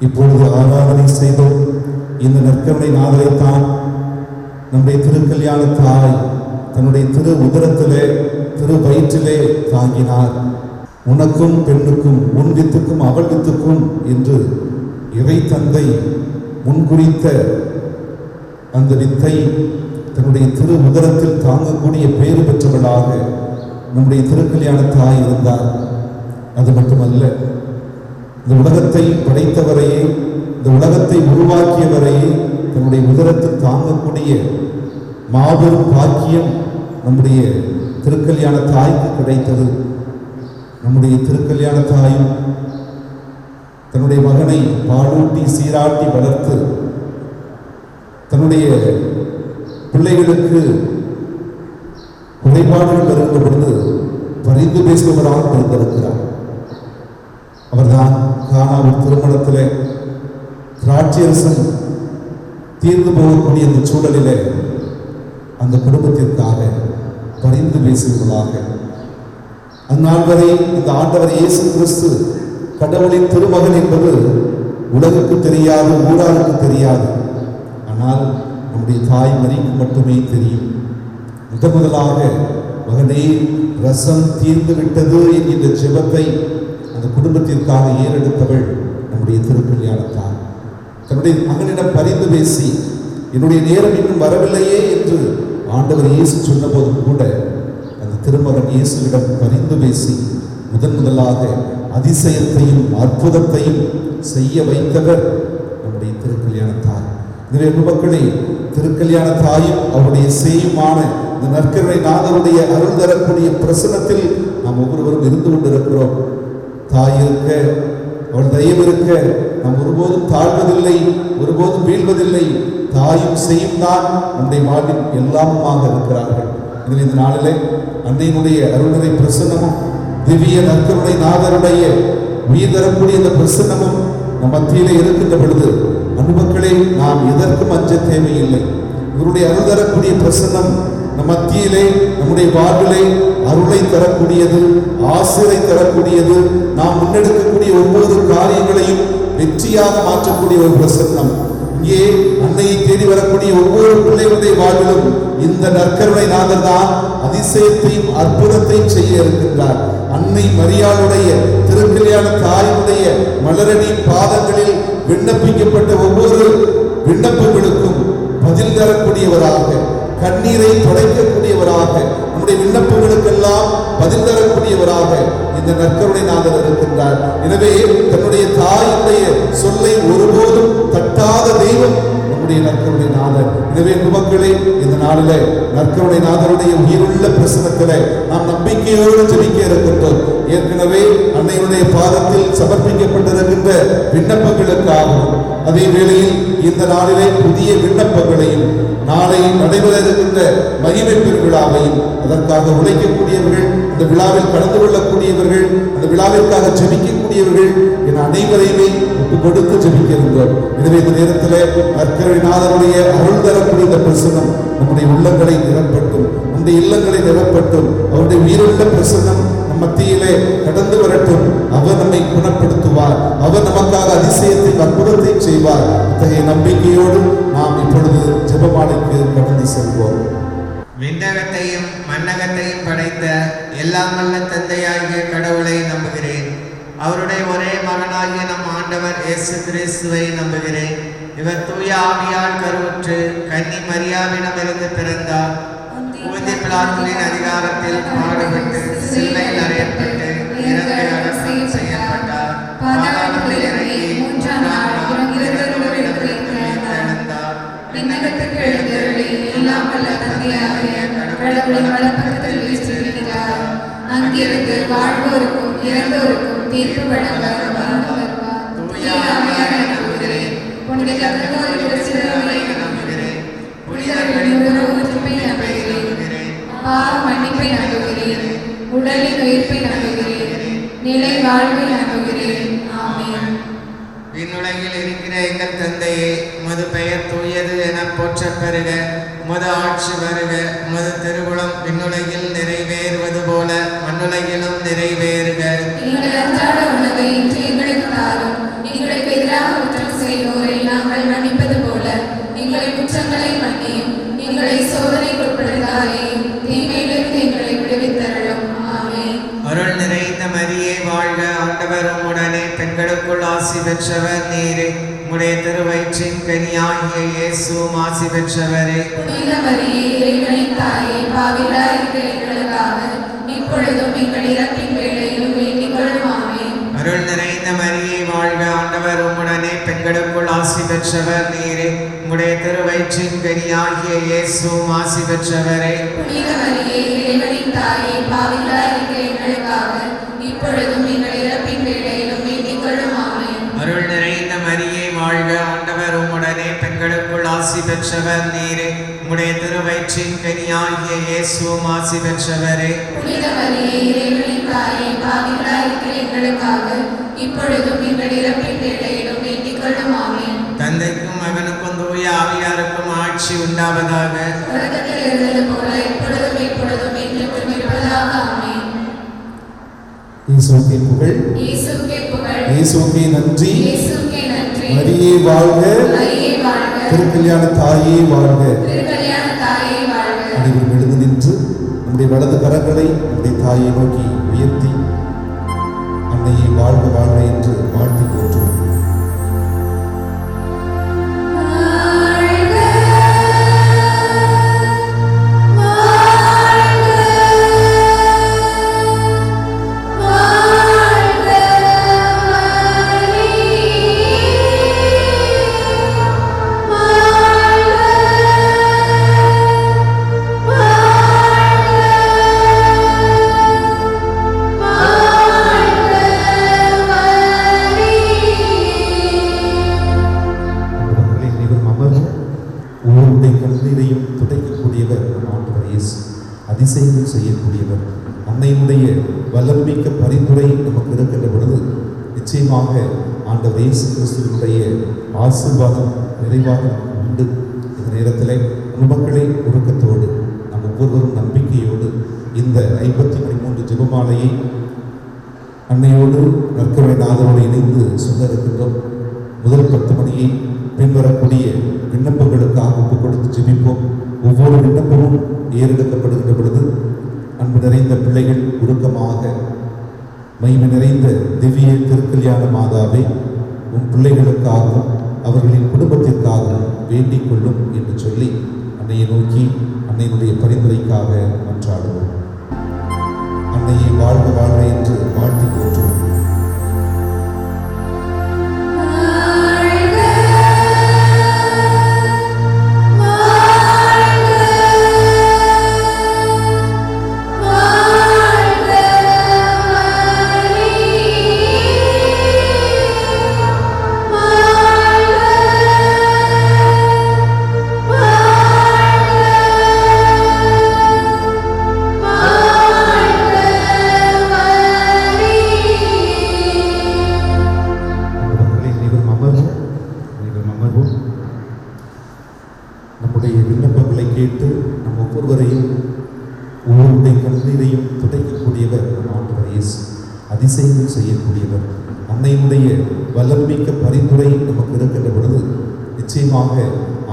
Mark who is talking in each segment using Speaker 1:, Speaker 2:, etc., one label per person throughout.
Speaker 1: இப்பொழுது ஆராதனை செய்தோம். இந்த நற்கருணை நாதரைத்தான் நம்முடைய திருக்கல்யாண தாய் தன்னுடைய திரு உதரத்திலே திரு வயிற்றிலே தாங்கினார். உனக்கும் பெண்ணுக்கும் உன் வித்துக்கும் அவள் வித்துக்கும் என்று இறை தந்தை முன்குறித்த அந்த வித்தை தன்னுடைய திரு உதரத்தில் தாங்கக்கூடிய பேறு பெற்றவளாக நம்முடைய திருக்கல்யாண தாய் இருந்தார். அது மட்டுமல்ல, இந்த உலகத்தை படைத்தவரையே, இந்த உலகத்தை உருவாக்கியவரையே தன்னுடைய உதரத்தில் தாங்கக்கூடிய மாபெரும் பாக்கியம் நம்முடைய திருக்கல்யாண தாய்க்கு கிடைத்தது. நம்முடைய திருக்கல்யாண தாயும் தன்னுடைய மகனை பாலூட்டி சீராட்டி வளர்த்து தன்னுடைய பிள்ளைகளுக்கு குறைபாடுகள் வருகின்ற பொழுது பரிந்து பேசுபவராக பிறந்திருக்கிறார். அவர்தான் கானாவூர் திருமணத்திலே திராட்சரசம் தீர்ந்து போகக்கூடிய இந்த சூழலிலே அந்த குடும்பத்திற்காக பரிந்து பேசுவதாக. அந்நாள் வரை இந்த ஆண்டவர் இயேசு கிறிஸ்து கடவுளின் திருமகன் என்பது உலகுக்கு தெரியாது, ஊராருக்கு தெரியாது. ஆனால் நம்முடைய தாய் மரிக்கு மட்டுமே தெரியும். முதலாக மகனே ரசம் தீர்ந்து விட்டது என்கின்ற ஜெபத்தை அந்த குடும்பத்திற்காக ஏறெடுத்தவள் நம்முடைய திருக்கல்யாணத்தார். தன்னுடைய மகனிடம் பரிந்து பேசி என்னுடைய நேரம் இன்னும் வரவில்லையே என்று ஆண்டவர் இயேசு சொன்ன போதும் கூட அந்த திருமகன் இயேசுவிடம் பரிந்து பேசி முதலாக அதிசயத்தையும் அற்புதத்தையும் செய்ய வைத்தவர் நம்முடைய திருக்கல்யாணத்தார். எனவே மக்களே, திருக்கல்யாண தாயும் அவருடைய சேயுமான இந்த நற்கருணை நாதருடைய அருள் தரக்கூடிய பிரசனத்தில் நாம் ஒவ்வொருவரும் இருந்து கொண்டிருக்கிறோம். தாய் இருக்க, அவள் தயவு இருக்க நாம் ஒருபோதும் தாழ்வதில்லை, ஒருபோதும் வீழ்வதில்லை. தாயும் செய்யும் தான் நம்முடைய வாழ்வில் எல்லாமுமாக இருக்கிறார்கள். எனவே இந்த நாளிலே அன்னையினுடைய அருள்நிறை பிரசன்னமும் திவ்ய நற்கருணை நாதருடைய உயிர் தரக்கூடிய இந்த பிரசன்னமும் நம் மத்தியிலே இருக்கின்ற பொழுது அன்புமக்களே, நாம் எதற்கும் அஞ்ச தேவையில்லை. இவருடைய அருள் தரக்கூடிய பிரசன்னம் நம் மத்தியிலே நம்முடைய வாழ்விலே அருளை தரக்கூடியது, ஆசிரை தரக்கூடியது, நாம் முன்னெடுக்கக்கூடிய ஒவ்வொரு காரியங்களையும் வெற்றியாக மாற்றக்கூடிய ஒரு பிரசன்னம். இங்கே அன்னையை தேடி வரக்கூடிய ஒவ்வொரு பிள்ளைகளுடைய வாழ்விலும் இந்த நற்கருணை நாதர் தான் அதிசயத்தையும் அற்புதத்தையும் செய்ய இருக்கின்றார். அன்னை மரியாளுடைய திருக்கல்யாண தாயினுடைய மலரடி பாதங்களில் விண்ணப்பிக்கப்பட்ட ஒவ்வொரு விண்ணப்பங்களுக்கும் பதில் தரக்கூடியவராக, கண்ணீரை துடைக்கக்கூடியவராக, நம்முடைய விண்ணப்பங்களுக்கெல்லாம் பதில் தரக்கூடியவராக இந்த நற்கருணை நாதர் இருக்கின்றார். எனவே தன்னுடைய தாயினுடைய சொல்லை ஒருபோதும் தட்டாத தெய்வம் நம்முடைய நற்கருணை நாதர். எனவே மக்களே, இந்த நாளிலே நற்கருணை நாதருடைய உயிருள்ள பிரசனத்திலே நாம் நம்பிக்கையோடு ஜெபிக்க இருக்கின்றோம். ஏற்கனவே அன்னையுடைய பாதத்தில் சமர்ப்பிக்கப்பட்டிருக்கின்ற விண்ணப்பங்களுக்காகவும், அதே வேளையில் இந்த நாளிலே புதிய விண்ணப்பங்களையும், நாளை நடைபெற இருக்கின்ற மகிமை பெருவிழாவையும், அதற்காக உழைக்கக்கூடியவர்கள், அந்த விழாவில் கலந்து கொள்ளக்கூடியவர்கள், அந்த விழாவிற்காக ஜெபிக்கக்கூடியவர்கள் என அனைவரையுமே ஒப்பு கொடுத்து ஜெபிக்க இருந்தோம். எனவே இந்த நேரத்தில் நற்கருணை நாதருடைய அருள் தரக்கூடிய இந்த பிரசன்னம் நம்முடைய உள்ளங்களை நிரப்பட்டும், நம்முடைய இல்லங்களை நிரப்பட்டும். அவருடைய உயிருள்ள பிரசன்னம் நம் மத்தியிலே கடந்து வரட்டும். அவர் நம்மை குணப்படுத்துவார், அவர் நமக்காக அதிசயத்தை அற்புதத்தை செய்வார். இத்தகைய நம்பிக்கையோடு நாம் இப்பொழுது ஜெபமாலைக்கு கடந்து செல்வோம்.
Speaker 2: விண்ணகத்தையும் மண்ணகத்தையும் படைத்த எல்லாம் வல்ல தந்தையாகிய கடவுளை நம்புகிறேன். அவருடைய ஒரே மகனாகிய நம் ஆண்டவர் இயேசு கிறிஸ்துவை நம்புகிறேன். இவர் தூய ஆவியால் கருவுற்று கன்னி மரியாவிடமிருந்து பிறந்தார். புனித பிலாத்துவின் அதிகாரத்தில் பாடுபட்டு சிலுவையில் அறையப்பட்டு இறந்து அடக்கம் செய்யப்பட்டார். பாதாளத்தில் இறங்கி மூன்றாம் நாள் எழுந்தார். விண்ணகத்துக்கு எழுந்தருளி எல்லாம் வல்ல தந்தையாகிய கடவுளின் வலப்பக்கத்தில் வீற்றிருக்கிறார். அங்கிருந்து வாழ்வோருக்கும் இறந்தோருக்கும் தீர்ப்பு வழங்க வருவார். தூய ஆவியாரை நம்புகிறேன். புனித கத்தோலிக்க சிலுவையை நம்புகிறேன். புனிதர்களின் உருவத்தை நம்புகிறேன். பாவ மன்னிப்பை நம்புகிறேன். உடலின் உயிர்ப்பை நம்புகிறேன். நிலை வாழ்வை நம்புகிறேன். ஆமென். விண்ணுலகில் இருக்கிற எங்கள் தந்தையே, உமது பெயர் தூயது என போற்றப் பெறுக. உமது ஆட்சி வருக. உமது திருவுளம் விண்ணுலகில் நிறைவேறுவது போல மண்ணுலகிலும் நிறைவேறுக.
Speaker 3: எங்கள் அன்றாட உணவை இன்று எங்களுக்கு தாரும். எங்களுக்கு எதிராக குற்றம் செய்வோரை நாங்கள் மன்னிப்பது போல எங்களை குற்றங்களை மன்னியும். எங்களை சோதனைக்கு உட்படுத்தாதேயும், தீமையிலிருந்து எங்களை விடுவித்தருளும். ஆமென்.
Speaker 2: அருள் நிறைந்த மரியே வாழ்க. ஆண்டவர் உம்முடனே, பெண்களுக்குள் ஆசி பெற்றவர் நீரே. உம்முடைய திருவயிற்றின் கனியாகிய இயேசுவும் ஆசி பெற்றவரே.
Speaker 3: புனித மரியே, இறைவனின் தாயே, பாவிகளாய் இருக்கிற எங்களுக்காக இப்பொழுதும் எங்கள் இறப்பின் வேளையிலும் வேண்டிக் கொள்ளும். ஆமென்.
Speaker 2: அருள் நிறைந்த மரியே வாழ்க. ஆண்டவர் உம்முடனே, பெண்களுக்குள் ஆசி பெற்றவர் நீரே. உம்முடைய திருவயிற்றின் கனியாகிய இயேசுவும் ஆசி பெற்றவரே.
Speaker 3: புனித மரியே, இறைவனின் தாயே, பாவிகளாய் இருக்கிற எங்களுக்காக இப்பொழுதும் எங்கள் இறப்பின் வேளையிலும் வேண்டிக் கொள்ளும். ஆமென்.
Speaker 2: அருள் நிறைந்த மரியே வாழ்க. ஆண்டவர் உம்முடனே, பெண்களுக்குள் ஆசி பெற்றவர் நீரே. உம்முடைய திருவயிற்றின் கனியாகிய இயேசுவும் ஆசி பெற்றவரே.
Speaker 3: புனித மரியே, இறைவனின் தாயே, பாவிகளாய் இருக்கிற எங்களுக்காக இப்பொழுதும் எங்கள் இறப்பின் வேளையிலும் வேண்டிக் கொள்ளும். ஆமென்.
Speaker 2: தந்தைக்கும் மகனுக்கும் தூய ஆவியாருக்கும் ஆட்சி உண்டாவதாக.
Speaker 3: தொடக்கத்தில் இருந்தது போல இப்பொழுதும் எப்பொழுதும் என்றும் இருப்பதாக. ஆமென்.
Speaker 1: இயேசுவுக்கே புகழ்,
Speaker 3: இயேசுவுக்கே புகழ்,
Speaker 1: இயேசுவுக்கே நன்றி.
Speaker 3: இயேசுவுக்கே நன்றி.
Speaker 1: மரியே வாழ்க.
Speaker 3: மரியே வாழ்க.
Speaker 1: திருக்கல்யாண தாயே வாழ்க.
Speaker 3: திருக்கல்யாண தாயே வாழ்க.
Speaker 1: அனைவரும் எழுந்து நின்று நம்முடைய வலது கரங்களை நம்முடைய தாயை நோக்கி உயர்த்தி அன்னையை வாழ்க வாழ்க என்று வாழ்த்தி போற்றுவோம். அதிசயங்கள் செய்யக்கூடியவர். அன்னையினுடைய வல்லமிக்க பரிந்துரை நமக்கு இருக்கின்ற பொழுது நிச்சயமாக ஆண்டவர் இயேசு கிறிஸ்துவினுடைய ஆசீர்வாதம் நிறைவாக உண்டு. இந்த நேரத்தில் மக்களே உருக்கத்தோடு நம் ஒவ்வொருவரும் நம்பிக்கையோடு இந்த 53 ஜெபமாலையை அன்னையோடு நற்கருணை நாதரோடு இணைந்து சொல்ல இருக்கின்றோம். முதல் 10 மணியை பின்வரக்கூடிய விண்ணப்பங்களுக்காக ஒப்புக் கொடுத்து ஜெபிப்போம். ஒவ்வொரு விண்ணப்பமும் ஏறெடுக்கப்படுகின்ற பொழுது அன்பு நிறைந்த பிள்ளைகள் உருக்கமாக மகிமை நிறைந்த திவ்ய திருக்கல்யாண மாதாவே, உன் பிள்ளைகளுக்காகவும் அவர்களின் குடும்பத்திற்காகவும் வேண்டிக் கொள்ளும் என்று சொல்லி அன்னையை நோக்கி அன்னையினுடைய பரிந்துரைக்காக மன்றாடுவோம். அன்னையை வாழ்க வாழ்க என்று வாழ்த்தி போற்றுவோம். நம்முடைய விண்ணப்பங்களை கேட்டு நம் ஒவ்வொருவரையும் ஒவ்வொருடைய கண்ணீரையும் துடைக்கக்கூடியவர் நம் ஆண்டவர் இயேசு. அதிசயங்கள் செய்யக்கூடியவர். அன்னையினுடைய வல்லமிக்க பரிந்துரை நமக்கு இருக்கின்ற பொழுது நிச்சயமாக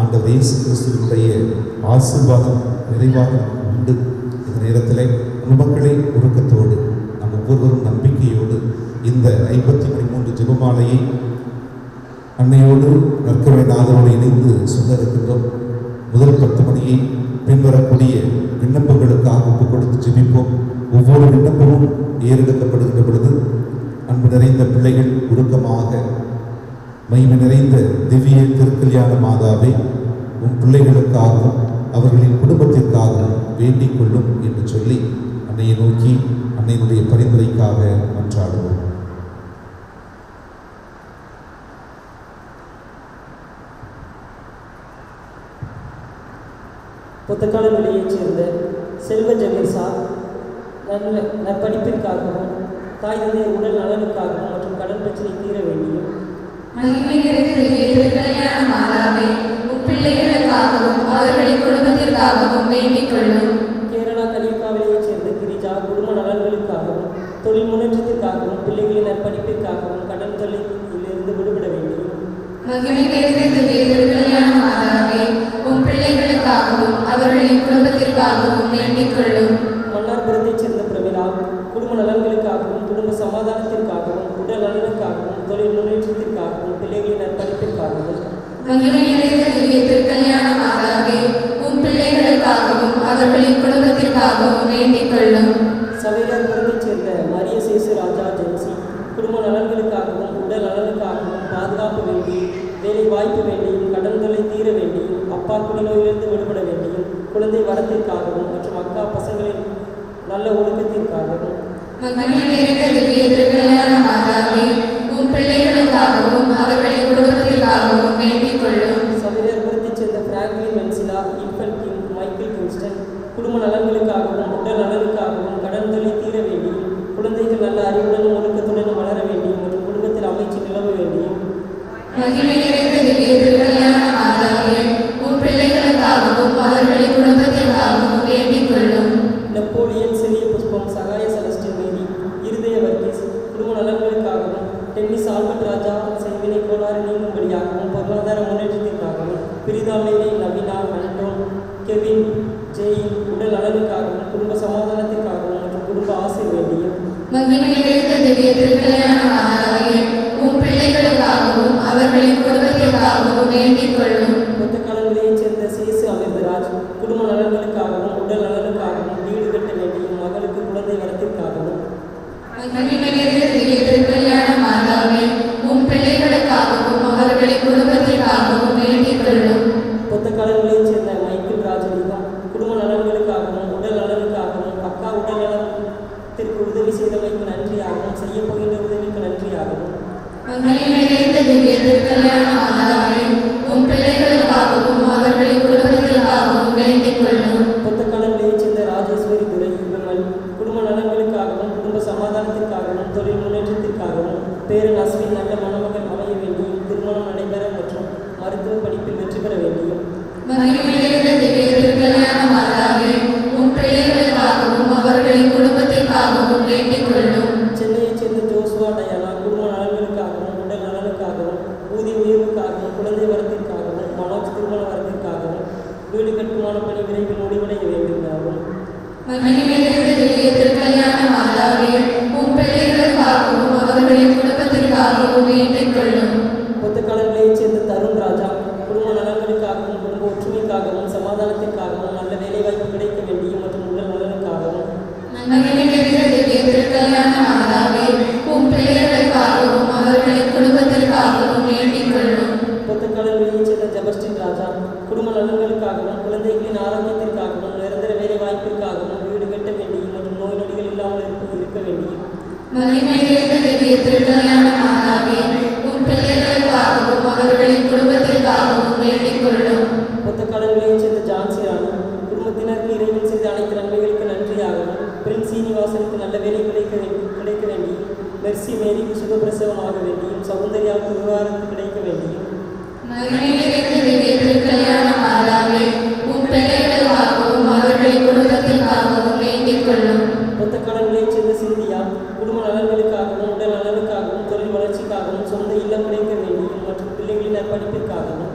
Speaker 1: ஆண்டவர் இயேசு கிறிஸ்துவினுடைய ஆசீர்வாதம் நிறைவாக உண்டு. இந்த நேரத்தில் மக்களே உருக்கத்தோடு நம் ஒவ்வொருவரும் நம்பிக்கையோடு இந்த 53 ஜெபமாலையை அன்னையோடு நற்கருணை நாதரோடு இணைந்து சொல்ல இருக்கின்றோம். முதல் 10 மணியை பின்வரக்கூடிய விண்ணப்பங்களுக்காக ஒப்புக் கொடுத்து ஜெபிப்போம். ஒவ்வொரு விண்ணப்பமும் ஏறெடுக்கப்படுகின்ற பொழுது அன்பு நிறைந்த பிள்ளைகள் உருக்கமாக மகிமை நிறைந்த திவ்ய திருக்கல்யாண மாதாவே, உன் பிள்ளைகளுக்காகவும் அவர்களின் குடும்பத்திற்காகவும் வேண்டிக் கொள்ளும் என்று சொல்லி அன்னையை நோக்கி அன்னையினுடைய பரிந்துரைக்காக மன்றாடுவோம்.
Speaker 4: புத்தக்கால வெளியைச் சேர்ந்த செல்வ ஜெகேசா நற்படிப்பிற்காகவும் தாய் தந்தையர் உடல் நலனுக்காகவும் மற்றும் கடன் பிரச்சனை தீர வேண்டியும் கேரளா கலியக்காவிலையைச் சேர்ந்த கிரிஜா குடும்ப நலன்களுக்காகவும் தொழில் முன்னேற்றத்திற்காகவும் பிள்ளைகளின் நற்படிப்பிற்காகவும் கடன் தொல்லையிலிருந்து விடுபட வேண்டியும்
Speaker 3: அவர்களின் குடும்பத்திற்காகவும் வேண்டிக் கொள்ளும்.
Speaker 4: மன்னார்புரத்தைச் சேர்ந்த பிரமிளா குடும்ப நலன்களுக்காகவும் குடும்ப சமாதானத்திற்காகவும் உடல் நலனுக்காகவும் தொழில் முன்னேற்றத்திற்காகவும் பிள்ளைகளின் நற்படிப்பிற்காகவும்
Speaker 3: பிள்ளைகளுக்காகவும் அவர்களின் குடும்பத்திற்காகவும் வேண்டிக் கொள்ளும்.
Speaker 4: சவேலர்புரத்தைச் சேர்ந்த மரிய சேசு ராஜா ஜென்சி குடும்ப நலன்களுக்காகவும் உடல் நலனுக்காகவும் பாதுகாப்பு வேண்டி வேலை வாய்ப்பு வேண்டியும் கடன் தொல்லை தீர வேண்டியும் அப்பா குடிநோயிலிருந்து விடுபட வேண்டியும் குழந்தை வரத்திற்காகவும் மற்றும் அக்கா பசங்களின் நல்ல ஒழுக்கத்திற்காகவும்
Speaker 3: பிள்ளைகளுக்காகவும் அவர்களின் குடும்பத்திற்காகவும் வேண்டிக் கொள்ளும்.
Speaker 4: சவேலர்புரத்தைச் சேர்ந்த பிராங்க்லின் மென்சிலா இன்ஃபன்ட் கிங் மைக்கேல் கிங்ஸ்டன் குடும்ப நலன்களுக்காகவும் உடல் நலனுக்காகவும் கடன் தொல்லை தீர வேண்டியும் குழந்தைகள் நல்ல அறிவுடனும் ஒழுக்கத்துடனும் வளர வேண்டியும் மற்றும் குடும்பத்தில் அமைச்சு நிலவ வேண்டியும்
Speaker 3: பிள்ளைகளுக்காகவும் அவர்களின் குடும்பத்திற்காகவும் வேண்டிக் கொள்ளும்.
Speaker 4: நெப்போலியன் சிறிய புஷ்பம் சகாய செலஸ்டின் மேரி இருதய வர்க்கீஸ் குடும்ப நலன் செய்ய போகின்ற உதவிக்கு நன்றியாகவும்
Speaker 3: மகிமையிலிருந்து திவ்ய திருக்கல்யாண மாதாவே, உம் பிள்ளைகளுக்காகவும் அவர்களின் குடும்பத்திற்காகவும் வேண்டிக் கொள்ளும்.
Speaker 4: பொத்தக்காலங்களைச் சேர்ந்த ராஜேஸ்வரி துரை விமல் குடும்ப நலன்களுக்காகவும் குடும்ப சமாதானத்திற்காகவும் தொழில் முன்னேற்றத்திற்காகவும் பேரன் அஸ்வின் நல்ல மணமகன் அமைய வேண்டியும் திருமணம் நடைபெற மற்றும் மருத்துவ படிப்பில் வெற்றி பெற வேண்டியும்
Speaker 3: மகிமையிலிருந்து திவ்ய திருக்கல்யாண மாதாவே, உம் பிள்ளைகளுக்காகவும் அவர்களின் குடும்பத்திற்காகவும் வேண்டிக் கொள்ளும்.
Speaker 4: சென்னையைச் சேர்ந்த ஜோசுவா டயானா குடும்ப நலன்களுக்காகவும் உடல் நலனுக்காகவும் ஊதிய உயர்வுக்காகவும் குழந்தை வரத்திற்காகவும் மனோஜ் திருமண வரத்திற்காகவும் வீடு கட்டுமான பணி விரைவில் முடிவடைய வேண்டுமாகும்.
Speaker 3: மகிமையிலிருந்து திவ்ய திருக்கல்யாண மாதாவே, உம் பிள்ளைகளுக்காகவும் அவர்களின் குடும்பத்திற்காகவும் வேண்டிக் கொள்ளும்.
Speaker 4: பொத்தக்காலங்களைச் சேர்ந்த தருண் ராஜா குடும்ப நலன்களுக்காகவும் குடும்ப ஒற்றுமைக்காகவும் சமாதானத்திற்காகவும் நல்ல வேலைவாய்ப்பு கிடைக்க வேண்டியும் மற்றும் உடல் நலனுக்காகவும்
Speaker 3: மகிமையிலிருந்து திவ்ய திருக்கல்யாண மாதாவே, உம் பிள்ளைகளுக்காகவும் அவர்களின் குடும்பத்திற்காகவும் வேண்டிக் கொள்ளும்.
Speaker 4: பொத்தக்காலங்களைச் சேர்ந்த ஜபஸ்டின் ராஜா குடும்ப நலன்களுக்காகவும் குழந்தைகளின் ஆரோக்கியத்திற்காகவும் நிரந்தர வேலை வாய்ப்பிற்காகவும் வீடு கட்ட வேண்டியும் மற்றும் நோய் நொடிகள் இல்லாமல் இருக்க வேண்டியும்
Speaker 3: மகிமையிலிருந்து திவ்ய திருக்கல்யாண மாதாவே, உம் பிள்ளைகளுக்காகவும் அவர்களின் குடும்பத்திற்காகவும் வேண்டிக் கொள்ளும்.
Speaker 4: பொத்தக்காலங்களைச் சேர்ந்த ஜான்சி ராணி குடும்பத்தினருக்கு இறைவன் செய்த அனைத்து நன்மைகளுக்கு நன்றியாகவும் பிரின்ஸ் சீனிவாசனுக்கு நல்ல வேலை கிடைக்க வேண்டியும் மெர்சி மேரிக்கு சுகப்பிரசவமாக வேண்டியும் சௌந்தர்யாவுக்கு விவகாரத்து கிடைக்க வேண்டியும்
Speaker 3: மகிமையிலிருந்து திவ்ய திருக்கல்யாண மாதாவே, உம் பிள்ளைகளுக்காகவும் அவர்களின் குடும்பத்திற்காகவும் வேண்டிக் கொள்ளும்.
Speaker 4: பொத்தக்காலங்களைச் சேர்ந்த சிந்தியா குடும்ப நலன்களுக்காகவும் உடல் நலனுக்காகவும் தொழில் வளர்ச்சிக்காகவும் சொந்த இல்லம் கிடைக்க வேண்டியும் மற்றும் பிள்ளைகளின் படிப்பிற்காகவும்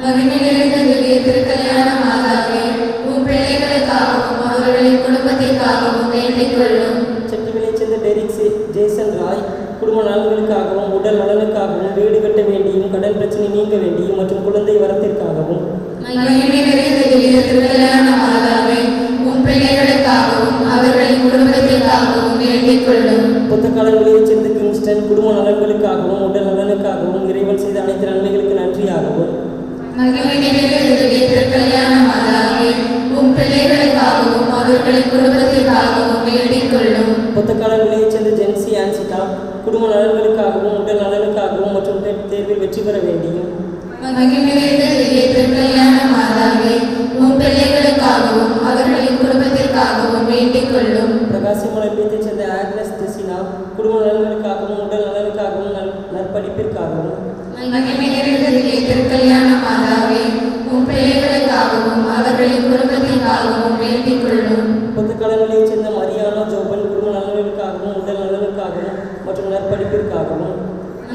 Speaker 3: மகிமையிலிருந்து திவ்ய திருக்கல்யாண மாதாவே, உம் பிள்ளைகளுக்காகவும் அவர்களின் குடும்பத்திற்காகவும் வேண்டிக் கொள்ளும்.
Speaker 4: செட்டிவிலைச் சேர்ந்த டெரிக் ஜேசன் ராய் குடும்ப நலன்களுக்காகவும் உடல் நலனுக்காகவும் வீடு கட்ட வேண்டியும் கடன் பிரச்சனை நீங்க வேண்டியும் மற்றும் குழந்தை வரத்திற்காகவும்
Speaker 3: மகிமையிலிருந்து திவ்ய திருக்கல்யாண மாதாவே, உம் பிள்ளைகளுக்காகவும் அவர்களின் குடும்பத்திற்காகவும் வேண்டிக் கொள்ளும்.
Speaker 4: பொத்தக்காலங்களைச் சேர்ந்த கிங்ஸ்டன் குடும்ப நலன்களுக்காகவும் உடல் நலனுக்காகவும் இறைவன் செய்த அனைத்து நன்மைகளுக்கு நன்றியாகவும்
Speaker 3: மகிமையிலிருந்து திவ்ய திருக்கல்யாண மாதாவே, உம் பிள்ளைகளுக்காகவும் அவர்களின் குடும்பத்திற்காகவும் வேண்டிக் கொள்ளும்.
Speaker 4: பொத்தக்காலங்களைச் சேர்ந்த ஜென்சி ஆன்சிட்டா குடும்ப நலன்களுக்காகவும் உடல் நலனுக்காகவும் மற்றும் டெட் தேர்வில் வெற்றி பெற வேண்டியும்
Speaker 3: மகிமையிலிருந்து திவ்ய திருக்கல்யாண மாதாவே, உம் பிள்ளைகளுக்காகவும் அவர்களின் குடும்பத்திற்காகவும் வேண்டிக் கொள்ளும்.
Speaker 4: பிரகாசிமலையத்தைச் சேர்ந்த ஆக்னஸ் டெசினா குடும்ப நலன்களுக்காகவும் உடல் நலனுக்காகவும் நற்படிப்பிற்காகவும்
Speaker 3: மகிமையிலிருந்து திவ்ய திருக்கல்யாண மாதாவே, உம் பிள்ளைகளுக்காகவும் அவர்களின் குடும்பத்திற்காகவும் வேண்டிக் கொள்ளும்.
Speaker 4: பொத்தக்காலங்களைச் சேர்ந்த மரியானா ஜோபன் குடும்ப நலனுக்காகவும் உடல் நலனுக்காகவும் மற்றும் நற்படிப்பிற்காகவும்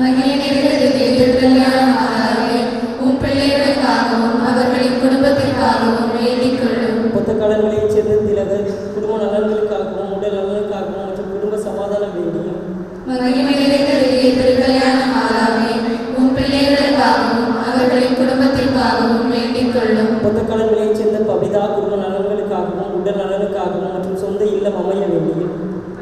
Speaker 3: மகிமையிலிருந்து திவ்ய திருக்கல்யாண மாதாவே, உம் பிள்ளைகளுக்காகவும் அவர்களின் குடும்பத்திற்காகவும் வேண்டிக் கொள்ளும்.
Speaker 4: பொத்தக்காலங்களைச் சேர்ந்த திலகர் குடும்ப நலன்களுக்காகவும் உடல் நலனுக்காகவும் மற்றும் குடும்ப சமாதானம் வேண்டியும்
Speaker 3: மகிமையிலிருந்து திவ்ய திருக்கல்யாண மாதாவே, உம் பிள்ளைகளுக்காகவும் அவர்களின் குடும்பத்திற்காகவும் வேண்டிக் கொள்ளும்.
Speaker 4: பொத்தக்காலங்களைச் சேர்ந்த பபிதா குடும்ப நலன்களுக்காகவும் உடல் நலனுக்காகவும் மற்றும் சொந்த இல்லம் அமைய வேண்டியும்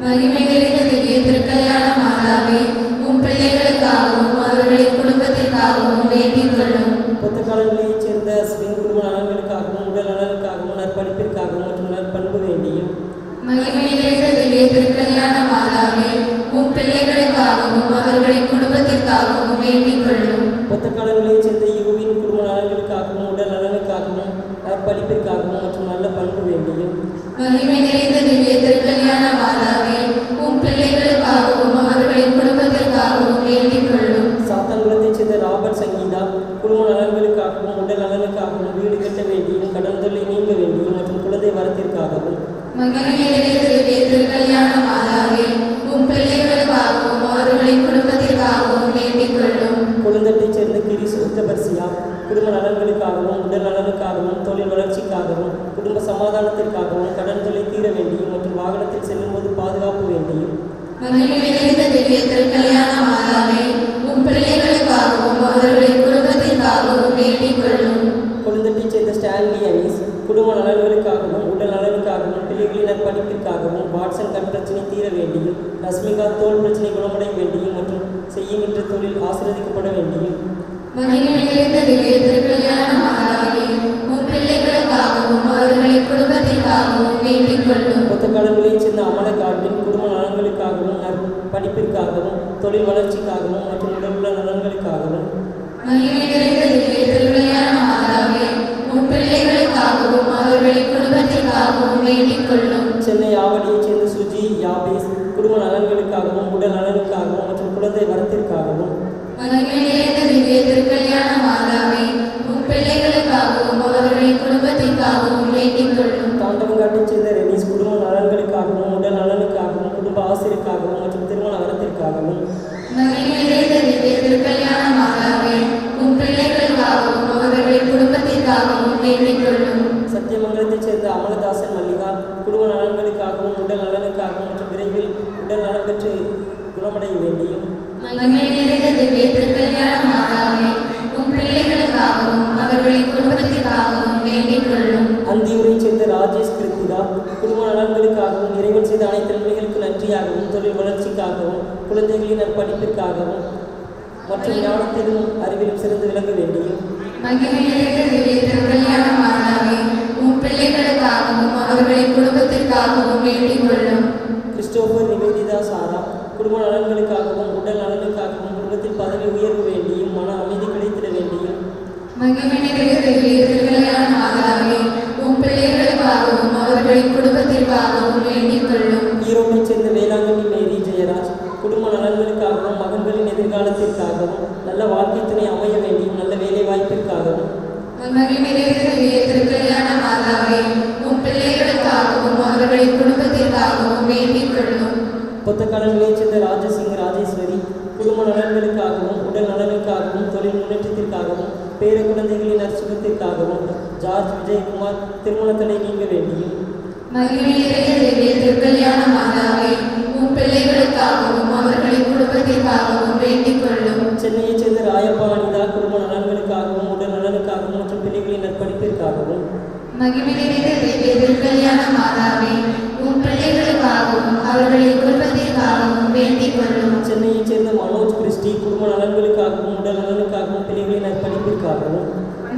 Speaker 3: மகிமையிலிருந்து திவ்ய திருக்கல்யாண மாதாவே, உம் பிள்ளைகளுக்காகவும் அவர்களின் குடும்பத்திற்காகவும் வேண்டிக் கொள்ளும்.
Speaker 4: பொத்தக்காலங்களைச் சேர்ந்த ஸ்வின் குடும்ப நலன்களுக்காகவும் உடல் நலனுக்காகவும் நற்படிப்பிற்காகவும் மற்றும் நற்பண்பு வேண்டியும்
Speaker 3: மகிமையிலிருந்து திவ்ய திருக்கல்யாண மாதாவே, உம் பிள்ளைகளுக்காகவும் அவர்களின் குடும்பத்திற்காகவும் வேண்டிக் கொள்ளும்.
Speaker 4: பொத்தக்காலங்களைச் சேர்ந்த யூவின் குடும்ப நலன்களுக்காகவும் உடல் நலனுக்காகவும் நற்படிப்பிற்காகவும் மற்றும் நல்ல பண்பு வேண்டியும்
Speaker 3: மகிமை நிறைந்த திவ்ய திருக்கல்யாண மாதாவே, உம் பிள்ளைகளுக்காகவும் அவர்களின் குடும்பத்திற்காகவும் வேண்டிக் கொள்ளும்.
Speaker 4: சாத்தான்குளத்தைச் சேர்ந்த ராபர்ட் சங்கீதா குடும்ப நலன்களுக்காகவும் உடல் நலனுக்காகவும் வீடு கட்ட வேண்டியும் கடன் தொல்லை நீங்க வேண்டியும் மற்றும் குழந்தை வரத்திற்காகவும்
Speaker 3: மகிமை நிறைந்த திவ்ய திருக்கல்யாண மாதாவே, உம் பிள்ளைகளுக்காகவும் அவர்களின் குடும்பத்திற்காகவும் வேண்டிக் கொள்ளும்.
Speaker 4: கொழுந்தட்டைச் சேர்ந்த கிரிஸ் உத்தபர்சியா குடும்ப நலன்களுக்காகவும் உடல் நலனுக்காகவும் தொழில் வளர்ச்சிக்காகவும் குடும்ப சமாதானத்திற்காகவும் கடன் தொல்லை தீர வேண்டியும் மற்றும் வாகனத்தில் செல்லும்போது பாதுகாப்பு வேண்டியும்
Speaker 3: மகிமை நிறைந்த திவ்ய திருக்கல்யாண மாதாவே, உம் பிள்ளைகளுக்காகவும் அவர்களின் குடும்பத்திற்காகவும் வேண்டிக் கொள்ளும்.
Speaker 4: கொழுந்தட்டைச் சேர்ந்த ஸ்டான்லி அனீஸ் குடும்ப நலன்களுக்காகவும் உடல் நலனுக்காகவும் பிள்ளைகளின் படிப்பிற்காகவும் வாட்சன் கண் பிரச்சனை தீர வேண்டியும் ரஷ்மிகா தோல் பிரச்சனை குணமடைய வேண்டியும் மற்றும் செய்யுமின்ற தொழில் ஆசீர்வதிக்கப்பட வேண்டியும்
Speaker 3: மகிமை நிறைந்த திவ்ய திருக்கல்யாண மாதாவே, உம் பிள்ளைகளுக்காகவும் அவர்களின் குடும்பத்திற்காகவும் வேண்டிக் கொள்ளும்.
Speaker 4: பொத்தக்காலங்களைச் சேர்ந்த அமல காட்டின் குடும்ப நலன்களுக்காகவும் படிப்பிற்காகவும் கொடுப்பதற்காகவும் தொழில் வளர்ச்சிக்காகவும் மற்றும் உடலுள்ள நலன்களுக்காகவும்
Speaker 3: மகிமை நிறைந்த திவ்ய திருவிளையாட மாதாவே, உம் பிள்ளைகளுக்காகவும் அவர்களின் குடும்பத்திற்காகவும் வேண்டிக் கொள்ளும்.
Speaker 4: சென்னை ஆவடியைச் சேர்ந்த சுஜி யாபேஸ் குடும்ப நலன்களுக்காகவும் உடல் நலனுக்காகவும் மற்றும் குழந்தை வரத்திற்காகவும்
Speaker 3: மகிமை நிறைந்த திவ்ய திருக்கல்யாண மாதாவே, உம் பிள்ளைகளுக்காகவும் அவர்களின் குடும்பத்திற்காகவும் வேண்டிக் கொள்ளும்.
Speaker 4: தாண்டவங்காட்டைச் சேர்ந்த ரெனிஸ் குடும்ப நலன்களுக்காகவும் உடல் நலனுக்காகவும் குடும்ப ஆசிரியருக்காகவும் மற்றும் திருமண வரத்திற்காகவும்
Speaker 3: மகிமை நிறைந்த திவ்ய திருக்கல்யாண மாதாவே, உம் பிள்ளைகளுக்காகவும் அவர்களின் குடும்பத்திற்காகவும் வேண்டிக் கொள்ளும்.
Speaker 4: சத்தியமங்கலத்தைச் சேர்ந்த அமலதாசன் மல்லிகா குடும்ப நலன்களுக்காகவும் உடல் நலனுக்காகவும் மற்றும் விரைவில் உடல் நலம் பெற்று குணமடைய வேண்டியும்
Speaker 3: மகிமை நிறைந்த திவ்ய திருக்கல்யாண மாதாவே, உம் பிள்ளைகளுக்காகவும் அவர்களின் குடும்பத்திற்காகவும் வேண்டிக் கொள்ளும்.
Speaker 4: அந்தியூரைச் சேர்ந்த ராஜேஷ் கிருத்திகா குடும்ப நலன்களுக்காகவும் இறைவன் செய்த அனைத்து நன்மைகளுக்கு நன்றியாகவும் தொழில் வளர்ச்சிக்காகவும் குழந்தைகளின் நற்படிப்பிற்காகவும் மற்றும் ஞானத்திலும் அறிவிலும் சிறந்து விளங்க வேண்டியும்
Speaker 3: மகிமை நிறைந்த திவ்ய திருக்கல்யாண மாதாவே, உம் பிள்ளைகளுக்காகவும் அவர்களின் குடும்பத்திற்காகவும் வேண்டிக் கொள்ளும்.
Speaker 4: கிறிஸ்டோபர் நிவேதிதா சாரா குடும்ப நலன்களுக்காகவும் உடல் நலனுக்காகவும் குடும்பத்தில் பதவி உயர்வு வேண்டியும் மன அமைதி கிடைத்திட வேண்டியும்
Speaker 3: மகிமை நிறைந்த திவ்ய திருக்கல்யாண மாதாவே, உம் பிள்ளைகளுக்காகவும் அவர்களின் குடும்பத்திற்காகவும் வேண்டிக் கொள்ளும்.
Speaker 4: ஈரோட்டைச் சேர்ந்த வேளாங்கண்ணி மேரி ஜெயராஜ் குடும்ப நலன்களுக்காகவும் மகன்களின் எதிர்காலத்திற்காகவும் நல்ல வாழ்க்கை துணை அமைய வேண்டியும் நல்ல வேலை வாய்ப்பிற்காகவும்
Speaker 3: மகிமை நிறைந்த திவ்ய திருக்கல்யாண மாதாவே, உம் பிள்ளைகளுக்காகவும் அவர்களின் குடும்பத்திற்காகவும் வேண்டிக் கொள்ளும்.
Speaker 4: பொத்தக்காலங்களைச் சேர்ந்த ராஜசிங் ராஜேஸ்வரி குடும்ப நலன்களுக்காகவும் உடல் நலனுக்காகவும் தொழில் முன்னேற்றத்திற்காகவும் பேர குழந்தைகளின் நற்சுகத்திற்காகவும் ஜார்ஜ் விஜயகுமார் திருமண தடை நீங்க வேண்டியும்
Speaker 3: மகிமை நிறைந்த திவ்ய திருக்கல்யாண மாதாவே, உம் பிள்ளைகளுக்காகவும் அவர்களின் குடும்பத்திற்காகவும் வேண்டிக் கொள்ளும்.
Speaker 4: சென்னையைச் சேர்ந்த ராயப்பா அனிதா குடும்ப நலன்களுக்காகவும் உடல் நலனுக்காகவும் மற்றும் பிள்ளைகளின் நற்படிப்பிற்காகவும்
Speaker 3: மகிமை நிறைந்த திவ்ய திருக்கல்யாண மாதாவே, உம் பிள்ளைகளுக்காகவும் அவர்களின் குடும்பத்திற்காகவும் வேண்டிக் கொள்ளும்.
Speaker 4: சென்னையைச் சேர்ந்த மனோஜ் கிறிஸ்டி குடும்ப நலன்களுக்காகவும் உடல் நலனுக்காகவும் பிள்ளைகளின் நற்படிப்பிற்காகவும்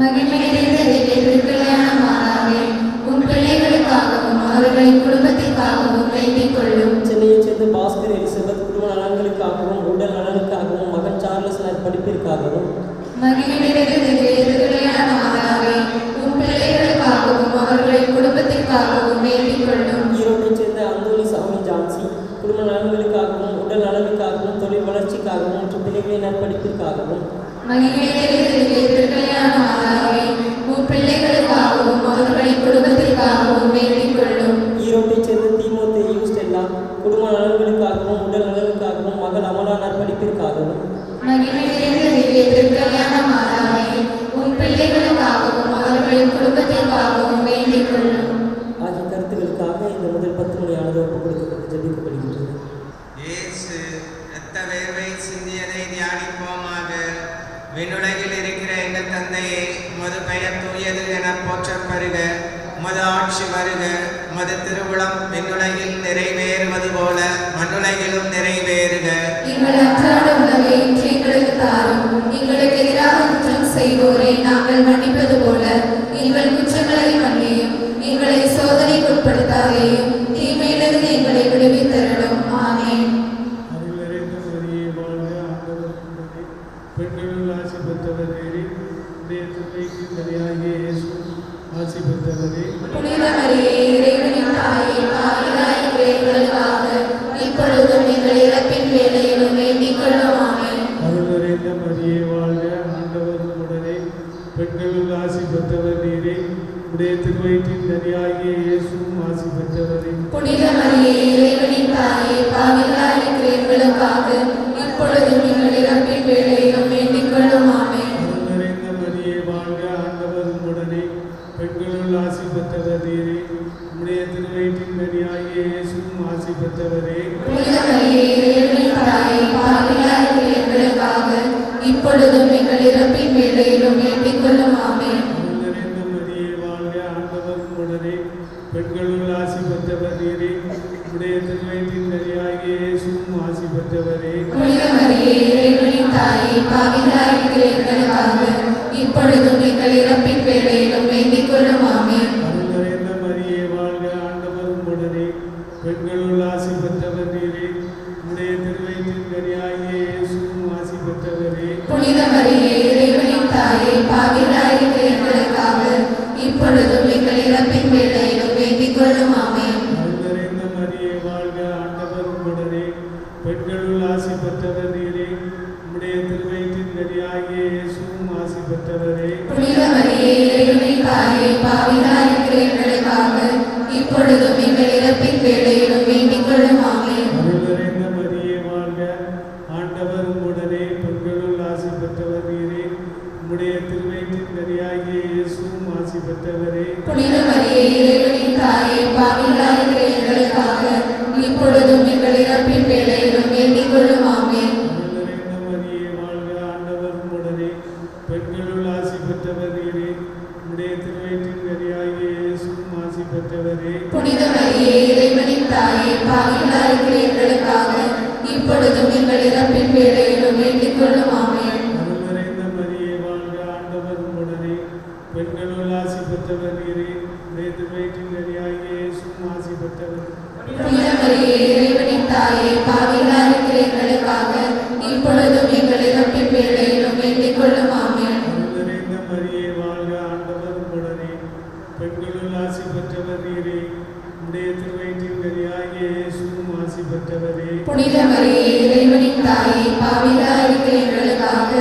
Speaker 3: மகிமை நிறைந்த திவ்ய திருக்கல்யாண மாதாவே, உம் பிள்ளைகளுக்காகவும் அவர்களின் குடும்பத்திற்காகவும் வேண்டிக் கொள்ளும்.
Speaker 4: சென்னையைச் சேர்ந்த பாஸ்கர் எலிசபெத் குடும்ப நலன்களுக்காகவும் உடல் நலனுக்காகவும் மகன் சார்லஸ் நற்படிப்பிற்காகவும்
Speaker 3: மகிமை நிறைந்த திவ்ய திருக்கல்யாண மாதாவே, உம் பிள்ளைகளுக்காகவும் அவர்களின் குடும்பத்திற்காகவும் வேண்டிக் கொள்ளும்.
Speaker 4: ஈரோட்டைச் சேர்ந்த அந்தோனி சாமி ஜான்சி குடும்ப நலன்களுக்காகவும் உடல் நலனுக்காகவும் தொழில் வளர்ச்சிக்காகவும் மற்றும் பிள்ளைகளின் நற்படிப்பிற்காகவும்
Speaker 3: மகிமை நிறைந்த திவ்ய திருக்கல்யாண மாதாவே, உம் பிள்ளைகளுக்காகவும் அவர்களின் குடும்பத்திற்காகவும் வேண்டிக் கொள்ளும்.
Speaker 4: ஈரோட்டைச் சேர்ந்த தீமோத்தேயு ஸ்டெல்லா குடும்ப நலன்களுக்காகவும் உடல் நலனுக்காகவும் மகள் அமலா நற்படிப்பிற்காகவும்
Speaker 3: மகிமை நிறைந்த திவ்ய திருக்கல்யாண மாதாவே, உம் பிள்ளைகளுக்காகவும் அவர்களின் குடும்பத்திற்காகவும் வேண்டிக் கொள்ளும்.
Speaker 4: ஆகிய கருத்துக்களுக்காக இந்த முதல் 10 மணியானது ஒப்புக் கொடுக்கப்பட்டு ஜெபிக்கப்படுகின்றது.
Speaker 2: இயேசு இரத்த வேர்வை சிந்தியதை தியானிப்போமாக. விண்ணுலகில் இருக்கிற எங்கள் தந்தையே, உமது பெயர் தூயது என போற்றப் பெறுக. உமது ஆட்சி வருக. உமது திருவுளம் விண்ணுலகில் நிறைவேறுவது போல மண்ணுலகிலும் நிறைவேறுக.
Speaker 3: எங்கள் அன்றாட உணவை இன்று எங்களுக்கு தாரும். எங்களுக்கு எதிராக குற்றம் செய்வோரை நாங்கள் மன்னிப்பது போல எங்கள் குற்றங்களை மன்னியும். எங்களை சோதனைக்குட்படுத்தாதேயும், தீமையிலிருந்து எங்களை விடுவித்தருளும். ஆமென்.
Speaker 5: பெண்களுள் ஆசி பெற்றவர் நீரே, உடைய திருவயிற்றின் கனியாகிய இயேசு ஆசி பெற்றவரே.
Speaker 3: புனித மரியே, இறைவனின் தாயே, பாவிகளாய் இருக்கிற எங்களுக்காக இப்பொழுதும் எங்கள் இறப்பின் வேளையிலும் வேண்டிக் கொள்ளும். ஆமென்.
Speaker 5: அருள் நிறைந்த மரியே வாழ்க, ஆண்டவர் உடனே. பெண்களுள் ஆசி பெற்றவர் நீரே, உடைய திருவயிற்றின் கனியாகிய இயேசுவும் ஆசி பெற்றவரே.
Speaker 3: புனித மரியே, இறைவனின் தாயே, பாவிகளாய் இருக்கிற எங்களுக்காக இப்பொழுதும் எங்கள் இறப்பின் வேளையிலும் வேண்டிக் கொள்ளும். ஆமென்.
Speaker 5: அருள் நிறைந்த மரியே வாழ்க, ஆண்டவர் உடனே. பெண்களுள் ஆசி பெற்றவர் நீரே, உடைய திருவயிற்றின் கனியாகிய இயேசுவும் ஆசி பெற்றவரே.
Speaker 3: புனித மரியே, இறைவனின் தாயே, பாவிகளாய் இருக்கிற எங்களுக்காக இப்பொழுதும் எங்கள் இறப்பின் வேளையிலும் வேண்டிக் கொள்ளும். ஆமென்.
Speaker 5: அருள் நிறைந்த மரியே வாழ்க, ஆண்டவர் உடனே. பெண்களுள் ஆசி பெற்றவர் நீரே, உடைய திருவயிற்றின் கனியாகிய இயேசுவும் ஆசி பெற்றவரே.
Speaker 3: புனித மரியே, இறைவனின் தாயே, பாவிகளாய் இருக்கிற எங்களுக்காக இப்பொழுதும் எங்கள் இறப்பின் வேளையிலும் வேண்டிக் கொள்ளும். ஆமென்.
Speaker 5: அருள் நிறைந்த மரியே வாழ்க, ஆண்டவர் உடனே. பெண்களுள் ஆசி பெற்றவர் நீரே, உடைய திருவயிற்றின் கனியாகிய இயேசுவும் ஆசி பெற்றவரே.
Speaker 3: புனித மரியே இறைவனின் தாயே, பாவிகளாயிருக்கிற எங்களுக்காக இப்பொழுதும் எங்கள் இறப்பின் வேளையிலும் வேண்டிக் கொள்ளும். ஆமென்.
Speaker 5: அருள் நிறைந்த மரியே வாழ்க, ஆண்டவர் உம்முடனே, பெண்களுள் ஆசி பெற்றவர் நீரே. உம்முடைய திருவயிற்றின் கனியாகிய இயேசுவும் ஆசி பெற்றவரே.
Speaker 3: புனித மரியே இறைவனின் தாயே, பாவிகளாயிருக்கிற எங்களுக்காக இப்பொழுதும் எங்கள் இறப்பின் வேளையிலும் வேண்டிக் கொள்ளும். ஆமென்.
Speaker 5: அருள் நிறைந்த மரியே வாழ்க, ஆண்டவர் உம்முடனே, பெண்களுள் ஆசி பெற்றவர் நீரே. உம்முடைய திருவயிற்றின் கனியாகிய இயேசுவும் ஆசி பெற்றவரே.
Speaker 3: புனித மரியே இறைவனின் தாயே, பாவிகளாயிருக்கிற எங்களுக்காக இப்பொழுதும் எங்கள் இறப்பின் வேளையிலும் வேண்டிக் கொள்ளும். ஆமென்.
Speaker 5: அருள் நிறைந்த மரியே வாழ்க, ஆண்டவர் உம்முடனே, பெண்களுள் ஆசி பெற்றவர் நீரே. உம்முடைய திருவயிற்றின் கனியாகிய இயேசுவும் ஆசி பெற்றவரே.
Speaker 3: புனித மரியே இறைவனின் தாயே, பாவிகளாயிருக்கிற எங்களுக்காக இப்பொழுதும் எங்கள் இறப்பின் வேளையிலும் வேண்டிக் கொள்ளும். ஆமென்.
Speaker 5: அருள் நிறைந்த மரியே வாழ்க, ஆண்டவர் உம்முடனே, பெண்களுள் ஆசி பெற்றவர் நீரே. உம்முடைய திருவயிற்றின் கனியாகிய இயேசுவும் ஆசி பெற்றவர்.
Speaker 3: புனித மரியே இறைவனின் தாயே, பாவிகளாயிருக்கிற எங்களுக்காக இப்பொழுதும் எங்கள் இறப்பின் வேளையிலும் வேண்டிக் கொள்ளும். ஆமென்.
Speaker 5: அருள் நிறைந்த மரியே வாழ்க, ஆண்டவர் உம்முடனே, பெண்களுள் ஆசி பெற்றவர் நீரே. உம்முடைய திருவயிற்றின் கனியாகிய இயேசுவும் ஆசி பெற்றவரே.
Speaker 3: புனித மரியே இறைவனின் தாயே, பாவிகளாயிருக்கிற எங்களுக்காக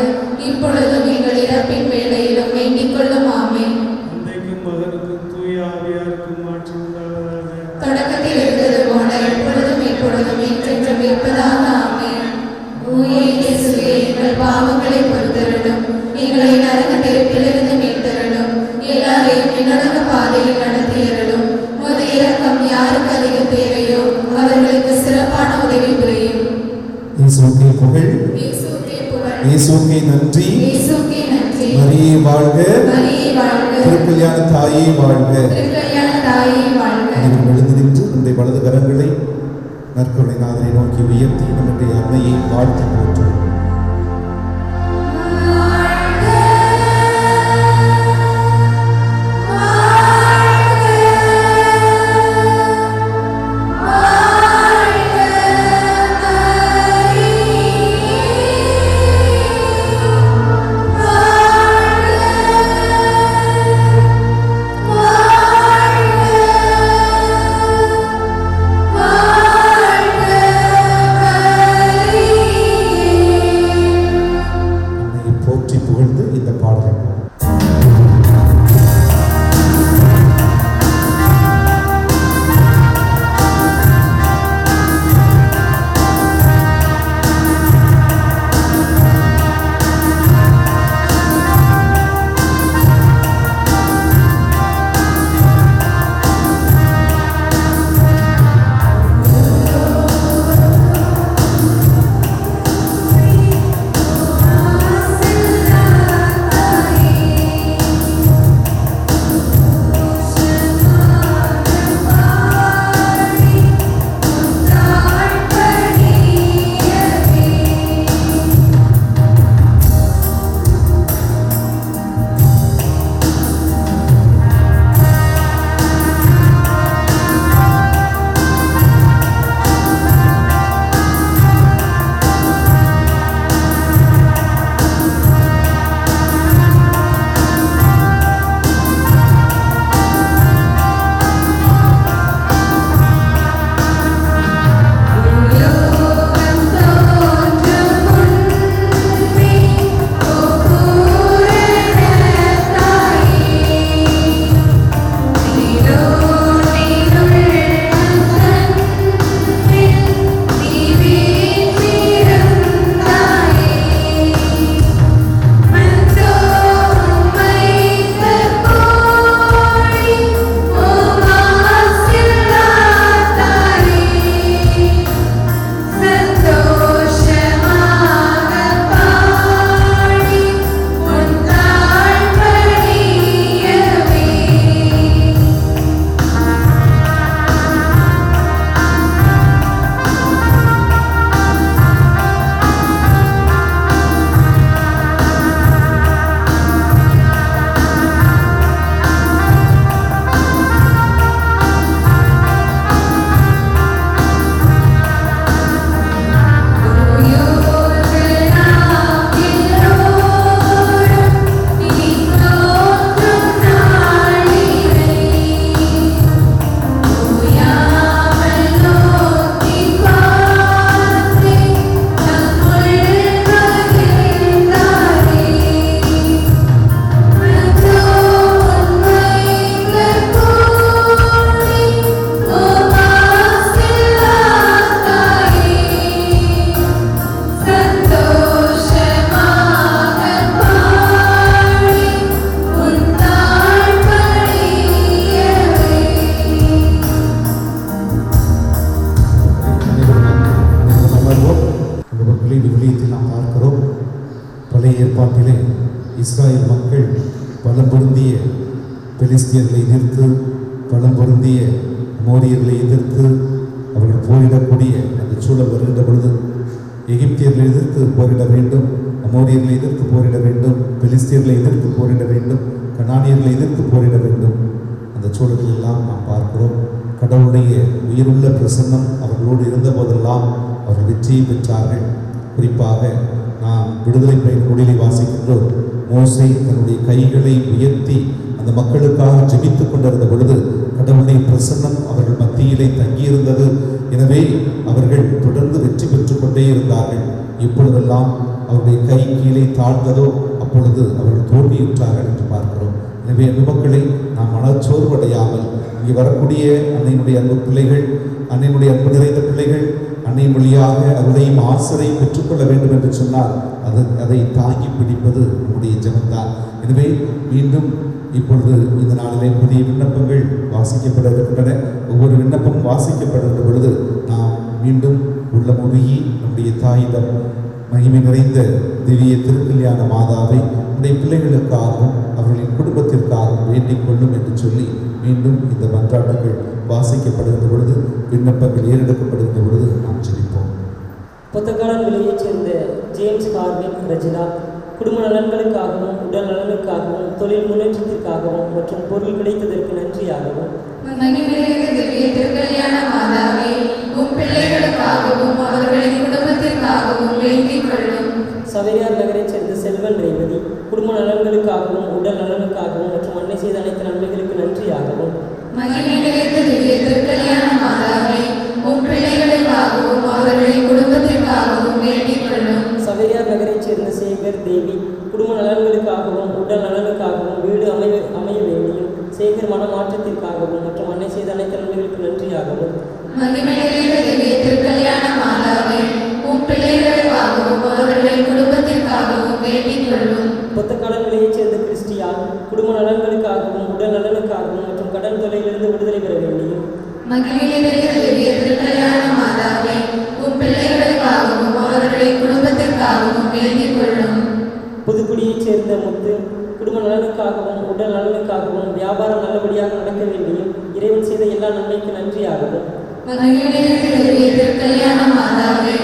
Speaker 3: இப்பொழுதும் எங்கள் இறப்பின் வேளையிலும் வேண்டிக் கொள்ளும். ஆமென்.
Speaker 5: தந்தைக்கும் மகனுக்கும் தூய ஆவியாருக்கும் ஆட்சி உண்டாவதாக.
Speaker 3: தொடக்கத்தில் இருந்தது போல எப்பொழுதும் எப்பொழுதும் என்றென்றும் இருப்பதாக. ஆமென். ஓ இயேசுவே, எங்கள் பாவங்களை பொறுத்தருளும், எங்களை நரக நெருப்பிலிருந்து மீட்டருளும், எல்லாரையும் விண்ணக பாதையில் நடத்தியருளும். உமது இரக்கம் யாருக்கு அதிகம் தேவையோ அவர்களுக்கு சிறப்பான உதவி புரியும்.
Speaker 1: இயேசுவுக்கே புகழ்,
Speaker 3: இயேசுவுக்கே புகழ்,
Speaker 1: இயேசுவுக்கே நன்றி.
Speaker 3: இயேசுவுக்கே நன்றி.
Speaker 1: மரியே வாழ்க,
Speaker 3: மரியே வாழ்க,
Speaker 1: திருக்கல்யாண தாயே வாழ்க.
Speaker 3: திருக்கல்யாண தாயே வாழ்க.
Speaker 1: அனைவரும் எழுந்து நின்று நம்முடைய வலது கரங்களை நற்கருணை நாதரை நோக்கி உயர்த்தி நம்முடைய அன்னையை வாழ்த்தி போற்றோம்.
Speaker 3: வாழ்க
Speaker 1: பார்க்கிறோம். பழைய ஏற்பாட்டிலே இஸ்ராயேல் மக்கள் பலம் பொருந்திய பெலிஸ்தியர்களை எதிர்த்து, பலம் பொருந்திய அமோரியர்களை எதிர்த்து அவர்கள் போரிடக்கூடிய அந்த சூழல் வருகின்ற பொழுது எகிப்தியர்களை எதிர்த்து போரிட வேண்டும், அமோரியர்களை எதிர்த்து போரிட வேண்டும், பெலிஸ்தியர்களை எதிர்த்து போரிட வேண்டும், கனானியர்களை எதிர்த்து போரிட வேண்டும். அந்த சூழலில் எல்லாம் நாம் பார்க்கிறோம். கடவுளுடைய உயிருள்ள பிரசன்னம் அவர்களோடு இருந்த போதெல்லாம் அவர்கள் வெற்றியை பெற்றார்கள். குறிப்பாக நாம் விடுதலை பயன் நூலிலே வாசிக்கின்றோம். மோசே தன்னுடைய கைகளை உயர்த்தி அந்த மக்களுக்காக ஜெபித்துக் கொண்டிருந்த பொழுது கடவுளுடைய பிரசன்னம் அவர்கள் மத்தியிலே தங்கியிருந்தது. எனவே அவர்கள் தொடர்ந்து வெற்றி பெற்றுக் கொண்டே இருந்தார்கள். இப்பொழுதெல்லாம் அவருடைய கை கீழே தாழ்ந்ததோ அப்பொழுது அவர்கள் தோல்வியுற்றார்கள் என்று பார்க்கிறோம். எனவே அன்பு மக்களை நாம் மனச்சோர்வடையாமல் இங்கே வரக்கூடிய அன்னையினுடைய அன்பு பிள்ளைகள், அன்னையினுடைய அன்பு நிறைந்த பிள்ளைகள் அன்னையின் வழியாக அவருடையும் ஆசிரியை பெற்றுக்கொள்ள வேண்டும் என்று சொன்னால் அதை தாங்கி பிடிப்பது நம்முடைய ஜெபம்தான். எனவே மீண்டும் இப்பொழுது இந்த நாளிலே புதிய விண்ணப்பங்கள் வாசிக்கப்பட இருக்கின்றன. ஒவ்வொரு விண்ணப்பம் வாசிக்கப்படுகின்ற பொழுது நாம் மீண்டும் உள்ளமுருகி நம்முடைய தாயிடம் மகிமை நிறைந்த திவ்ய திருக்கல்யாண மாதாவை நம்முடைய பிள்ளைகளுக்காகவும் அவர்களின் குடும்பத்திற்காகவும் வேண்டிக் கொள்ளும் என்று சொல்லி மீண்டும் இந்த மன்றாட்டுகள் வாசிக்கப்படுகின்ற பொழுது, விண்ணப்பங்கள் ஏறெடுக்கப்படுகின்ற பொழுது நாம் ஜெபிப்போம்.
Speaker 4: பொத்தக்காலன் வெளியைச் சேர்ந்த ஜேம்ஸ் கார்வின் ரஜினா குடும்ப நலன்களுக்காகவும், உடல் நலனுக்காகவும், தொழில் முன்னேற்றத்திற்காகவும் மற்றும் பொருள் கிடைத்ததற்கு நன்றியாகவும்,
Speaker 3: திருக்கல்யாண மாதாவே உம் பிள்ளைகளுக்காகவும் அவர்களின் குடும்பத்திற்காகவும் வேண்டிக் கொள்ளும்.
Speaker 4: சவேரியார் நகரைச் சேர்ந்த செல்வன் ரேவதி குடும்ப நலன்களுக்காகவும், உடல் நலனுக்காகவும் மற்றும் அன்னை செய்த அனைத்து நன்மைகளுக்கு நன்றியாகவும்,
Speaker 3: திருக்கல்யாண மாதாவே உம் பிள்ளைகளுக்காகவும் அவர்களின் குடும்பத்திற்காகவும் வேண்டிக் கொள்ளும்.
Speaker 4: சவேரியார் நகரைச் சேர்ந்த சேகர் தேவி குடும்ப நலன்களுக்காகவும், உடல் நலனுக்காகவும், வீடு அமைய வேண்டியும், சேகர் மனமாற்றத்திற்காகவும் மற்றும் அன்னை செய்த அனைத்து நன்மைகளுக்கு நன்றியாகவும்,
Speaker 3: திருக்கல்யாண மாதாவே உம் பிள்ளைகளுக்காகவும் அவர்களின் குடும்பத்திற்காகவும் வேண்டிக் கொள்ளும்.
Speaker 4: பொத்தக்காலன் விலையைச் சேர்ந்த கிறிஸ்டியான் குடும்ப நலன்களுக்காகவும், உடல் நலனுக்காகவும் மற்றும் கடன் தொல்லையிலிருந்து விடுதலை பெற வேண்டியும்,
Speaker 3: திருக்கல்யாண மாதாவே உம் பிள்ளைகளுக்காகவும் அவர்களின் குடும்பத்திற்காகவும் வேண்டிக் கொள்ளும்.
Speaker 4: புதுக்குடியைச் சேர்ந்த முத்து குடும்ப நலனுக்காகவும், உடல் நலனுக்காகவும், வியாபாரம் நல்லபடியாக நடக்க வேண்டியும், இறைவன் செய்த எல்லா நன்மைக்கு நன்றியாகவும்,
Speaker 3: திருக்கல்யாண மாதாவே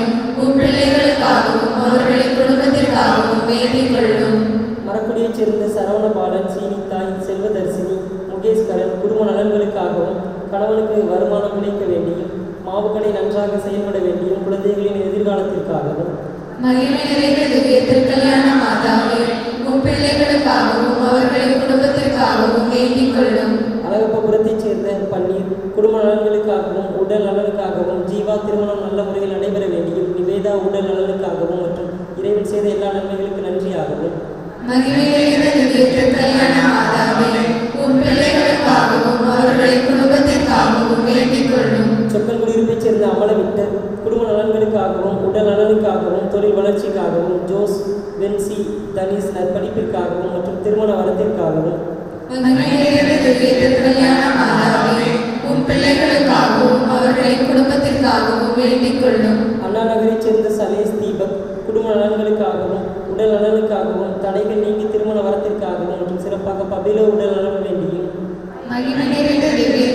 Speaker 3: உம் பிள்ளைகளுக்காகவும் அவர்களின் குடும்பத்திற்காகவும் வேண்டிக் கொள்ளும்.
Speaker 4: மரக்குடியைச் சேர்ந்த சரவணபாலன், சீனித்தாய், செல்வதர்சினி, முகேஷ்கரன் குடும்ப நலன்களுக்காகவும், கணவனுக்கு வருமானம் கிடைக்க வேண்டியும், மாவுக்கடை நன்றாக செயல்பட வேண்டியும், குழந்தைகளின் எதிர்காலத்திற்காகவும்,
Speaker 3: திருக்கல்யாண மாதாவே உம் பிள்ளைகளுக்காகவும் அவர்களின் குடும்பத்திற்காகவும் வேண்டிக் கொள்ளும்.
Speaker 4: அழகப்பபுரத்தைச் சேர்ந்த பன்னீர் குடும்ப நலன்களுக்காகவும், உடல் நலனுக்காகவும், ஜீவா திருமணம் நல்ல முறையில் நடைபெற வேண்டியும், நிவேதா உடல் நலனுக்காகவும் மற்றும் இறைவன் செய்த எல்லா நன்மைகளுக்கு நன்றியாகவும்,
Speaker 3: திருக்கல்யாண மாதாவே உம் பிள்ளைகளுக்காகவும் அவர்களின் குடும்பத்திற்காகவும் வேண்டிக் கொள்ளும்.
Speaker 4: சொக்கன்குடியிருப்பைச் சேர்ந்த அமலவிட்டர் குடும்ப நலன்களுக்காகவும், உடல் நலனுக்காகவும், தொழில் வளர்ச்சிக்காகவும், ஜோஸ், வென்சி, தனிஸ் நற்படிப்பிற்காகவும் மற்றும் திருமண வரத்திற்காகவும்,
Speaker 3: திருக்கல்யாண மாதாவே உம் பிள்ளைகளுக்காகவும் அவர்களின் குடும்பத்திற்காகவும் வேண்டிக் கொள்ளும்.
Speaker 4: அண்ணா நகரைச் சேர்ந்த சலேஷ் தீபக் குடும்ப நலன்களுக்காகவும், உடல் நலனுக்காகவும், தடைகள் நீங்கி திருமண வரத்திற்காகவும் மற்றும் சிறப்பாக பபிலோ உடல் நலம் வேண்டியும்,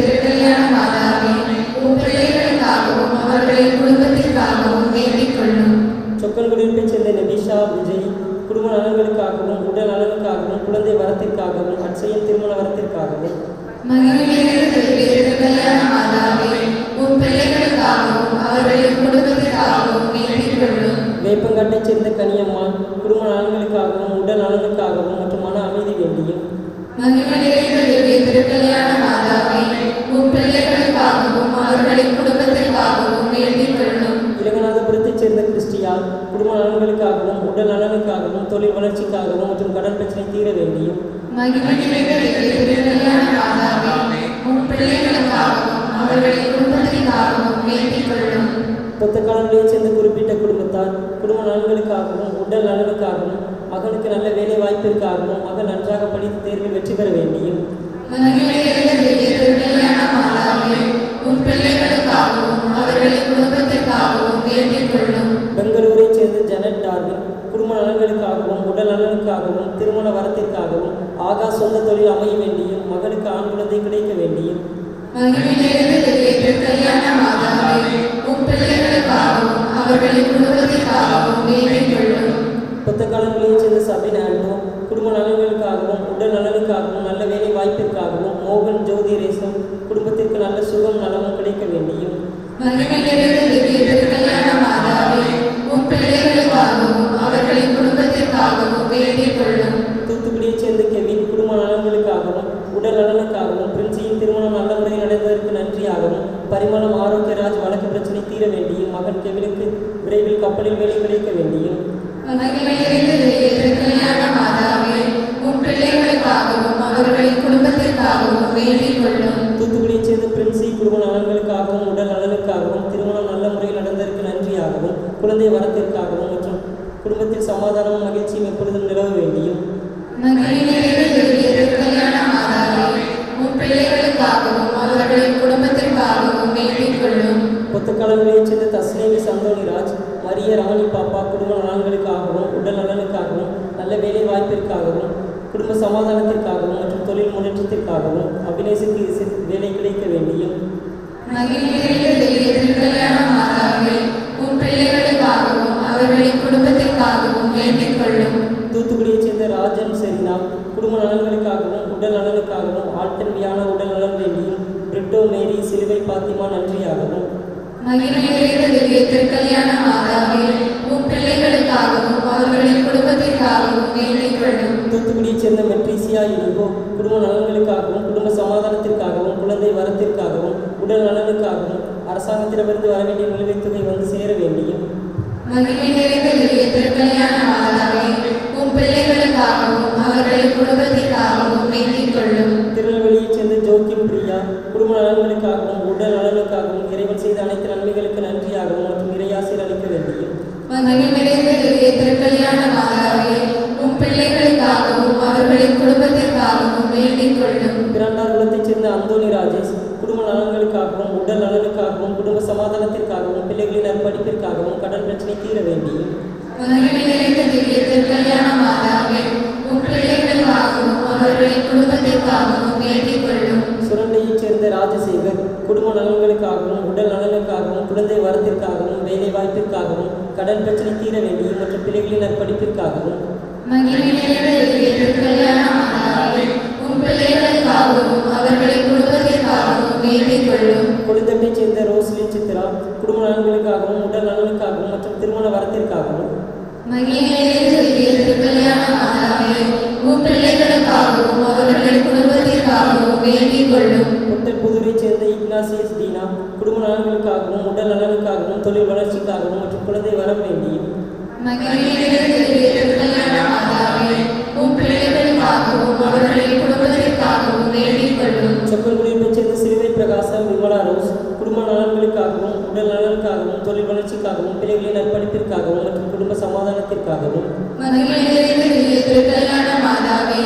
Speaker 3: திருக்கல்யாண மாதாவே உம் பிள்ளைகளுக்காகவும் அவர்களின் குடும்பத்திற்காகவும் வேண்டிக் கொள்ளும்.
Speaker 4: சொக்கன்குடியிருப்பைச் சேர்ந்த நபிஷா விஜய் குடும்ப நலன்களுக்காகவும், உடல் நலனுக்காகவும், குழந்தை வரத்திற்காகவும், அட்சயன் திருமண வரத்திற்காகவும்,
Speaker 3: திருக்கல்யாண மாதாவே உம் பிள்ளைகளுக்காகவும் அவர்களின் குடும்பத்திற்காகவும் வேண்டிக் கொள்ளும்.
Speaker 4: வேப்பங்காட்டைச் சேர்ந்த கனியம்மாள் குடும்ப நலன்களுக்காகவும், உடல் நலனுக்காகவும் மற்றும் மன அமைதி வேண்டியும்,
Speaker 3: திருக்கல்யாண மாதாவே உம் பிள்ளைகளுக்காகவும் அவர்களின் குடும்பத்திற்காகவும் வேண்டிக் கொள்ளும்.
Speaker 4: இலங்கநாதபுரத்தைச் சேர்ந்த கிறிஸ்டியால் குடும்ப நலன்களுக்காகவும், உடல் நலனுக்காகவும், தொழில் வளர்ச்சிக்காகவும் மற்றும் கடன் பிரச்சனை தீர வேண்டியும்,
Speaker 3: திருக்கல்யாண மாதாவே உம் பிள்ளைகளுக்காகவும் அவர்களின் குடும்பத்திற்காகவும் வேண்டிக் கொள்ளும்.
Speaker 4: பொத்தக்காலங்களைச் சேர்ந்த குறிப்பிட்ட குடும்பத்தார் குடும்ப நலன்களுக்காகவும், உடல் நலனுக்காகவும், மகனுக்கு நல்ல வேலை வாய்ப்பிற்காகவும், மகன் நன்றாக படித்து தேர்வில் வெற்றி பெற வேண்டியும்,
Speaker 3: திருக்கல்யாண மாதாவே உம் பிள்ளைகளுக்காகவும் அவர்களின் குடும்பத்திற்காகவும் வேண்டிக் கொள்ளும்.
Speaker 4: பெங்களூரைச் சேர்ந்த ஜனட் டார்வின் உடல் நலனுக்காகவும் திருமண வரத்திற்காகவும் ஆகா சொந்த தொழில் அமைய வேண்டியும் மகனுக்கு ஆண் குழந்தை கிடைக்க வேண்டியும்
Speaker 3: கல்யாண மாதாவே உம் பிள்ளைகளுக்காகவும் அவர்களின் குடும்பத்திற்காகவும் வேண்டிக் கொள்ளும்.
Speaker 4: புத்த காலங்களைச் சேர்ந்த சபின் ஆண்டோ குடும்ப நலன்களுக்காகவும் உடல் நலனுக்காகவும் நல்ல வேலை வாய்ப்பிற்காகவும் மோகன் ஜோதி ரேசம் குடும்பத்திற்கு நல்ல சுகம் நலமும் கிடைக்க வேண்டியும்
Speaker 3: கல்யாண மாதாவே உம் பிள்ளைகளுக்காகவும் அவர்களின் குடும்பத்திற்காகவும் வேண்டிக் கொள்ளும்.
Speaker 4: தூத்துக்குடியைச் சேர்ந்த கெவின் குடும்ப நலன்களுக்காகவும் உடல் நலனுக்காகவும் பிரின்சியின் திருமணம் நல்ல முறையில் நடந்ததற்கு நன்றியாகவும் பரிமளம் ஆரோக்கியராஜ் வழக்கு பிரச்சனை தீர வேண்டியும் மகன் கெவினுக்கு விரைவில் கப்பலில் வேலை கிடைக்க வேண்டியும்
Speaker 3: கல்யாண மாதாவே உம் பிள்ளைகளுக்காகவும் அவர்களின் குடும்பத்திற்காகவும் வேண்டிக் கொள்ளும்.
Speaker 4: தூத்துக்குடியைச் சேர்ந்த பிரின்சி குடும்ப நலன்களுக்காகவும் உடல் நலனுக்காகவும் திருமணம் நல்ல முறையில் நடந்ததற்கு நன்றியாகவும் குழந்தை வரத்திற்காகவும் மற்றும் குடும்பத்தில் சமாதானமும் மகிழ்ச்சியும் எப்பொழுதும் நிலவ வேண்டியும்
Speaker 3: கல்யாண மாதாவே உம் பிள்ளைகளுக்காகவும் அவர்களின் குடும்பத்திற்காகவும் வேண்டிக் கொள்ளும்.
Speaker 4: பொத்துக்காலங்களைச் சேர்ந்த தஸ்லேவி சந்தோனிராஜ் மரிய ராணி பாப்பா குடும்ப நலன்களுக்காகவும் உடல் நலனுக்காகவும் நல்ல வேலை வாய்ப்பிற்காகவும் குடும்ப சமாதானத்திற்காகவும் மற்றும் தொழில் முன்னேற்றத்திற்காகவும் அபிநேசுக்கு வேலை கிடைக்க வேண்டியும்
Speaker 3: கல்யாண மாதாவே உம் பிள்ளைகளுக்காகவும் அவர்களின் குடும்பத்திற்காகவும் வேண்டிக் கொள்ளும்.
Speaker 4: தூத்துக்குடியைச் சேர்ந்த ராஜன் செரினா குடும்ப நலன்களுக்காகவும் உடல் நலனுக்காகவும் ஆட்டன் வியான உடல் நலம் வேண்டியும் பிரிட்டோ மேரி சிலுவை பாத்திமா நன்றியாகவும்
Speaker 3: கல்யாண மாதாவே உம் பிள்ளைகளுக்காகவும் அவர்களின் குடும்பத்திற்காகவும் வேண்டிக் கொள்ளும்.
Speaker 4: தூத்துக்குடியைச் சேர்ந்த மெட்ரிசியா இனிகோ குடும்ப நலன்களுக்காகவும் குடும்ப சமாதானத்திற்காகவும் குழந்தை வரத்திற்காகவும் உடல் நலனுக்காகவும் அரசாங்கத்திடமிருந்து வர வேண்டிய நிலுவைத் தொகை வந்து சேர வேண்டியும்
Speaker 3: கல்யாண மாதாவே உம் பிள்ளைகளுக்காகவும் அவர்களின் குடும்பத்திற்காகவும் வேண்டிக் கொள்ளும்.
Speaker 4: திருநெல்வேலியைச் சேர்ந்த ஜோக்கிம் பிரியா குடும்ப நலன்களுக்காகவும் உடல் நலனுக்காகவும் இறைவன் செய்த அனைத்து நன்மைகளுக்கு நன்றியாகவும் மற்றும் இறையாசிரியர் அளிக்க வேண்டியும்
Speaker 3: கல்யாண மாதாவே உம் பிள்ளைகளுக்காகவும் அவர்களின் குடும்பத்திற்காகவும் வேண்டிக் கொள்ளும்.
Speaker 4: பிறண்டார் குலத்தைச் சேர்ந்த அந்தோனி ராஜேஷ் குடும்ப நலன்களுக்காகவும் உடல் நலனுக்காகவும் குடும்ப சமாதானத்திற்காகவும் பிள்ளைகளின் நற்படிப்பிற்காகவும் கடன் பிரச்சனை தீர வேண்டியும்
Speaker 3: கல்யாண மாதாவே உம் பிள்ளைகளுக்காகவும் அவர்களின் குடும்பத்திற்காகவும் வேண்டிக் கொள்ளும்.
Speaker 4: சுரண்டையைச் சேர்ந்த ராஜசேகர் குடும்ப நலன்களுக்காகவும் உடல் நலனுக்காகவும் குழந்தை வரத்திற்காகவும் வேலை வாய்ப்பிற்காகவும் கடன் பிரச்சனை தீர வேண்டியும் மற்றும் பிள்ளைகளின் நற்படிப்பிற்காகவும்
Speaker 3: கல்யாண மாதாவே உம் பிள்ளைகளுக்காகவும் அவர்களின் குடும்பத்திற்காகவும் வேண்டிக் கொள்ளும்.
Speaker 4: கொழுந்தட்டைச் சேர்ந்த ரோஸ்லின் சித்ரா குடும்ப நலன்களுக்காகவும் உடல் நலனுக்காகவும் மற்றும் திருமண வரத்திற்காகவும்
Speaker 3: கல்யாண மாதாவே உம் பிள்ளைகளுக்காகவும் அவர்களின் குடும்பத்திற்காகவும் வேண்டிக் கொள்ளும்.
Speaker 4: புத்தன்புதூரைச் சேர்ந்த இக்னாசியஸ் டீனா குடும்ப நலன்களுக்காகவும் உடல் நலனுக்காகவும் தொழில் வளர்ச்சிக்காகவும் மற்றும் குழந்தை வரம் வேண்டியும்
Speaker 3: கல்யாண மாதாவே உம் பிள்ளைகளுக்காகவும் அவர்களின் குடும்பத்திற்காகவும் வேண்டிக் கொள்ளும்.
Speaker 4: சொக்கன்குடியைச் சேர்ந்த சிலுவை பிரகாசம் விமலா ரோஸ் குடும்ப நலன்களுக்காகவும் உடல் நலனுக்காகவும் தொழில் வளர்ச்சிக்காகவும் பிள்ளைகளின் நற்படிப்பிற்காகவும் மற்றும் குடும்ப சமாதானத்திற்காகவும்
Speaker 3: கல்யாண மாதாவே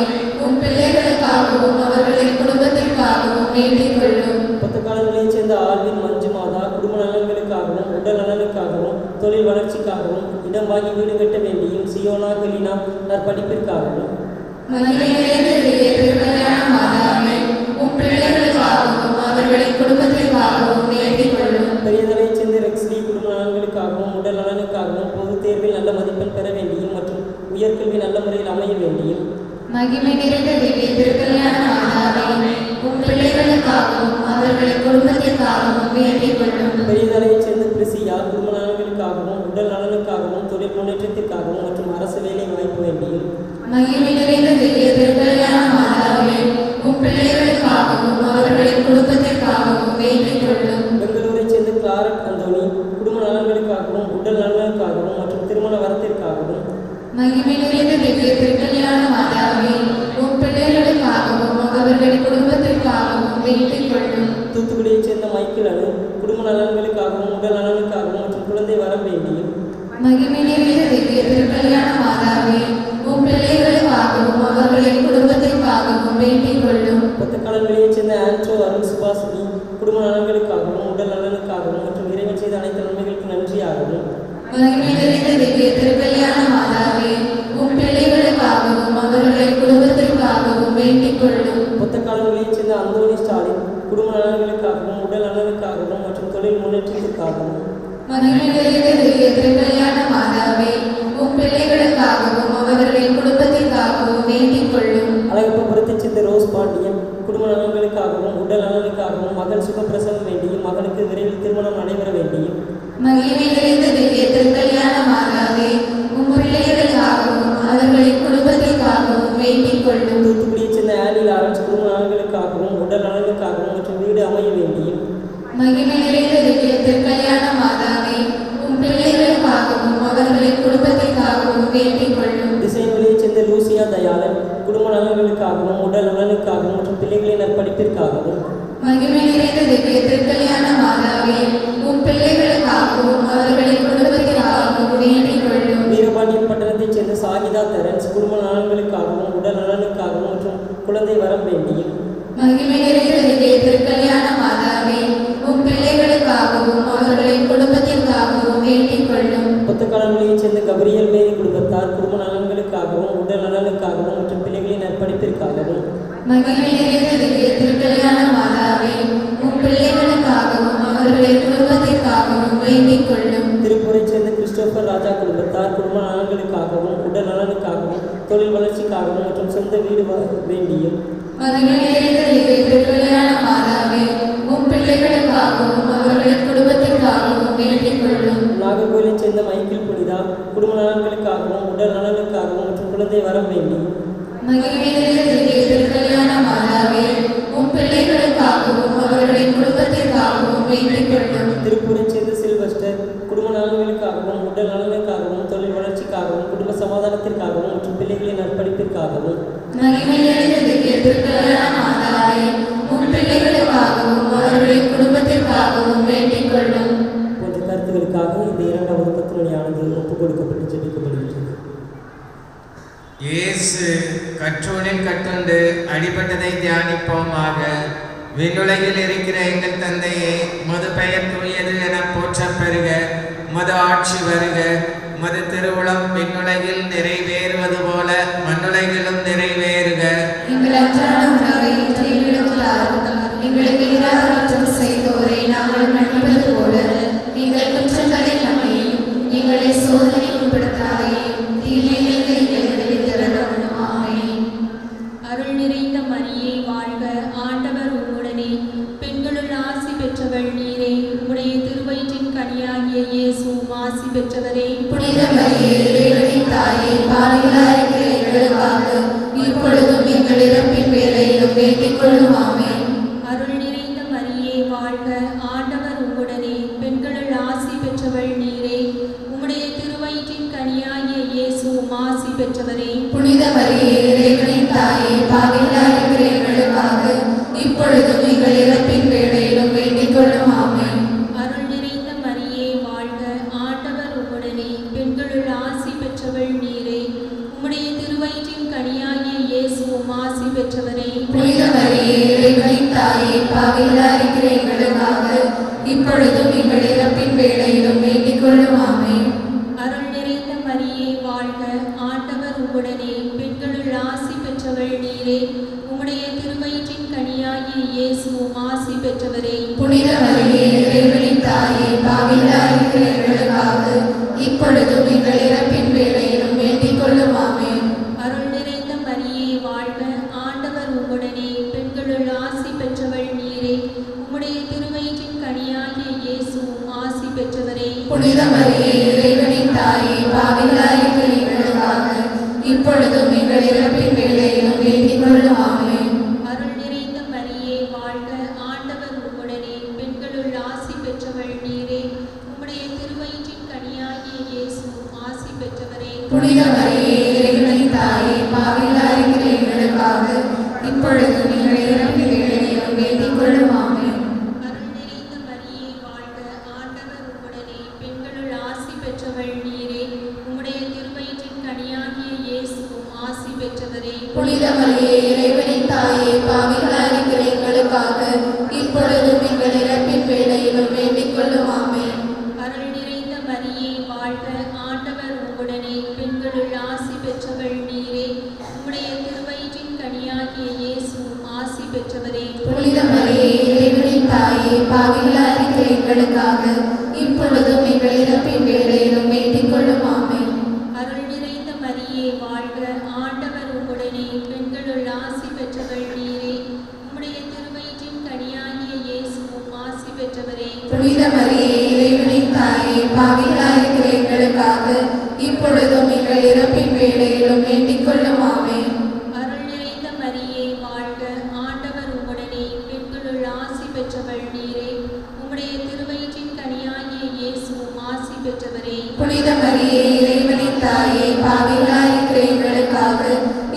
Speaker 3: உம் பிள்ளைகளுக்காகவும் அவர்களின் குடும்பத்திற்காகவும் வேண்டிக் கொள்ளும்.
Speaker 4: பத்து காலங்களைச் சேர்ந்த ஆல்வின் மஞ்சு மாதா குடும்ப நலன்களுக்காகவும் உடல் நலனுக்காகவும் தொழில் வளர்ச்சிக்காகவும் இடம் வாங்கி வீடு கட்ட வேண்டியும் சியோனா கெலினா நற்படிப்பிற்காகவும்
Speaker 3: கல்யாண மாதாவே உம் பிள்ளைகளுக்காகவும் அவர்களின் குடும்பத்திற்காகவும் வேண்டிக் கொள்ளும்.
Speaker 4: பெரியதலைச் சேர்ந்த ரெக்ஸ்லி குடும்ப நலன்களுக்காகவும் உடல் நலனுக்காகவும் பொதுத் தேர்வில் நல்ல மதிப்பெண் பெற வேண்டியும் மற்றும் உயர்கல்வி நல்ல முறையில் அமைய வேண்டியும்
Speaker 3: மகிமை நிறைந்த கல்யாண மாதாவே உம் பிள்ளைகளுக்காகவும் அவர்களின் குடும்பத்திற்காகவும் வேண்டிக் கொள்ளும்.
Speaker 4: பெரியதலைச் சேர்ந்த பிரிசியா குடும்ப நலன்களுக்காகவும் உடல் நலனுக்காகவும் தொழில் முன்னேற்றத்திற்காகவும் மற்றும் அரசு வேலை வாய்ப்பு வேண்டியும்
Speaker 3: மகிமை நிறைந்த கல்யாண மாதாவே உம் பிள்ளைகளுக்காகவும் அவர்களின் குடும்பத்திற்காகவும் வேண்டிக் கொள்ளும்.
Speaker 4: பெங்களூரைச் சேர்ந்த கிளாரட் அந்தோனி குடும்ப நலன்களுக்காகவும் உடல் நலனுக்காகவும் மற்றும் திருமண வரத்திற்காகவும்
Speaker 3: மகிமை நிறைந்த கல்யாண மாதாவே உம் பிள்ளைகளுக்காகவும் அவர்களின் குடும்பத்திற்காகவும் வேண்டிக் கொள்ளும்.
Speaker 4: தூத்துக்குடியைச் சேர்ந்த மைக்கேல் அணு குடும்ப நலன்களுக்காகவும் உடல் நலனுக்காகவும் மற்றும் குழந்தை வரம் வேண்டியும்
Speaker 3: மகிமை நிறைந்த கல்யாண மாதாவே உம் பிள்ளைகளுக்காகவும் அவர்களின் குடும்பத்திற்காகவும் வேண்டிக் கொள்ளும்.
Speaker 4: பொத்தக்காலங்களைச் சேர்ந்த ஆண்ட்ரோ அருண் சுபாஷினி குடும்ப நலன்களுக்காகவும் உடல் நலனுக்காகவும் மற்றும் இறைவன் செய்த அனைத்து நன்மைகளுக்கு நன்றியாகவும்
Speaker 3: மகிமை நிறைந்த கல்யாண மாதாவே உம் பிள்ளைகளுக்காகவும்
Speaker 4: குடும்ப நலன்களுக்காகவும் உடல் நலனுக்காகவும் மற்றும் தொழில் முன்னேற்றத்திற்காகவும்
Speaker 3: மகிமை நிறைந்த திருக்கல்யாண மாதாவே, உம் பிள்ளைகளுக்காகவும் அவர்களின் குடும்பத்திற்காகவும் வேண்டிக் கொள்ளும்.
Speaker 4: அழகப்பபுரத்தைச் சேர்ந்த ரோஸ் பாண்டியன் குடும்ப நலன்களுக்காகவும் உடல் நலனுக்காகவும் மகள் சுகப்பிரசவம் வேண்டியும் மகனுக்கு விரைவில் திருமணம் நடைபெற வேண்டியும்
Speaker 3: மகிமை நிறைந்த திருக்கல்யாண மாதாவே, உம் பிள்ளைகளுக்காகவும் அவர்களின் குடும்பத்திற்காகவும் வேண்டிக் கொள்ளும்.
Speaker 4: தூத்துக்குடியைச் சேர்ந்த ஆலி லாரன்ஸ் குடும்ப நலன்களுக்காகவும் உடல் நலனுக்காகவும் மற்றும் வீடு அமைய வேண்டியும்
Speaker 3: மகிமை நிறைந்த திருக்கல்யாண மாதாவே, உம் பிள்ளைகளுக்காகவும் அவர்களின் குடும்பத்திற்காகவும் வேண்டிக் கொள்ளும்.
Speaker 4: திசைவெளியைச் சேர்ந்த லூசியா தயாளன் குடும்ப நலன்களுக்காகவும் உடல் நலனுக்காகவும் மற்றும் பிள்ளைகளின் நற்படிப்பிற்காகவும்
Speaker 3: மகிமை நிறைந்த திருக்கல்யாண மாதாவே, உம் பிள்ளைகளுக்காகவும் அவர்களின் குடும்பத்திற்காகவும் வேண்டிக் கொள்ளும்.
Speaker 4: வீரபாண்டியன் பட்டணத்தைச் சேர்ந்த சாகிதா தெரன்ஸ் குடும்ப நலன்களுக்காகவும் உடல் நலனுக்காகவும் மற்றும் குழந்தை வரம் வேண்டியும்
Speaker 3: மகிமை நிறைந்த திருக்கல்யாண மாதாவே, உம் பிள்ளைகளுக்காகவும் அவர்களின் குடும்பத்திற்காகவும் வேண்டிக் கொள்ளும்.
Speaker 4: புத்தக்காலங்களைச் சேர்ந்த கபிரியல் மேரி குடும்பத்தார் குடும்ப நலன்களுக்காகவும் உடல் நலனுக்காகவும் மற்றும் பிள்ளைகளின் நற்படிப்பிற்காகவும்
Speaker 3: மகிமை நிறைந்த திருக்கல்யாண மாதாவே, உம் பிள்ளைகளுக்காகவும் அவர்களின் குடும்பத்திற்காகவும் வேண்டிக் கொள்ளும்.
Speaker 4: திருப்பூரைச் சேர்ந்த கிறிஸ்டோபர் ராஜா குடும்பத்தார் குடும்ப நலன்களுக்காகவும் உடல் நலனுக்காகவும் தொழில் வளர்ச்சிக்காகவும் மற்றும் சொந்த வீடு வேண்டியும்
Speaker 3: மகிமை நிறைந்த திருக்கல்யாண மாதாவே, உம் பிள்ளைகளுக்காகவும் அவர்களின் குடும்பத்திற்காகவும் வேண்டிக் கொள்ளும்.
Speaker 4: நாகர்கோவிலைச் சேர்ந்த மைக்கேல் புனிதா குடும்ப நலன்களுக்காகவும் உடல் நலனுக்காகவும் மற்றும் குழந்தை வரம் வேண்டியும்
Speaker 3: மகிமை நிறைந்த திருக்கல்யாண மாதாவே, உம் பிள்ளைகளுக்காகவும் அவர்களின் குடும்பத்திற்காகவும் வேண்டிக் கொள்ளும்.
Speaker 4: திருப்பூரைச் சேர்ந்த சில்வஸ்டர் குடும்ப நலன்களுக்காகவும் உடல் நலனுக்காகவும் தொழில் வளர்ச்சிக்காகவும் குடும்ப சமாதானத்திற்காகவும் மற்றும் பிள்ளைகளின் நற்படிப்பிற்காகவும்
Speaker 3: மகிமை நிறைந்த திருக்கல்யாண மாதாவே, உம் பிள்ளைகளுக்காகவும் அவர்களின் குடும்பத்திற்காகவும் வேண்டிக் கொள்ளும்.
Speaker 4: போன்ற கருத்துக்களுக்காக இந்த இரண்டாவது 10 மணியானது ஒப்புக் கொடுக்கப்பட்டு ஜெபிக்கப்படுகின்றது.
Speaker 2: இயேசு கற்றோனில் கட்டுண்டு அடிபட்டதை தியானிப்போமாக. விண்ணுலகில் இருக்கிற எங்கள் தந்தையே, மது பெயர் தூயது என போற்றப் பெறுக. மது ஆட்சி வருக. மது திருவுளம் விண்ணுலகில் நிறைவேறுவது போல மண்ணுலகிலும் நிறைவேறுக.
Speaker 3: எங்கள் அன்றாட உணவை இன்று எங்களுக்கு தாரும். எங்களுக்கு எதிராக குற்றம் செய்தோரை நாங்கள் மன்னிப்பது போல எங்கள் குற்றங்களை மன்னியும். எங்களை சோதனைக்கு உட்படுத்தாதேயும், தீமையிலிருந்து எங்களை விடுவித்தருளும். ஆமென்.
Speaker 6: அருள் நிறைந்த மரியே வாழ்க, ஆண்டவர் உம்முடனே, பெண்களுள் ஆசி பெற்றவள் நீரே, உம்முடைய திருவயிற்றின் கனியாகிய இயேசுவும் ஆசி பெற்றவரே.
Speaker 3: புனித மரியே, இறைவனின் தாயே, பாவிகளாயிருக்கிற எங்களுக்காக இப்பொழுதும் எங்கள் இறப்பின் வேளையிலும் வேண்டிக் கொள்ளும். ஆமென்.
Speaker 6: அருள் நிறைந்த மரியே வாழ்க, ஆண்டவர் உம்முடனே, பெண்களுள் ஆசி பெற்றவள் நீரே, உம்முடைய திருவயிற்றின் கனியாகிய இயேசுவும் ஆசி பெற்றவரே.
Speaker 3: புனித மரியே, இறைவனின் தாயே, பாவிகளாயிருக்கிற எங்களுக்காக இப்பொழுதும் எங்கள் இறப்பின் வேளையிலும் வேண்டிக் கொள்ளும். ஆமென்.
Speaker 6: அருள் நிறைந்த மரியே வாழ்க, ஆண்டவர் உம்முடனே, பெண்களுள் ஆசி பெற்றவள் நீரே, உம்முடைய திருவயிற்றின் கனியாகிய இயேசுவும் ஆசி பெற்றவரே.
Speaker 3: புனித மரியே, இறைவனின் தாயே, பாவிகளாயிருக்கிற எங்களுக்காக இப்பொழுதும் எங்கள் இறப்பின் வேளையிலும் வேண்டிக் கொள்ளும். ஆமென்.
Speaker 6: அருள் நிறைந்த மரியே வாழ்க, ஆண்டவர் உம்முடனே, பெண்களுள் ஆசி பெற்றவள் நீரே, உம்முடைய திருவயிற்றின் கனியாகிய இயேசுவும் ஆசி பெற்றவரே.
Speaker 3: புனித மரியே, இறைவனின் தாயே, பாவிகளாயிருக்கிற எங்களுக்காக இப்பொழுதும் எங்கள் இறப்பின் வேளையிலும் வேண்டிக் கொள்ளும். ஆமென்.
Speaker 6: அருள் நிறைந்த மரியே வாழ்க, ஆண்டவர் உம்முடனே, பெண்களுள் ஆசி பெற்றவள் நீரே, உம்முடைய திருவயிற்றின் கனியாகிய இயேசுவும் ஆசி பெற்றவரே.
Speaker 3: புனித மரியே, இறைவனின் தாயே, பாவிகளாயிருக்கிற எங்களுக்காக இப்பொழுதும் எங்கள் இறப்பின் வேளையிலும் வேண்டிக் கொள்ளும். ஆமென்.
Speaker 6: அருள் நிறைந்த மரியே வாழ்க, ஆண்டவர் உம்முடனே, பெண்களுள் ஆசி பெற்றவள் நீரே, உம்முடைய திருவயிற்றின் கனியாகிய இயேசுவும் ஆசி பெற்றவரே.
Speaker 3: புனித மரியே, இறைவனின் தாயே, பாவிகளாயிருக்கிற எங்களுக்காக இப்பொழுதும் எங்கள் இறப்பின் வேளையிலும் வேண்டிக் கொள்ளும். ஆமென்.
Speaker 6: அருள் நிறைந்த மரியே வாழ்க, ஆண்டவர் உம்முடனே, பெண்களுள் ஆசி பெற்றவள் நீரே, உம்முடைய திருவயிற்றின் கனியாகிய இயேசுவும் ஆசி பெற்றவரே.
Speaker 3: புனித மரியே, இறைவனின் தாயே, பாவிகளாயிருக்கிற எங்களுக்காக இப்பொழுதும் எங்கள் இறப்பின் வேளையிலும் வேண்டிக் கொள்ளும். ஆமென்.
Speaker 6: அருள் நிறைந்த மரியே வாழ்க, ஆண்டவர் உம்முடனே, பெண்களுள் ஆசி பெற்றவள் நீரே, உம்முடைய திருவயிற்றின் கனியாகிய இயேசுவும் ஆசி பெற்றவரே.
Speaker 3: புனித மரியே, பாவிகளாயிருக்கிற எங்களுக்காக இப்பொழுதும் எங்கள் இறப்பின் வேளையிலும் வேண்டிக் கொள்ளும். ஆமென்.
Speaker 6: அருள் நிறைந்த மரியே வாழ்க, ஆண்டவர் உம்முடனே, பெண்களுள் ஆசி பெற்றவள் நீரே. உம்முடைய திருவயிற்றின் கனியாகிய இயேசுவும் ஆசி பெற்றவரே.
Speaker 3: புனித மரியே, இறைவனின் தாயே, பாவிகளாயிருக்கிற எங்களுக்காக இப்பொழுதும் எங்கள் இறப்பின் வேளையிலும் வேண்டிக் கொள்ளும். ஆமென்.
Speaker 6: அருள் நிறைந்த மரியே வாழ்க, ஆண்டவர் உம்முடனே, பெண்களுள் ஆசி பெற்றவள் நீரே. உம்முடைய திருவயிற்றின் கனியாகிய இயேசுவும் ஆசி பெற்றவரே.
Speaker 3: புனித மரியே, இறைவனின் தாயே, பாவிகளாயிருக்கிற எங்களுக்காக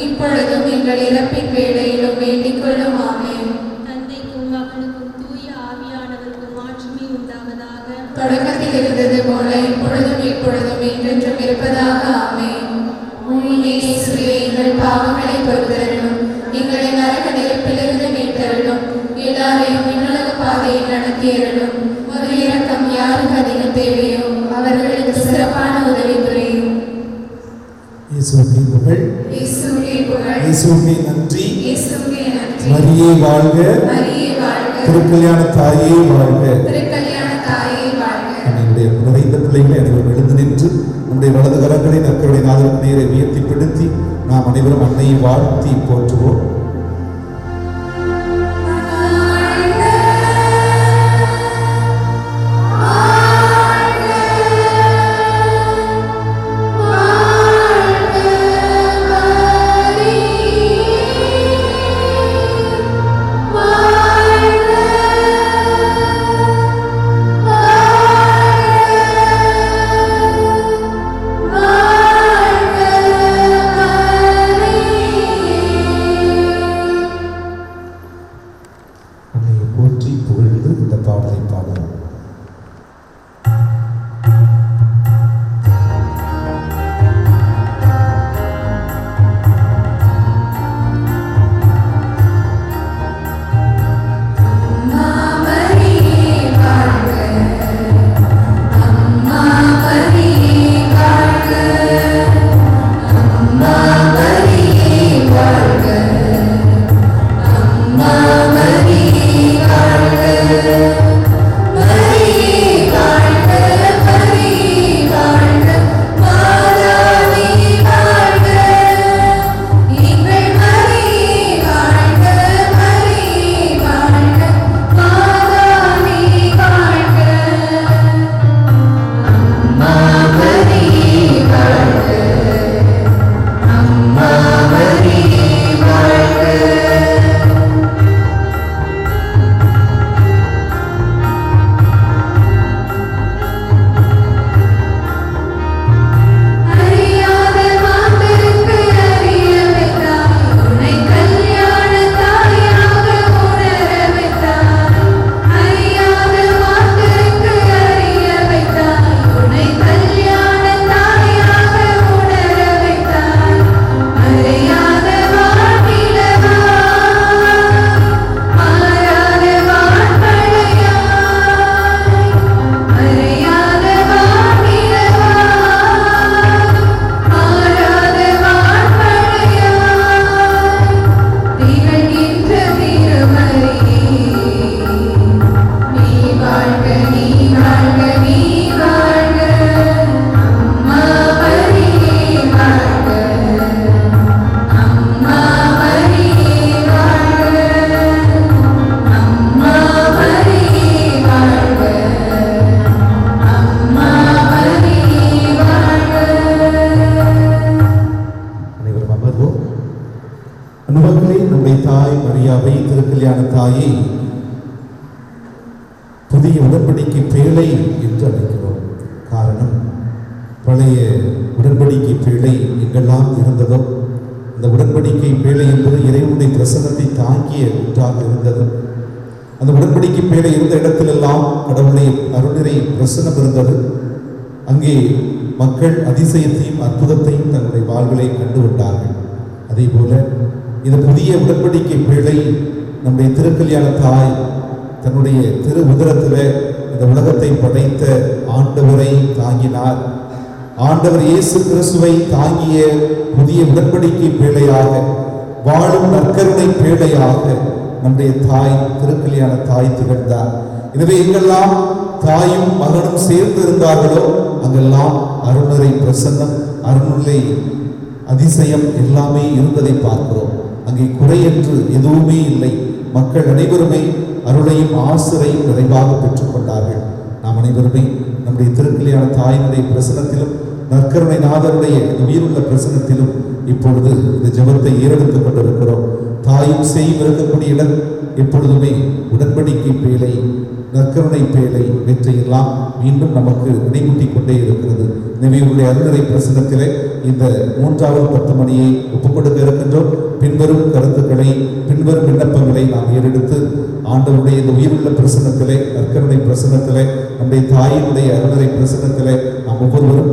Speaker 3: இப்பொழுதும் எங்கள் இறப்பின் வேளையிலும் வேண்டிக் கொள்ளும். ஆமென்.
Speaker 6: தந்தைக்கும் மகனுக்கும் தூய ஆவியானவருக்கும் மாட்சிமை உண்டாவதாக.
Speaker 3: தொடக்கத்தில் இருந்தது போல இப்பொழுதும் எப்பொழுதும் என்றென்றும் இருப்பதாக. ஆமென். இயேசுவே, எங்கள் பாவங்களை பொறுத்தருளும், எங்களை நரக நெருப்பிலிருந்து மீட்டருளும், எல்லாரையும் விண்ணுலக பாதையில் நடத்தியருளும். ஒரு இரக்கம் யாருக்கு அதிகம் தேவையோ அவர்களுக்கு சிறப்பான உதவி புரியும்.
Speaker 1: இயேசுவுக்கே புகழ்,
Speaker 3: இயேசுவே புகழ்,
Speaker 1: இயேசுவுக்கே நன்றி.
Speaker 3: இயேசுவே நன்றி.
Speaker 1: மரியே வாழ்க,
Speaker 3: மரியே வாழ்க,
Speaker 1: திருக்கல்யாண தாயே வாழ்க.
Speaker 3: திருக்கல்யாண தாயே வாழ்க.
Speaker 1: நம்முடைய நிறைந்த பிள்ளைகளை அனைவரும் எழுந்து நின்று நம்முடைய வலது கரங்களை நற்கருடைய நாதருக்கு நேரை உயர்த்தி பிடித்து நாம் அனைவரும் அன்னையை வாழ்த்தி போற்றுவோம். போற்றி புகழ்ந்து இந்த பாடலை பாடலாம். திருக்கல்யாண தாயை புதிய உடன்படிக்கை பேழை என்று அழைக்கிறோம். காரணம், பழைய உடன்படிக்கை பேழை எங்கெல்லாம் இருந்ததோ அந்த உடன்படிக்கை பேழை என்பது இறைவனுடைய பிரசன்னத்தை தாங்கிய ஒன்றாக இருந்தது. அந்த உடன்படிக்கை பேழை இருந்த இடத்திலெல்லாம் கடவுளுடைய அருளினை பிரசன்னம் இருந்தது. அங்கே மக்கள் அதிசயத்தையும் அற்புதத்தையும் தன்னுடைய வாழ்விலை கண்டு கொண்டார்கள். அதே போல இந்த புதிய உடன்படிக்கை பேழை நம்முடைய திருக்கல்யாண தாய் தன்னுடைய திரு உதரத்தில் இந்த உலகத்தை படைத்த ஆண்டவரை தாங்கினார். ஆண்டவர் இயேசு கிறிஸ்துவை தாங்கிய புதிய உடன்படிக்கை பேழையாக, வாழும் நற்கருணை பேழையாக நம்முடைய தாய் திருக்கல்யாண தாய் திகழ்ந்தார். எனவே எங்கெல்லாம் தாயும் மகனும் சேர்ந்து இருந்தார்களோ அங்கெல்லாம் அருள்நிறை பிரசன்னம், அருள்நிலை அதிசயம் எல்லாமே இருந்ததை பார்க்கிறோம். அங்கே குறை என்று எதுவுமே இல்லை. மக்கள் அனைவருமே அருளையும் ஆசிரையும் நிறைவாக பெற்றுக்கொண்டார்கள். நாம் அனைவருமே நம்முடைய திருக்கல்யாண தாயினுடைய பிரசனத்திலும் நற்கருணை நாதருடைய உயிருள்ள பிரசனத்திலும் இப்பொழுது இந்த ஜெபத்தை ஏறெடுத்துக் கொண்டிருக்கிறோம். தாயும் செய்யும் இருக்கக்கூடிய இடம் எப்பொழுதுமே உடன்படிக்கை பேழை, நற்கருணை பேழை வெற்றையெல்லாம் மீண்டும் நமக்கு நினைவூட்டிக் கொண்டே இருக்கிறது. எனவே உங்களுடைய அருள்நிறை பிரசனத்திலே இந்த 3வது 10 மணியை ஒப்புக்கொடுக்க இருக்கின்றோம். பின்வரும் கருத்துக்களை, பின்வரும் விண்ணப்பங்களை நாம் ஏறெடுத்து ஆண்டவருடைய இந்த உயிருள்ள பிரசனத்திலே, நற்கருணை பிரசனத்திலே, நம்முடைய தாயினுடைய அருள்நிறை பிரசனத்திலே நாம் ஒவ்வொருவரும்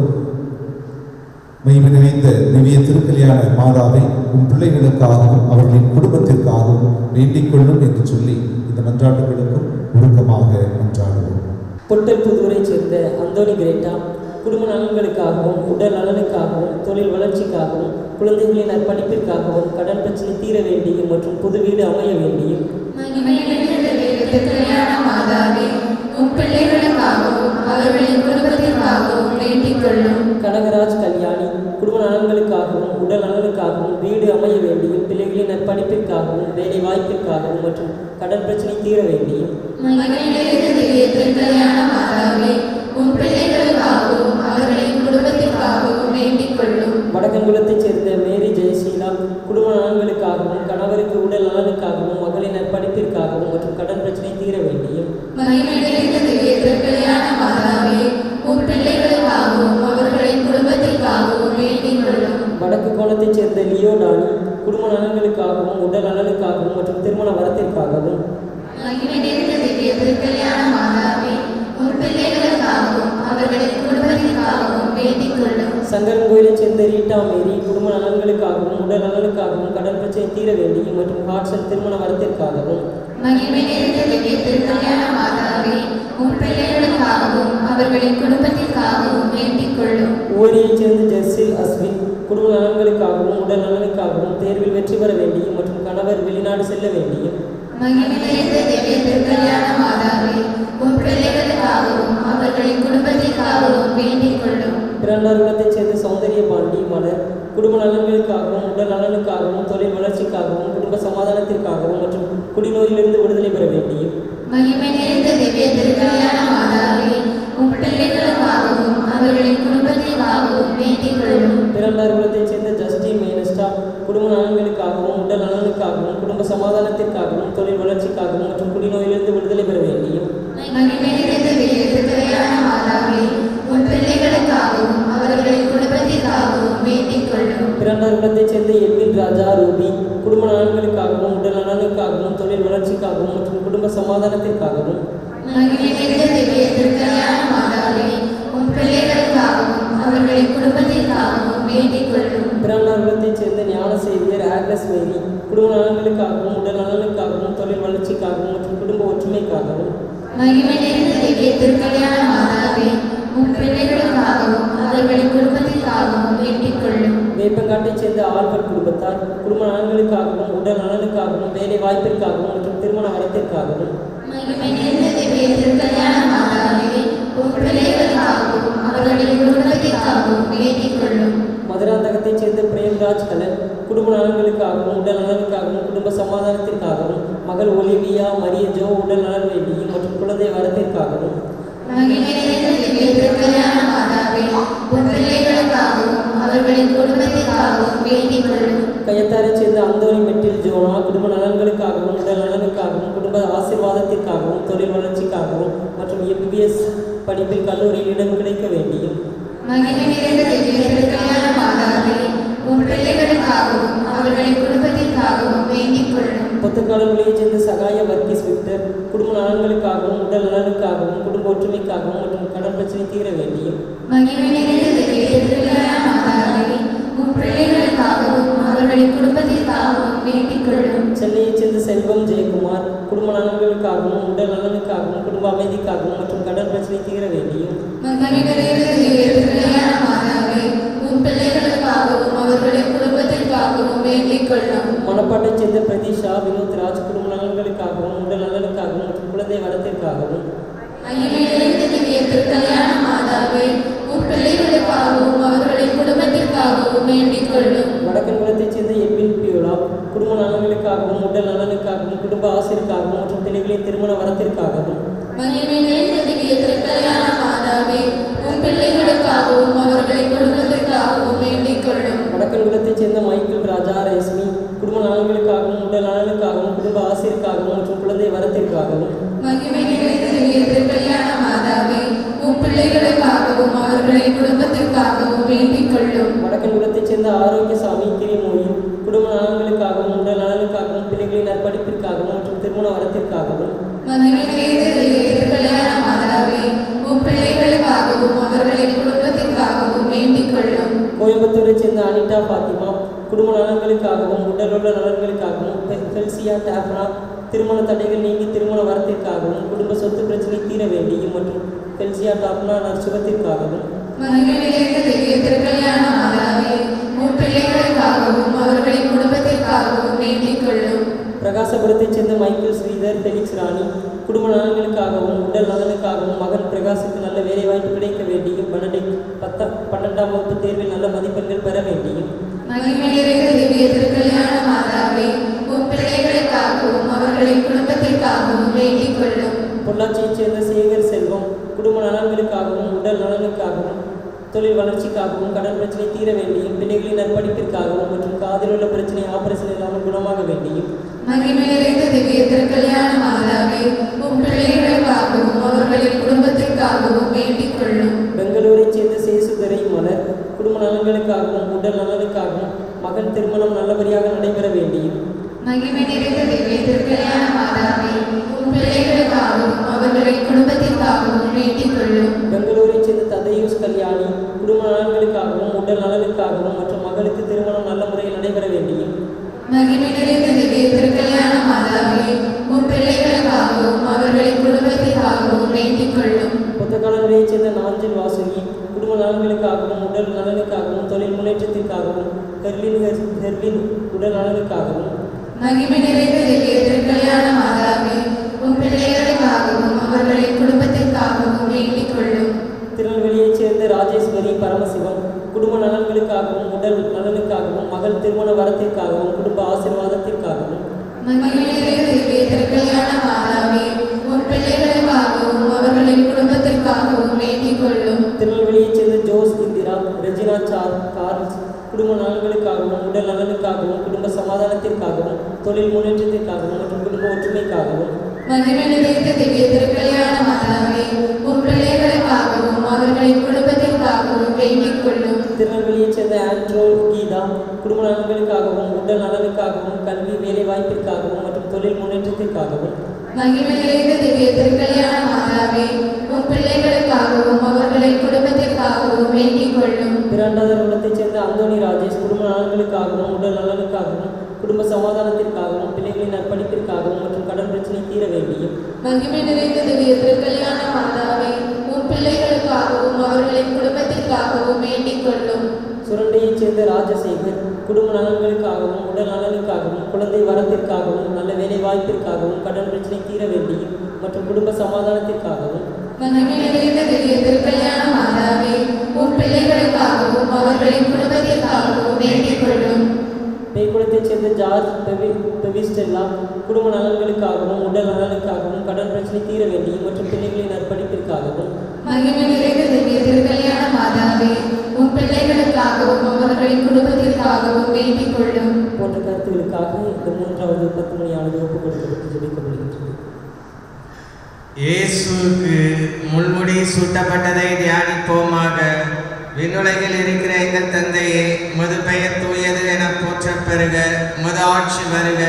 Speaker 1: மகிமை நிறைந்த திவ்ய திருக்கல்யாண மாதாவை உன் பிள்ளைகளுக்காகவும் அவர்களின் குடும்பத்திற்காகவும் வேண்டிக் கொள்ளும் என்று சொல்லி இந்த மன்றாட்டுகளுக்கும் உருக்கமாக மன்றாடுவோம்.
Speaker 4: பொட்டல் புதூரைச் சேர்ந்த அந்தோனி கிரேட்டா குடும்ப நலன்களுக்காகவும், உடல் நலனுக்காகவும், தொழில் வளர்ச்சிக்காகவும், குழந்தைகளின் நற்பணிப்பிற்காகவும், கடன் பிரச்சனை தீர வேண்டியும் மற்றும் புது வீடு அமைய வேண்டியும் கனகராஜ் கல்யாணி குடும்ப நலன்களுக்காகவும், உடல் நலனுக்காகவும், வீடு அமைய வேண்டியும், பிள்ளைகளின் நற்பணிப்பிற்காகவும், வேலை வாய்ப்பிற்காகவும் மற்றும் கடன் பிரச்சனை தீர வேண்டியும் வடக்கங்குளத்தைச் சேர்ந்த மேரி ஜெயசீலா குடும்ப நலன்களுக்காகவும், கணவருக்கு உடல் நலனுக்காகவும், மகளின் நற்பணிப்பிற்காகவும் மற்றும் கடன் பிரச்சனை தீர வேண்டியும் வடக்கு கோணத்தைச் சேர்ந்த லியோடானி குடும்ப நலன்களுக்காகவும், உடல் நலனுக்காகவும் மற்றும் திருமண வரத்திற்காகவும் சங்கரன் கோயிலைச் சேர்ந்த ரீட்டா மேரி குடும்ப நலன்களுக்காகவும், உடல் நலனுக்காகவும், கடன் பிரச்சனை தீர வேண்டியும் மற்றும் ஹாட்சன் திருமண வரத்திற்காகவும் ஊரியைச் சேர்ந்த ஜெர்சில் அஸ்வின் குடும்ப நலன்களுக்காகவும், உடல் நலனுக்காகவும், தேர்வில் வெற்றி பெற வேண்டியும் மற்றும் கணவர் வெளிநாடு செல்ல வேண்டியும் பிறந்தார்குளத்தைச் சேர்ந்த சௌந்தரிய பாண்டி மலர் குடும்ப நலன்களுக்காகவும், உடல் நலனுக்காகவும், தொழில் வளர்ச்சிக்காகவும், குடும்ப சமாதானத்திற்காகவும் மற்றும் குடிநோயிலிருந்து விடுதலை பெற வேண்டியும் பிறந்தார்குளத்தைச் சேர்ந்த ஜஸ்டின் மேனஸ்டா குடும்ப நலன்களுக்காகவும், உடல் நலனுக்காகவும், குடும்ப சமாதானத்திற்காகவும், தொழில் வளர்ச்சிக்காகவும் மற்றும் குடிநோயிலிருந்து விடுதலை பெற வேண்டியும் பிறந்தார்குளத்தைச் சேர்ந்த எல்வின் ராஜா ரூபி குடும்ப நலன்களுக்காகவும், உடல் நலனுக்காகவும், தொழில் வளர்ச்சிக்காகவும் மற்றும் குடும்ப சமாதானத்திற்காகவும் பிறந்தார்குளத்தைச் சேர்ந்த ஞான சேவியர் ஆக்னஸ் மேரி குடும்ப நலன்களுக்காகவும், உடல் நலனுக்காகவும், தொழில் வளர்ச்சிக்காகவும் மற்றும் குடும்ப ஒற்றுமைக்காகவும் வேப்பங்காட்டைச் சேர்ந்த ஆல்பர்ட் குடும்பத்தார் குடும்ப நலன்களுக்காகவும், உடல் நலனுக்காகவும், வேலை வாய்ப்பிற்காகவும் மற்றும் திருமண வரத்திற்காகவும் மதுராந்தகத்தைச் சேர்ந்த பிரேம்ராஜ் கலன் குடும்ப நலன்களுக்காகவும், உடல் நலனுக்காகவும், குடும்ப சமாதானத்திற்காகவும், மகள் ஒலிவியா மரிய ஜோ உடல் நலன் வேண்டியும் மற்றும் குழந்தை வரத்திற்காகவும் கயத்தாரைச் சேர்ந்த அந்தோனி மெட்டில் ஜோனா குடும்ப நலன்களுக்காகவும், உடல் நலனுக்காகவும், குடும்ப ஆசீர்வாதத்திற்காகவும், தொழில் வளர்ச்சிக்காகவும் மற்றும் MBBS படிப்பில் கல்லூரியில் இடம் கிடைக்க வேண்டியும் பொத்துக்காலங்களைச் சேர்ந்த சகாய வர்க்கீஸ் விக்டர் குடும்ப நலன்களுக்காகவும், உடல் நலனுக்காகவும், குடும்ப ஒற்றுமைக்காகவும் மற்றும் கடன் பிரச்சனை தீர வேண்டியும் சென்னையைச் சேர்ந்த செல்வம் ஜெயக்குமார் குடும்ப நலன்களுக்காகவும், உடல் நலனுக்காகவும், குடும்ப அமைதிக்காகவும் மற்றும் கடன் பிரச்சனை தீர வேண்டியும் மணப்பாட்டைச் சேர்ந்த பிரதீஷா வினோத் ராஜ் குடும்ப நலன்களுக்காகவும் உடல் நலனுக்காகவும் மற்றும் குழந்தை வரத்திற்காகவும்
Speaker 3: கல்யாண மாதாவே உன் பிள்ளைகளுக்காகவும் அவர்களின் குடும்பத்திற்காகவும் வேண்டிக் கொள்ளும்.
Speaker 4: வடக்கன்குளத்தைச் சேர்ந்த எட்வின் பியோலா குடும்ப நலன்களுக்காகவும் உடல் நலனுக்காகவும் குடும்ப ஆசிரியருக்காகவும் மற்றும் பிள்ளைகளின் திருமண வரத்திற்காகவும்
Speaker 3: மகிமை நிறைந்த திவ்ய திருக்கல்யாண மாதாவே உன் பிள்ளைகளுக்காகவும் அவர்களின் குடும்பத்திற்காகவும் வேண்டிக் கொள்ளும்.
Speaker 4: வடக்கன்குளத்தைச் சேர்ந்த மைக்கேல் ராஜா ரேஸ்மி குடும்ப நலன்களுக்காகவும் உடல் நலனுக்காகவும் குடும்ப ஆசிரியருக்காகவும் மற்றும் குழந்தை வரத்திற்காகவும்
Speaker 3: மகிமை நிறைந்த திவ்ய திருக்கல்யாண மாதாவே உன் பிள்ளைகளுக்காகவும் அவர்களின் குடும்பத்திற்காகவும் வேண்டிக் கொள்ளும்.
Speaker 4: வடக்கன்குளத்தைச் சேர்ந்த ஆரோக்கியசாமி கிரிமொழி குடும்ப நலன்களுக்காகவும் உடல் நலனுக்காகவும் பிள்ளைகளின் நற்படிப்பிற்காகவும் மற்றும் திருமண வரத்திற்காகவும்
Speaker 3: மகிமை நிறைந்த திவ்ய திருக்கல்யாண மாதாவே உன் பிள்ளைகளுக்காகவும் அவர்களின் குடும்பத்திற்காகவும் வேண்டிக் கொள்ளும்.
Speaker 4: கோயம்புத்தூரைச் சேர்ந்த அனிதா பாத்திமா குடும்ப நலன்களுக்காகவும் உடலுள்ள நலன்களுக்காகவும் பெல்சியா டாஃப்னா திருமண தடைகள் நீங்கி திருமண வரத்திற்காகவும் குடும்ப சொத்து பிரச்சனை தீர வேண்டியும் மற்றும் பெல்சியா டாப்னா நற்சுகத்திற்காகவும்
Speaker 3: மகிமை நிறைந்த திவ்ய திருக்கல்யாண மாதாவே உன் பிள்ளைகளுக்காகவும் அவர்களின் குடும்பத்திற்காகவும் வேண்டிக் கொள்ளும்.
Speaker 4: பிரகாசபுரத்தைச் சேர்ந்த மைக்கேல் ஸ்ரீதர் ஃபெலிக்ஸ் ராணி குடும்ப நலன்களுக்காகவும் உடல் நலனுக்காகவும் மகன் பிரகாசுக்கு நல்ல வேலைவாய்ப்பு கிடைக்க வேண்டியும் 12ஆம் வகுப்பு தேர்வில் நல்ல மதிப்பெண்கள் பெற வேண்டியும்
Speaker 3: மகிமை நிறைந்த திவ்ய திருக்கல்யாண மாதாவே உன் பிள்ளைகளுக்காகவும் அவர்களின் குடும்பத்திற்காகவும் வேண்டிக் கொள்ளும்.
Speaker 4: பொள்ளாச்சியைச் சேர்ந்த சேகர் செல்வம் குடும்ப நலன்களுக்காகவும் உடல் நலனுக்காகவும் தொழில் வளர்ச்சிக்காகவும் கடன் பிரச்சனை தீர வேண்டியும் பிள்ளைகளின் நற்படிப்பிற்காகவும் மற்றும் காதில் உள்ள பிரச்சனை ஆபரேஷன் இல்லாமல் குணமாக வேண்டியும்
Speaker 3: மகிமை நிறைந்த திவ்ய திருக்கல்யாண மாதாவே உன் பிள்ளைகளுக்காகவும் அவர்களின் குடும்பத்திற்காகவும் வேண்டிக் கொள்ளும்.
Speaker 4: பெங்களூரைச் சேர்ந்த சேசுதரை மலர் குடும்ப நலன்களுக்காகவும் உடல் நலனுக்காகவும் மகன் திருமணம் நல்லபடியாக நடைபெற வேண்டியும்
Speaker 3: மகிமை நிறைந்த திவ்ய திருக்கல்யாண மாதாவே உன் பிள்ளைகளுக்காகவும் அவர்களின் குடும்பத்திற்காகவும் வேண்டிக் கொள்ளும்.
Speaker 4: பெங்களூரைச் சேர்ந்த ததையூஸ் கல்யாணி குடும்ப நலன்களுக்காகவும் உடல் நலனுக்காகவும் மற்றும் மகளுக்கு திருமணம் நல்ல முறையில் நடைபெற வேண்டியும்
Speaker 3: மகிமை நிறைந்த திவ்ய திருக்கல்யாண மாதாவே உன் பிள்ளைகளுக்காகவும் அவர்களின் குடும்பத்திற்காகவும் வேண்டிக் கொள்ளும்.
Speaker 4: புத்தகாலங்களைச் சேர்ந்த நாஞ்சில் வாசுகி குடும்ப நலன்களுக்காகவும் உடல் நலனுக்காகவும் தொழில் முன்னேற்றத்திற்காகவும் ஹெர்லின் உடல் நலனுக்காகவும்
Speaker 3: மகிமை நிறைந்த திவ்ய திருக்கல்யாண மாதாவே உன் பிள்ளைகளுக்காகவும் அவர்களின் குடும்பத்திற்காகவும் வேண்டிக் கொள்ளும்.
Speaker 4: திருநெல்வேலியைச் சேர்ந்த ராஜேஸ்வரி பரமசிவம் குடும்ப நலன்களுக்காகவும் உடல் நலனுக்காகவும் மகள் திருமண வரத்திற்காகவும் குடும்ப ஆசீர்வாதத்திற்காகவும்
Speaker 3: மகிமை நிறைந்த திவ்ய திருக்கல்யாண மாதாவே உன் பிள்ளைகளுக்காகவும் அவர்களின் குடும்பத்திற்காகவும் வேண்டிக் கொள்ளும்.
Speaker 4: திருநெல்வேலியைச் சேர்ந்த ஜோஸ் இந்திரா ரெஜினா கார்ல்ஸ் குடும்ப நலன்களுக்காகவும் உடல் நலனுக்காகவும் குடும்ப சமாதானத்திற்காகவும் தொழில் முன்னேற்றத்திற்காகவும் மற்றும் குடும்ப ஒற்றுமைக்காகவும்
Speaker 3: மகிமை நிறைந்த திவ்ய திருக்கல்யாண மாதாவே உன் பிள்ளைகளுக்காகவும் அவர்களின் குடும்பத்திற்காகவும் வேண்டிக் கொள்ளும்.
Speaker 4: திருநெல்வேலியைச் சேர்ந்த ஆண்ட்ரோ கீதா குடும்ப நலன்களுக்காகவும் உடல் நலனுக்காகவும் கல்வி வேலை வாய்ப்பிற்காகவும் மற்றும் தொழில் முன்னேற்றத்திற்காகவும்
Speaker 3: மகிமை நிறைந்த திவ்ய திருக்கல்யாண மாதாவே உன் பிள்ளைகளுக்காகவும் அவர்களின் குடும்பத்திற்காகவும் வேண்டிக் கொள்ளும்.
Speaker 4: பிராண்டாதரத்தைச் சேர்ந்த அந்தோனி ராஜேஷ் குடும்ப நலன்களுக்காகவும் உடல் நலனுக்காகவும் குடும்ப சமாதானத்திற்காகவும் பிள்ளைகளின் நற்படிப்பிற்காகவும் மற்றும் கடன் பிரச்சனை தீர வேண்டியும்
Speaker 3: மகிமை நிறைந்த திவ்ய திருக்கல்யாண மாதாவே உன் பிள்ளைகளுக்காகவும் அவர்களின் குடும்பத்திற்காகவும் வேண்டிக் கொள்ளும்.
Speaker 4: சுரண்டையைச் சேர்ந்த ராஜசேகர் குடும்ப நலன்களுக்காகவும் உடல் நலனுக்காகவும் குழந்தை வரத்திற்காகவும் நல்ல வேலை வாய்ப்பிற்காகவும் கடன் பிரச்சனை தீர வேண்டியும் மற்றும் குடும்ப சமாதானத்திற்காகவும்
Speaker 3: மகிமை நிறைந்த திவ்ய திருக்கல்யாண மாதாவே உன் பிள்ளைகளுக்காகவும் அவர்களின் குடும்பத்திற்காகவும் வேண்டிக் கொள்ளும்.
Speaker 4: பேய்குளத்தைச் சேர்ந்த ஜார்ஜ் பெவிஸ்டெல்லா குடும்ப நலன்களுக்காகவும் உடல் நலனுக்காகவும் கடன் பிரச்சனை தீர வேண்டியும் மற்றும் பிள்ளைகளின் நற்படிப்பிற்காகவும்
Speaker 3: மகிமை நிறைந்த திவ்ய திருக்கல்யாண மாதாவே உன் பிள்ளைகளுக்காகவும் அவர்களின் குடும்பத்திற்காகவும் வேண்டிக் கொள்ளும்.
Speaker 4: போன்ற கருத்துகளுக்காக இந்த 3வது 10 மணியானது ஒப்புக் கொடுக்கப்பட்டு ஜெபிக்கப்படுகின்றது.
Speaker 2: இயேசுவுக்கு முள்முடி சூட்டப்பட்டதை தியானிப்போமாக. விண்ணுலகில் இருக்கிற எங்கள் தந்தையே, உமது பெயர் தூயது என போற்றப் பெறுக. உமது ஆட்சி வருக.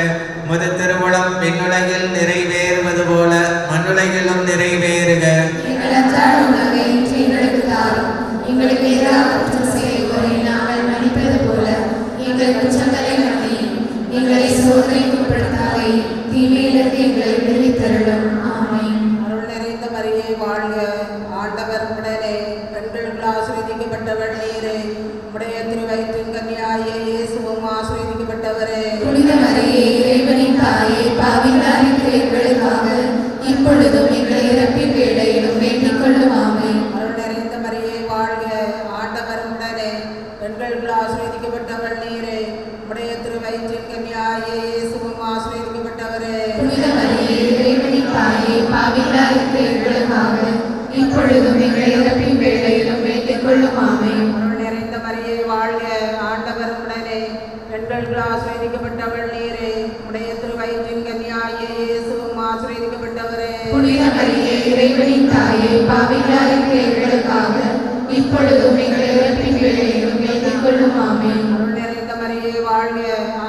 Speaker 2: உமது திருவுளம் விண்ணுலகில் நிறைவேறுவது போல மண்ணுலகிலும் நிறைவேறுக.
Speaker 3: எங்கள் அன்றாட உணவை இன்று எங்களுக்கு தாரும். எங்களுக்கு எதிராக குற்றம் செய்வோரை நாங்கள் மன்னிப்பது போல எங்கள் குற்றங்களை மன்னியும். எங்களை சோதனைக்கு உட்படுத்தாதேயும், தீமையிலிருந்து எங்களை விடுவித்தருளும். ஆமென்.
Speaker 7: அருள் நிறைந்த மரியே வாழ்க, ஆண்டவர் உடனே, பெண்களுக்குள் ஆசீர்வதிக்கப்பட்டவள் நீரே. உடைய திருவயிற்றின் கன்னியாகிய இயேசுவும் ஆசீர்வதிக்கப்பட்டவரே.
Speaker 3: புனித மரியே இறைவனின் தாயே பாவிகளாய் இருக்கிற எங்களுக்காக இப்பொழுதும் எங்கள் இறப்பின் வேளையிலும் வேண்டிக் கொள்ளும் ஆமென்.
Speaker 7: அருள் நிறைந்த மரியே வாழ்க, ஆண்டவர் உடனே பெண்களுக்குள் ஆசீர்வதிக்கப்பட்டவள் நீரே, உடைய திருவயிற்றின் கன்னியாகிய இயேசுவும் ஆசீர்வதிக்கப்பட்டவரே.
Speaker 3: புனித மரியே இறைவனின் தாயே பாவிகளாய் இருக்கிற எங்களுக்காக இப்பொழுதும் எங்கள் இறப்பின் வேளையிலும் வேண்டிக் கொள்ளும் ஆமென்.
Speaker 7: அருள் நிறைந்த மரியே வாழ்க, ஆண்டவர் உடனே பெண்களுக்குள் ஆசீர்வதிக்கப்பட்டவள் நீரே, உடைய திருவயிற்றின் கன்னியாகிய இயேசுவும் ஆசீர்வதிக்கப்பட்டவரே.
Speaker 3: புனித மரியே இறைவனின் தாயே பாவிகளாய் இருக்கிற எங்களுக்காக இப்பொழுதும் எங்கள் இறப்பின் வேளையிலும் வேண்டிக் கொள்ளும் ஆமென்.
Speaker 7: அருள் நிறைந்த மரியே வாழ்க,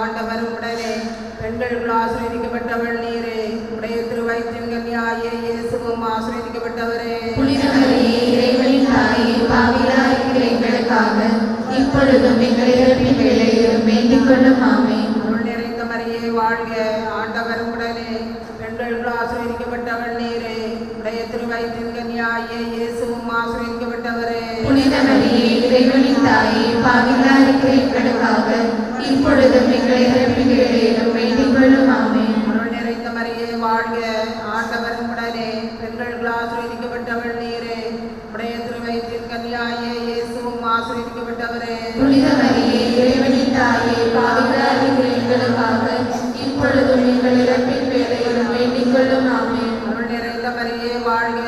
Speaker 7: ஆண்டவர் உடனே பெண்களுக்குள் ஆசீர்வதிக்கப்பட்டவள் நீரே, உடைய திருவயிற்றின் கன்னியாகிய இயேசுவும் ஆசீர்வதிக்கப்பட்டவரே.
Speaker 3: புனித மரியே இறைவனின் தாயே பாவிகளாய் இருக்கிற எங்களுக்காக இப்பொழுதும் எங்கள் இறப்பின் வேளையிலும் வேண்டிக் கொள்ளும் ஆமென்.
Speaker 7: அருள் நிறைந்த மரியே வாழ்க, ஆண்டவர் உடனே பெண்களுக்குள் ஆசீர்வதிக்கப்பட்டவள் நீரே, உடைய திருவயிற்றின் கன்னியாகிய இயேசுவும் ஆசீர்வதிக்கப்பட்டவரே.
Speaker 3: புனித மரியே இறைவனின் தாயே பாவிகளாய் இருக்கிற எங்களுக்காக இப்பொழுதும் எங்கள் இறப்பின் வேளையிலும் வேண்டிக் கொள்ளும் ஆமென்.
Speaker 7: அருள் நிறைந்த மரியே வாழ்க, ஆண்டவர் உடனே பெண்களுக்குள் ஆசீர்வதிக்கப்பட்டவள் நீரே, உடைய திருவயிற்றின் கன்னியாகிய இயேசுவும் ஆசீர்வதிக்கப்பட்டவரே.
Speaker 3: புனித மரியே இறைவனின் தாயே பாவிகளாய் இருக்கிற எங்களுக்காக இப்பொழுதும் எங்கள் இறப்பின் வேளையிலும் வேண்டிக் கொள்ளும் ஆமென்.
Speaker 7: அருள் நிறைந்த மரியே வாழ்க,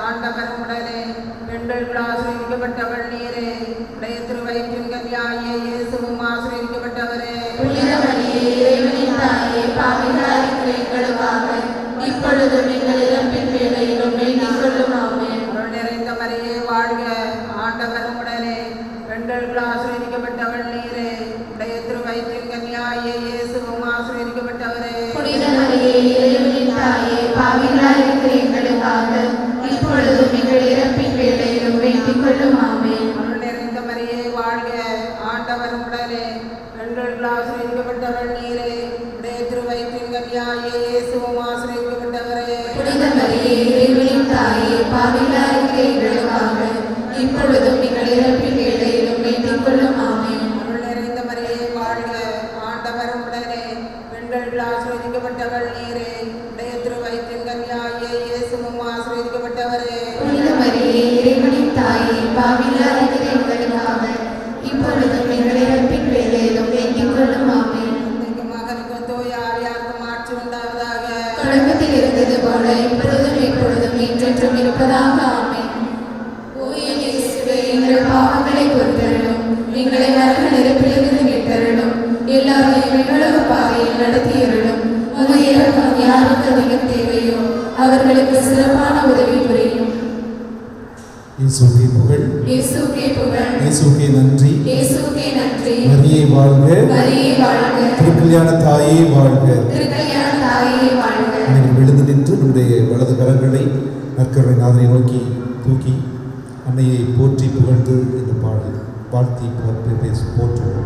Speaker 7: ஆண்டவர் உடனே பெண்களுக்குள் ஆசீர்வதிக்கப்பட்டவள் நீரே, உடைய திருவயிற்றின் கன்னியாகிய இயேசுவும் ஆசீர்வதிக்கப்பட்டவரே.
Speaker 3: புனித மரியே இறைவனின் தாயே பாவிகளாய் இருக்கிற எங்களுக்காக இப்பொழுதும் எங்கள் இறப்பின் வேளையிலும் வேண்டிக் கொள்ளும் ஆமென்.
Speaker 7: அருள் நிறைந்த மரியே வாழ்க, ஆண்டவர் உடனே பெண்களுக்குள் ஆசீர்வதிக்கப்பட்டவள் நீரே, உடைய திருவயிற்றின் கன்னியாகிய இயேசுவும் ஆசீர்வதிக்கப்பட்டவரே.
Speaker 3: புனித மரியே இறைவனின் தாயே பாவிகளாய் இருக்கிற எங்களுக்காக இப்பொழுதும் எங்கள் இறப்பின் வேளையிலும் வேண்டிக் கொள்ளும் ஆமென்.
Speaker 7: அருள் நிறைந்த மரியே வாழ்க, ஆண்டவர் உடனே பெண்களுக்குள் ஆசீர்வதிக்கப்பட்டவள் நீரே, உடைய திருவயிற்றின் கன்னியாகிய இயேசுவும் ஆசீர்வதிக்கப்பட்டவரே.
Speaker 3: புனித மரியே இறைவனின் தாயே பாவிகளாய் இருக்கிற எங்களுக்காக இப்பொழுதும் எங்கள் இறப்பின் வேளையிலும் வேண்டிக் கொள்ளும் ஆமென்.
Speaker 7: அருள் நிறைந்த மரியே வாழ்க, ஆண்டவர் உடனே பெண்களுக்குள் ஆசீர்வதிக்கப்பட்டவள் நீரே, உடைய திருவயிற்றின் கன்னியாகிய இயேசுவும் ஆசீர்வதிக்கப்பட்டவரே.
Speaker 3: புனித மரியே இறைவனின் தாயே பாவிகளாய் இருக்கிற எங்களுக்காக இப்பொழுதும் எங்கள் இறப்பின் வேளையிலும் வேண்டிக் கொள்ளும் ஆமென்.
Speaker 7: தந்தைக்கும் மகனுக்கும் தூய ஆவியாருக்கும் ஆட்சி உண்டாவதாக.
Speaker 3: தொடக்கத்தில் இருந்தது போல இப்பொழுதும் எப்பொழுதும் என்றென்றும் இருப்பதாக ஆமென். ஓ என் இயேசுவே, எங்கள் பாவங்களை பொறுத்தருளும், எங்களை நரக நெருப்பிலிருந்து மீட்டருளும், எல்லாரையும் விண்ணுலக பாதையில் நடத்தியருளும். உமது இரக்கம் யாருக்கு அதிகம் தேவையோ அவர்களுக்கு சிறப்பான உதவி புரியும்.
Speaker 1: இயேசுவே புகழ்,
Speaker 3: இயேசுவுக்கே புகழ்,
Speaker 1: இயேசுவே நன்றி.
Speaker 3: இயேசுவுக்கே நன்றி.
Speaker 1: மரியே வாழ்க,
Speaker 3: மரியே வாழ்க,
Speaker 1: திருக்கல்யாண தாயே வாழ்க.
Speaker 3: திருக்கல்யாண தாயே வாழ்க.
Speaker 1: நீங்கள் எழுந்து நின்று நம்முடைய வலது கரங்களை நற்கருணை நாதனை நோக்கி தூக்கி அன்னையை போற்றி புகழ்ந்து இந்த பாடல் வாழ்த்தி போற்றுவோம்.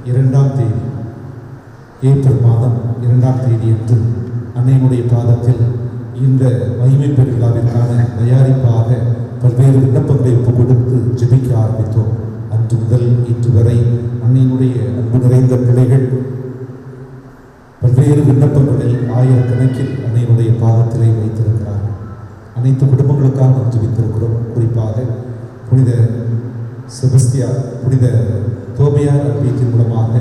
Speaker 1: 2ஆம் தேதி, ஏப்ரல் மாதம் 2ஆம் தேதி அன்று அன்னையினுடைய பாதத்தில் இந்த மகிமை பெருவிழாவிற்கான தயாரிப்பாக பல்வேறு விண்ணப்பங்களை ஒப்புக் கொடுத்து ஜெபிக்க ஆரம்பித்தோம். அன்று முதல் இன்று வரை அன்னையினுடைய அன்பு நிறைந்த பிள்ளைகள் பல்வேறு விண்ணப்பங்களை ஆயிரக்கணக்கில் அன்னையினுடைய பாதத்திலே வைத்திருக்கிறார்கள். அனைத்து குடும்பங்களுக்காக நாம் ஜெபித்திருக்கிறோம். குறிப்பாக புனித செபஸ்தியா, புனித தோபியார் அன்பீட்டின் மூலமாக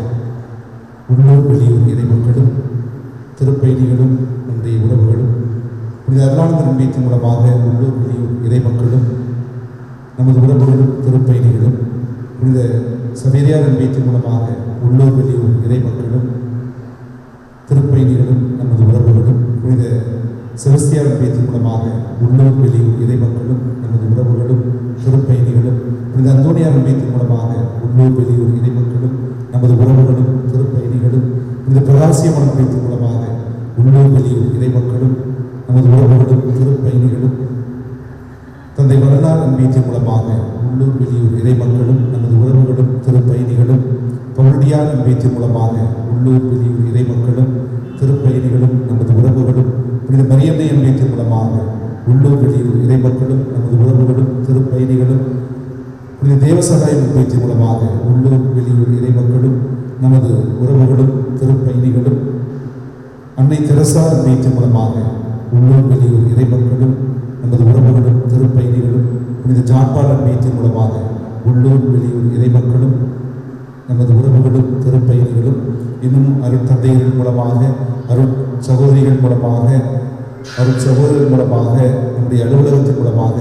Speaker 1: உள்ளூர் வெளியூர் இறைமக்களும் திருப்பயணிகளும் நம்முடைய உறவுகளும், புனித அருளானந்தர் அன்பீட்டின் மூலமாக உள்ளூர் வெளியூர் இறைமக்களும் நமது உறவுகளும் திருப்பயணிகளும், புனித சவேரியார் அன்பீட்டின் மூலமாக உள்ளூர் வெளியூர் இறைமக்களும் திருப்பயணிகளும் நமது உறவுகளும், புனித செபஸ்தியார் அன்பீட்டின் மூலமாக உள்ளூர் வெளியூர் இறைமக்களும் நமது உறவுகளும் திருப்பயணிகளும், புனித அந்தோனியார் அன்பீட்டின் மூலமாக உள்ளூர் வெளியூர் இறைமக்களும் நமது உறவுகளும் திருப்பயணிகளும், புனித பிரகாசியம் அன்பீட்டின் மூலமாக உள்ளூர் வெளியூர் இறைமக்களும் நமது உறவுகளும் திருப்பயணிகளும், தந்தை வரலாறு அன்பீட்டின் மூலமாக உள்ளூர் வெளியூர் இறைமக்களும் நமது உறவுகளும் திருப்பயணிகளும், பவுடியார் அன்பீட்டின் மூலமாக உள்ளூர் வெளியூர் இறைமக்களும் திருப்பயணிகளும் நமது உறவுகளும், புனித மரியன்னை அன்பீட்டின் மூலமாக உள்ளூர் வெளியூர் இறைமக்களும் நமது உறவுகளும் திருப்பயணிகளும், புனித தேவசகாயம் அன்பீட்டின் மூலமாக உள்ளூர் வெளியூர் இறைமக்களும் நமது உறவுகளும் திருப்பயணிகளும், அன்னை தெரசா அன்பீட்டின் மூலமாக உள்ளூர் வெளியூர் இறைமக்களும் நமது உறவுகளும் திருப்பயணிகளும், புனித ஜான்பால் அன்பீட்டின் மூலமாக உள்ளூர் வெளியூர் இறைமக்களும் நமது உறவுகளும் திருப்பயணிகளும், இன்னும் அருள் தந்தையர்கள் மூலமாக, அருள் சகோதரிகள் மூலமாக, அருள் சகோதரர்கள் மூலமாக, நம்முடைய அலுவலகத்தின் மூலமாக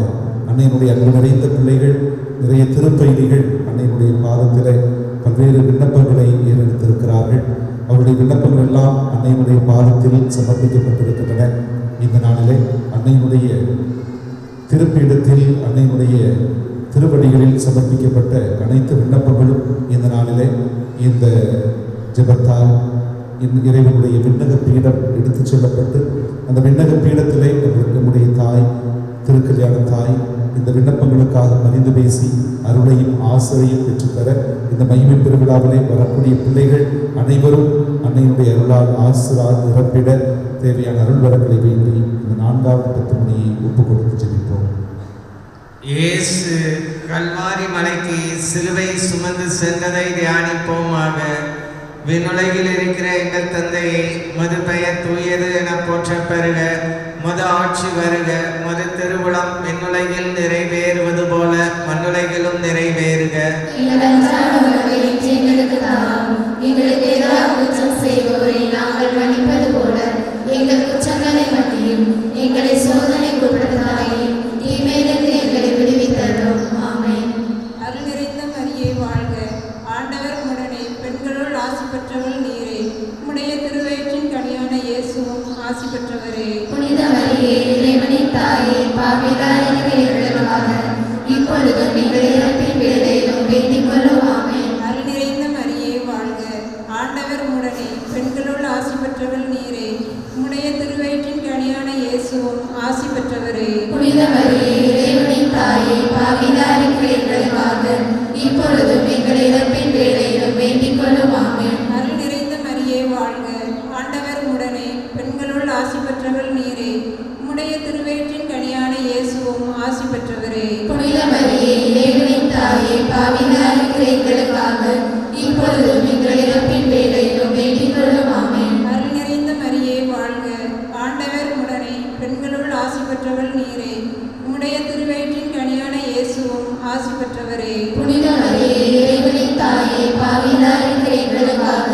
Speaker 1: அன்னையினுடைய அன்பு நிறைந்த பிள்ளைகள், நிறைய திருப்பயணிகள் அன்னையினுடைய பாதத்தில் பல்வேறு விண்ணப்பங்களை ஏறெடுத்திருக்கிறார்கள். அவருடைய விண்ணப்பங்கள் எல்லாம் அன்னையினுடைய பாதத்தில் சமர்ப்பிக்கப்பட்டிருக்கின்றன. இந்த நாளிலே அன்னையினுடைய திருப்பீடத்தில் அன்னையினுடைய திருவடிகளில் சமர்ப்பிக்கப்பட்ட அனைத்து விண்ணப்பங்களும் இந்த நாளிலே இந்த ஜெபத்தால் இறைவனுடைய விண்ணக பீடம் எடுத்துச் செல்லப்பட்டு அந்த விண்ணக பீடத்திலே நம்முடைய தாய், திருக்கல்யாண தாய், இந்த விண்ணப்பங்களுக்காக பரிந்து பேசி அருளையும் ஆசிரியையும் பெற்றுத்தர இந்த மகிமை பெருவிழாவிலே வரக்கூடிய பிள்ளைகள் அனைவரும் அன்னையினுடைய அருளால் ஆசிரால் நிரப்பிட தேவையான அருள் வரங்களை வேண்டி இந்த 4வது 10 மணியை ஒப்புக் கொடுத்து ஜெபிப்போம்.
Speaker 2: இயேசு கல்வாரி மலைக்கு சிலுவை சுமந்து சென்றதை தியானிப்போமாக. விண்ணுலகில் இருக்கிற எங்கள் தந்தையை, மது பெயர் தூயது என போற்றப் பெறுக. மது ஆட்சி வருக. மது திருவுளம் விண்ணுலகில் நிறைவேறுவது போல மண்ணுலகிலும் நிறைவேறுக.
Speaker 3: எங்களுக்கு எதிராக குற்றம் செய்வோரை நாங்கள் மன்னிப்பது போல எங்கள் குற்றங்களை மன்னியும். எங்களை சோதனைக்கு உட்படுத்தாதேயும், தீமையிலிருந்து எங்களை விடுவித்தருளும். ஆமென்.
Speaker 7: அருள் நிறைந்த மரியே வாழ்க. ஆண்டவர் உடனே பெண்களுள் ஆசி பெற்றவள் நீரே. உம்முடைய திருவயிற்றின் கனியான இயேசுவும் ஆசி பெற்றவரே.
Speaker 3: புனித மரியே, இறைவனின் தாயே, பாவிகளாகிய எங்களுக்காக இப்பொழுதும் எங்கள் இறப்பின் வேளையிலும் வேண்டிக் கொள்ளும். ஆமென்.
Speaker 7: அருள் நிறைந்த மரியே வாழ்க. ஆண்டவர் உடனே பெண்களுள் ஆசி பெற்றவள் நீரே. உம்முடைய திருவயிற்றின் கனியான இயேசுவும் ஆசி பெற்றவரே.
Speaker 3: புனித மரியே, இறைவனின் தாயே, பாவிகளாகிய எங்களுக்காக இப்பொழுதும் எங்கள் இறப்பின் வேளையிலும் வேண்டிக் கொள்ளும். ஆமென்.
Speaker 7: அருள் நிறைந்த மரியே வாழ்க. ஆண்டவர் உடனே பெண்களுள் ஆசி பெற்றவள் நீரே. உம்முடைய திருவயிற்றின் கனியான இயேசுவும் ஆசி பெற்றவரே.
Speaker 3: புனித மரியே, இறைவனின் தாயே, பாவிகளாகிய எங்களுக்காக இப்பொழுதும் எங்கள் இறப்பின் வேளையிலும் வேண்டிக் கொள்ளும். ஆமென்.
Speaker 7: அருள் நிறைந்த மரியே வாழ்க. ஆண்டவர் உடனே பெண்களுள் ஆசி பெற்றவள் நீரே. உம்முடைய திருவயிற்றின் கனியான இயேசுவும் ஆசி பெற்றவரே.
Speaker 3: புனித மரியே, இறைவனின் தாயே, பாவிகளாகிய எங்களுக்காக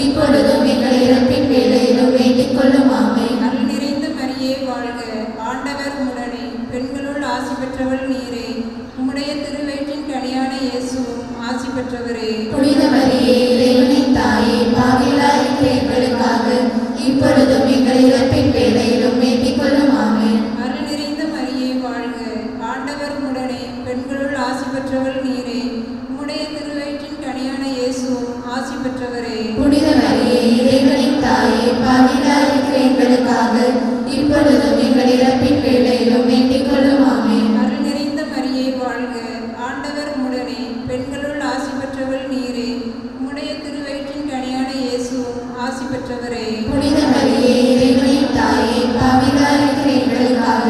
Speaker 3: இப்பொழுதும் எங்கள் இறப்பின் வேளையிலும் வேண்டிக் கொள்ளும். ஆமென்.
Speaker 7: அருள் நிறைந்த மரியே வாழ்க. ஆண்டவர் உடனே பெண்களுள் ஆசி பெற்றவள் நீரே. உம்முடைய திருவயிற்றின் கனியான இயேசுவும் ஆசி பெற்றவரே.
Speaker 3: புனித மரியே, இறைவனின் தாயே, பாவிகளாகிய எங்களுக்காக இப்பொழுதும் எங்கள் இறப்பின் வேளையிலும் வேண்டிக் கொள்ளும். ஆமென்.
Speaker 7: அருள் நிறைந்த மரியே வாழ்க. ஆண்டவர் உடனே பெண்களுள் ஆசி பெற்றவள் நீரே. உம்முடைய திருவயிற்றின் கனியான இயேசுவும் ஆசி பெற்றவரே.
Speaker 3: புனித மரியே, இறைவனின் தாயே, பாவிகளாகிய எங்களுக்காக இப்பொழுதும் எங்கள் இறப்பின் வேளையிலும் வேண்டிக் கொள்ளும். ஆமென்.
Speaker 7: அருள் நிறைந்த மரியே வாழ்க. ஆண்டவர் உடனே பெண்களுள் ஆசி பெற்றவள் நீரே. உம்முடைய திருவயிற்றின் பெற்றவரே.
Speaker 3: புனித மரியே இறைவனின் தாயே, பாவிகளாய் இருக்கிற எங்களுக்காக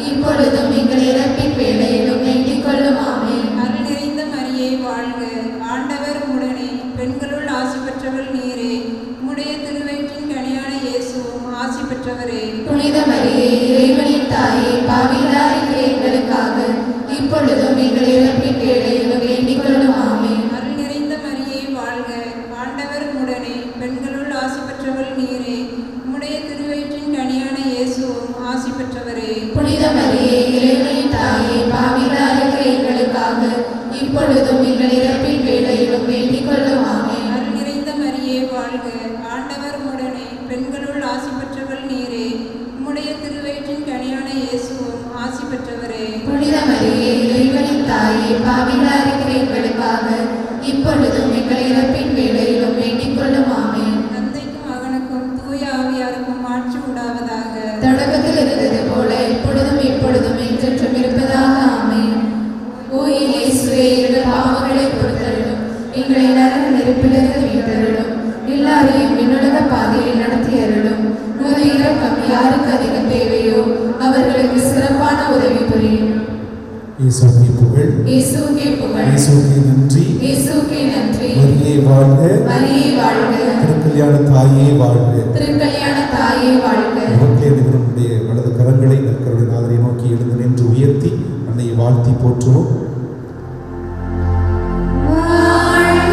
Speaker 3: இப்பொழுதும் எங்கள் இறப்பின் வேளையிலும் வேண்டிக் கொள்ளும். ஆமென்.
Speaker 7: அருள் நிறைந்த மரியே வாழ்க, ஆண்டவர் உடனே பெண்களுள் ஆசி பெற்றவள் நீரே. உம்முடைய திருவயிற்றின் கனியான இயேசுவும் ஆசி பெற்றவரே.
Speaker 3: புனித மரியே இறைவனின் தாயே, பாவிகளாய் இருக்கிற எங்களுக்காக இப்பொழுதும் எங்கள் இறப்பின் வேளையிலும் வேண்டிக் கொள்ளும். ஆமென்.
Speaker 7: அருள் நிறைந்த மரியே வாழ்க, ஆண்டவர் உடனே பெண்களுள் ஆசி பெற்றவள் நீரே. உம்முடைய திருவயிற்றின் கனியான இயேசுவும் ஆசி பெற்றவரே.
Speaker 3: புனித மரியே இறைவனின் தாயே, பாவிகளாய் இருக்கிற எங்களுக்காக இப்பொழுதும் எங்கள் இறப்பின் வேளையிலும் வேண்டிக் கொள்ளும். ஆமென்.
Speaker 7: அருள் நிறைந்த மரியே வாழ்க, ஆண்டவர் உடனே பெண்களுள் ஆசி பெற்றவள் நீரே. உம்முடைய திருவயிற்றின் கனியான இயேசுவும் ஆசி பெற்றவரே.
Speaker 3: புனித மரியே இறைவனின் தாயே, பாவிகளாய் இருக்கிற எங்களுக்காக இப்பொழுதும் எங்கள் இறப்பின் வேளையிலும் வேண்டிக் கொள்ளும். ஆமென்.
Speaker 7: தந்தைக்கும் மகனுக்கும் தூய ஆவியாருக்கும் ஆட்சி உண்டாவதாக.
Speaker 3: தொடக்கத்தில் இருந்தது போல இப்பொழுதும் இப்பொழுதும் என்றென்றும் இருப்பதாக. ஆமென். ஓ இயேசுவே, எங்கள் பாவங்களை பொறுத்தருளும், எங்களை நரக நெருப்பிலிருந்து மீட்டருளும், எல்லாரையும் விண்ணுலக பாதையில் நடத்தி அருளும். உமது இரக்கம் யாருக்கு அதிகம் தேவையோ அவர்களுக்கு சிறப்பான உதவி புரியும்.
Speaker 1: இயேசுவே புகழ்,
Speaker 3: இயேசுவுக்கே புகழ்,
Speaker 1: இயேசுவே நன்றி.
Speaker 3: இயேசுவுக்கே நன்றி.
Speaker 1: மரியே வாழ்க,
Speaker 3: மரியே வாழ்க,
Speaker 1: திருக்கல்யாண தாயே வாழ்க.
Speaker 3: திருக்கல்யாண தாயே வாழ்க.
Speaker 1: நமக்கே நம்முடைய வலது கரங்களை நற்கருடைய நாதரை நோக்கி எழுந்து நின்று உயர்த்தி அன்னையை வாழ்த்தி போற்றுவோம்.
Speaker 3: வாழ்க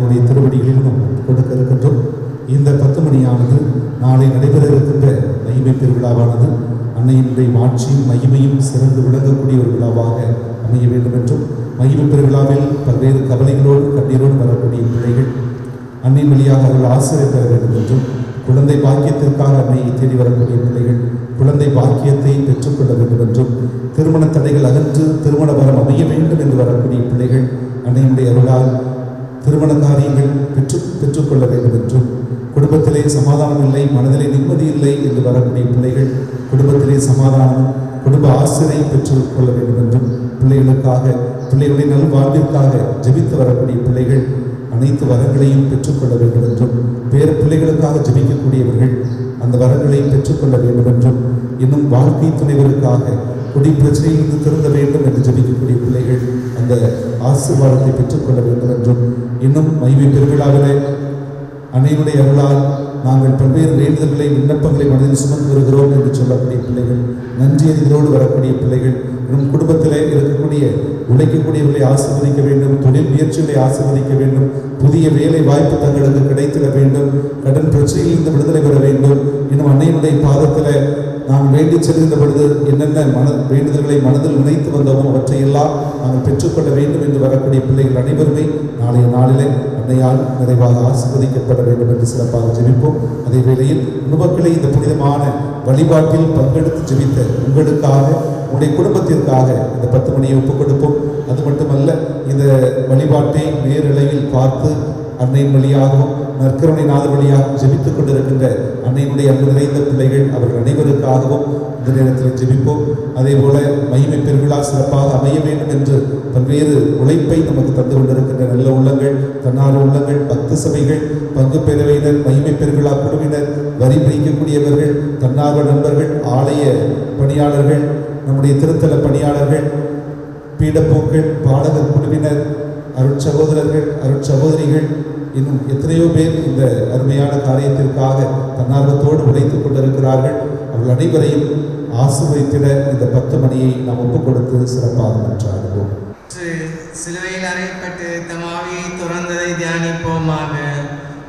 Speaker 1: அன்னையினுடைய திருவடிகளிலும் நாம் கொடுக்க இருக்கின்றோம். இந்த 10 மணியானது நாளை நடைபெற இருக்கின்ற மகிமை பெருவிழாவானது அன்னையினுடைய மாட்சியும் மகிமையும் சிறந்து விளங்கக்கூடிய ஒரு விழாவாக அமைய வேண்டும் என்றும், மகிமை பெருவிழாவில் பல்வேறு கவலைகளோடு கண்ணீரோடு வரக்கூடிய பிள்ளைகள் அன்னையின் வழியாக அவர்கள் ஆசிரியர் பெற வேண்டும் என்றும், குழந்தை பாக்கியத்திற்காக அன்னையை தேடி வரக்கூடிய பிள்ளைகள் குழந்தை பாக்கியத்தை பெற்றுக்கொள்ள வேண்டும் என்றும், திருமண தடைகள் அகன்று திருமண வரம் அமைய வேண்டும் என்று வரக்கூடிய பிள்ளைகள் அன்னையினுடைய அருளால் திருமண காரியங்கள் பெற்றுக்கொள்ள வேண்டும் என்றும், குடும்பத்திலே சமாதானம் இல்லை, மனதிலே நிம்மதி இல்லை என்று வரக்கூடிய பிள்ளைகள் குடும்பத்திலே சமாதானம் குடும்ப ஆசிரியை பெற்றுக்கொள்ள வேண்டும் என்றும், பிள்ளைகளுக்காக பிள்ளைகளுடைய நல்வாழ்விற்காக ஜெபித்து வரக்கூடிய பிள்ளைகள் அனைத்து வரங்களையும் பெற்றுக்கொள்ள வேண்டும் என்றும், வேறு பிள்ளைகளுக்காக ஜெபிக்கக்கூடியவர்கள் அந்த வரங்களை பெற்றுக்கொள்ள வேண்டும் என்றும், இன்னும் வாழ்க்கை துணைவருக்காக குடி பிரச்சனையிலிருந்து திருந்த வேண்டும் என்று ஜெபிக்கக்கூடிய பிள்ளைகள் அந்த ஆசீர்வாதத்தை பெற்றுக்கொள்ள வேண்டும் என்றும், இன்னும் மகிமை பெருவிழாவிலே அன்னையினுடைய அருளால் நாங்கள் பல்வேறு வேண்டுதல்களை விண்ணப்பங்களை மனதில் சுமந்து வருகிறோம் என்று சொல்லக்கூடிய பிள்ளைகள், நன்றியறிதலோடு வரக்கூடிய பிள்ளைகள், இன்னும் குடும்பத்திலே இருக்கக்கூடிய உழைக்கக்கூடியவர்களை ஆசீர்வதிக்க வேண்டும், தொழில் முயற்சிகளை ஆசீர்வதிக்க வேண்டும், புதிய வேலை வாய்ப்பு தங்களுக்கு கிடைத்திட வேண்டும், கடன் பிரச்சனையிலிருந்து விடுதலை பெற வேண்டும், இன்னும் அன்னையினுடைய பாதத்தில் நாம் வேண்டி செல்கின்ற பொழுது என்னென்ன வேண்டுதல்களை மனதில் நினைத்து வந்தோமோ அவற்றையெல்லாம் நாங்கள் பெற்றுக்கொள்ள வேண்டும் என்று வரக்கூடிய பிள்ளைகள் அனைவருமே நாளைய நாளிலே அன்னையால் நிறைவாக ஆசீர்வதிக்கப்பட வேண்டும் என்று சிறப்பாக ஜெபிப்போம். அதே வேளையில் உமக்களை இந்த புனிதமான வழிபாட்டில் பங்கெடுத்து ஜெபித்த உங்களுக்காக உங்களுடைய குடும்பத்திற்காக இந்த 10 மணியை ஒப்புக் கொடுப்போம். அது மட்டுமல்ல, இந்த வழிபாட்டை நேரளவில் பார்த்து அன்னையின் வழியாகவும் நற்கருணை நாதர் வழியாகவும் ஜெபித்துக் கொண்டிருக்கின்ற அன்னையினுடைய அன்பு நிறைந்த பிள்ளைகள் அவர்கள் அனைவருக்காகவும் இந்த நேரத்தில் ஜெபிப்போம். அதே போல மகிமை பெருவிழா சிறப்பாக அமைய வேண்டும் என்று பல்வேறு உழைப்பை நமக்கு தந்து கொண்டிருக்கின்ற நல்ல உள்ளங்கள், தன்னார்வ உள்ளங்கள், பக்த சபைகள், பங்கு பேரவையினர், மகிமை பெருவிழா குழுவினர், வரி பிரிக்கக்கூடியவர்கள், தன்னார்வ நண்பர்கள், ஆலய பணியாளர்கள், நம்முடைய திருத்தல பணியாளர்கள், பீடப்போக்கள், பாடகர் குழுவினர், அருட்சகோதரர்கள், அருட்சகோதரிகள், இன்னும் எத்தனையோ பேர் இந்த அருமையான காரியத்திற்காக தன்னார்வத்தோடு உழைத்துக் கொண்டிருக்கிறார்கள். அவர்கள் அனைவரையும் ஆசீர்வதித்திட இந்த 10 மணியை நாம் ஒப்புக் கொடுத்து சிறப்பாக நன்றாடுவோம்.
Speaker 2: சிலுவையில் அறையப்பட்டு தம் ஆவியை துறந்ததை தியானிப்போமாக.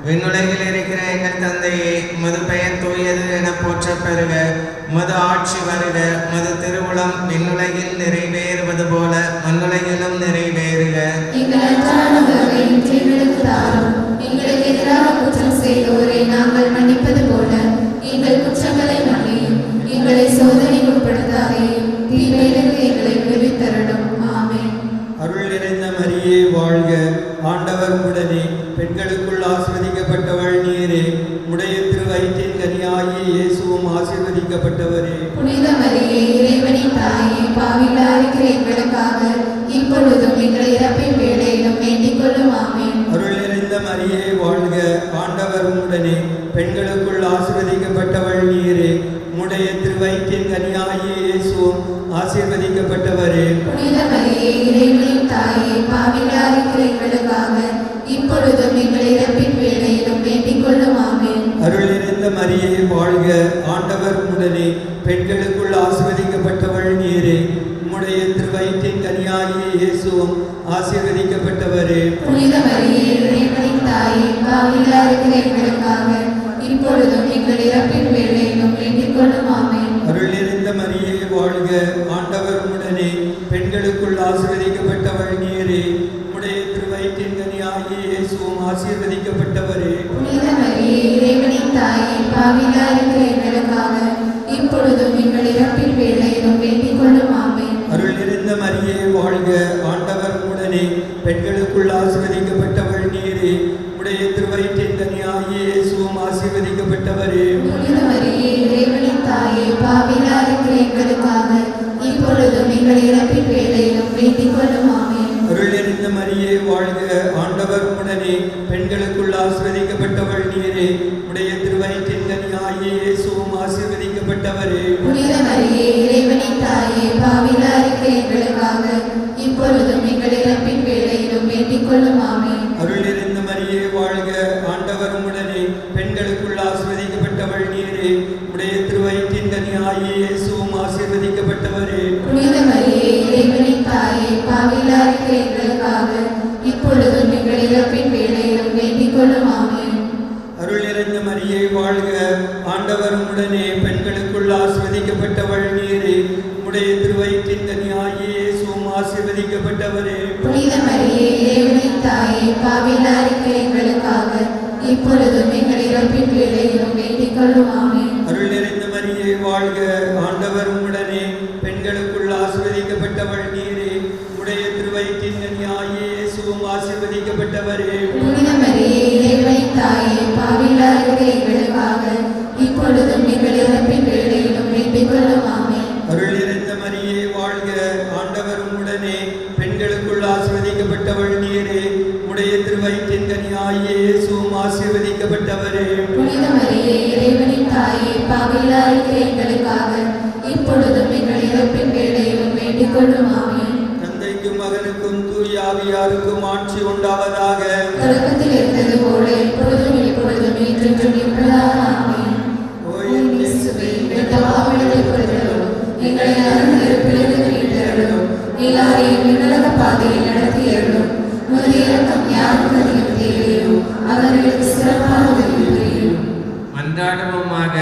Speaker 2: விண்ணுலகில் இருக்கிற எங்கள் தந்தையே, உமது பெயர் தூயது என போற்ற பெறுக. உமது ஆட்சி வருக. உமது திருவுளம் விண்ணுலகில் நிறைவேறுவது போல மண்ணுலகிலும் நிறைவேறுக.
Speaker 3: எங்கள் அன்றாட உணவை இன்று எங்களுக்கு தாரும். எங்களுக்கு எதிராக குற்றம் செய்தோரை நாங்கள் மன்னிப்பது போல எங்கள் குற்றங்களை மன்னியும். எங்களை சோதனைக்கு உட்படுத்தாதேயும், தீமையிலிருந்து எங்களை விடுவித்தருளும். ஆமென்.
Speaker 8: அருள் நிறைந்த மரியே வாழ்க. ஆண்டவர் உடனே பெண்களுக்குள் ஆசீர்வதிக்கப்பட்டவள் நீரே. உடைய திருவயிற்றின் கனியாகிய இயேசுவும் ஆசீர்வதிக்கப்பட்டவரே.
Speaker 3: புனித மரியே, இறைவனின் தாயே, பாவிகளாக இருக்கிற எங்களுக்காக இப்பொழுதும் எங்கள் இறப்பின் வேளையிலும் வேண்டிக் கொள்ளும். ஆமென்.
Speaker 8: அருள் நிறைந்த மரியே வாழ்க. ஆண்டவர் உடனே பெண்களுக்குள் ஆசீர்வதிக்கப்பட்டவள் நீரே. உடைய திருவயிற்றின் கனியாகிய இயேசுவும் ஆசீர்வதிக்கப்பட்டவரே.
Speaker 3: புனித மரியே, இறைவனின் தாயே, பாவிகளாக இருக்கிற எங்களுக்காக இப்பொழுதும் எங்கள் இறப்பின் வேளையிலும் வேண்டிக் கொள்ளும். ஆமென்.
Speaker 8: அருள் நிறைந்த மரியே வாழ்க. ஆண்டவர் உடனே பெண்களுக்குள் ஆசீர்வதிக்கப்பட்டவள் நீரே. உம்முடைய திருவயிற்றின் கனியாகிய இயேசுவும் ஆசீர்வதிக்கப்பட்டவரே.
Speaker 3: புனித மரியே, இறைவனின் தாயே, பாவிகளாக இருக்கிற எங்களுக்காக இப்பொழுதும் எங்கள் இறப்பின் வேளையிலும் வேண்டிக் கொள்ளும். ஆமென்.
Speaker 8: அருள் நிறைந்த மரியே வாழ்க. ஆண்டவர் உடனே பெண்களுக்குள் ஆசீர்வதிக்கப்பட்டவள் நீரே. உம்முடைய திருவயிற்றின் கனியாகிய இயேசுவும் ஆசீர்வதிக்கப்பட்டவரே.
Speaker 3: புனித மரியே, இறைவனின் தாயே, பாவிகளாக இருக்கிற எங்களுக்காக இப்பொழுதும் எங்கள் இறப்பின் வேளையிலும் வேண்டிக் கொள்ளும். ஆமென்.
Speaker 8: அருள் நிறைந்த மரியே வாழ்க. ஆண்டவர் உடனே பெண்களுக்குள் ஆசீர்வதிக்கப்பட்டவள் நீரே. உடைய திருவயிற்றின் கனியாகிய இயேசுவும் ஆசீர்வதிக்கப்பட்டவரே.
Speaker 3: புனித மரியே, இறைவனின் தாயே, பாவிகளாக இருக்கிற எங்களுக்காக இப்பொழுதும் எங்கள் இறப்பின் வேளையிலும் வேண்டிக் கொள்ளும். ஆமென்.
Speaker 8: அருள் நிறைந்த மரியே வாழ்க. ஆண்டவர் உடனே பெண்களுக்குள் ஆசீர்வதிக்கப்பட்டவள் நீரே. உடைய திருவயிற்றின் கனியாகிய இயேசுவும் ஆசீர்வதிக்கப்பட்டவரே.
Speaker 3: புனித மரியே, இறைவனின் தாயே, பாவிகளாக இருக்கிற எங்களுக்காக இப்பொழுதும் எங்கள் இறப்பின் வேளையிலும் வேண்டிக் கொள்ளும். ஆமென்.
Speaker 8: அருள் நிறைந்த மரியே வாழ்க. ஆண்டவர் உடனே பெண்களுக்குள் ஆசீர்வதிக்கப்பட்டவள் நீரே. உடைய திருவயிற்றின் கனியாகிய இயேசுவும் ஆசீர்வதிக்கப்பட்டவரே.
Speaker 3: புனித மரியே, இறைவனின் தாயே, பாவிகளாக இருக்கிற எங்களுக்காக இப்பொழுதும் எங்கள் இறப்பின் வேளையிலும் கொள்ளும். ஆமென்.
Speaker 8: அருள் நிறைந்த மரியே வாழ்க, ஆண்டவர் உடனே பெண்களுக்குள் ஆசீர்வதிக்கப்பட்டவள் நீரே, உடைய திருவயிற்றின் கனியாகிய இயேசுவும் ஆசீர்வதிக்கப்பட்டவரே.
Speaker 3: புனித மரியே, இறைவனின் தாயே, பாவிகளா இருக்கிற எங்களுக்காக இப்பொழுதும் எங்கள் இறப்பின் வேளையிலும் வேண்டிக் கொள்ளும். ஆமென்.
Speaker 8: அருள் நிறைந்த மரியே வாழ்க, ஆண்டவர் உடனே பெண்களுக்குள் ஆசீர்வதிக்கப்பட்டவள் நீரே, உடைய திருவயிற்றின் கனியாகிய இயேசுவும் ஆசீர்வதிக்கப்பட்டவரே.
Speaker 3: புனித மரியே, இறைவனின் தாயே, பாவிகளா இருக்கிற எங்களுக்காக இப்பொழுதும் எங்கள் இறப்பின் வேளையிலும் வேண்டிக் கொள்ளும். ஆமென்.
Speaker 8: அருள் நிறைந்த மரியே வாழ்க, ஆண்டவர் உடனே பெண்களுக்குள் ஆசீர்வதிக்கப்பட்டவள் நீரே, உடைய திருவயிற்றின் கனியாகிய இயேசுவும் ஆசீர்வதிக்கப்பட்டவரே.
Speaker 3: புனித மரியே, இறைவனின் தாயே, பாவிகளா இருக்கிற எங்களுக்காக இப்பொழுதும் எங்கள் இறப்பின் வேளையிலும் வேண்டிக் கொள்ளும். ஆமென்.
Speaker 8: தந்தைக்கும் மகனுக்கும் தூய ஆவியாருக்கும் ஆட்சி உண்டாவதாக.
Speaker 3: தொடக்கத்தில் இருந்தது போல இப்பொழுதும் எப்பொழுதும் என்றென்றும் இருப்பதாக. ஆமென்.
Speaker 8: ஓ என்
Speaker 3: இயேசுவே, எங்கள் பாவங்களை பொறுத்தருளும், எங்களை நரக நெருப்பிலிருந்து மீட்டருளும், எல்லாரையும் விண்ணக பாதையில் நடத்தியருளும். உமது இரக்கம் யாருக்கு அதிகம் தேவையோ அவர்களுக்கு சிறப்பான உதவி புரியும்.
Speaker 2: மன்றாடுவோமாக.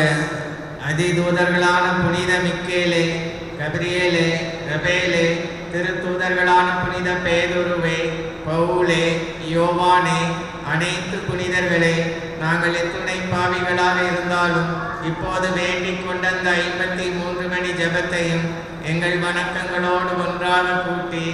Speaker 2: அதிதூதர்களான புனித மிக்கேலே, கபிரியேலே, ரபேலே, திருத்தூதர்களான புனித பேதுருவே, பவுலே, யோவானே, அனைத்து புனிதர்களே, நாங்கள் எத்துணை பாவிகளாக இருந்தாலும் இப்போது வேண்டிக் கொண்ட அந்த 53 மணி ஜெபத்தையும் எங்கள் வணக்கங்களோடு ஒன்றாக கூட்டி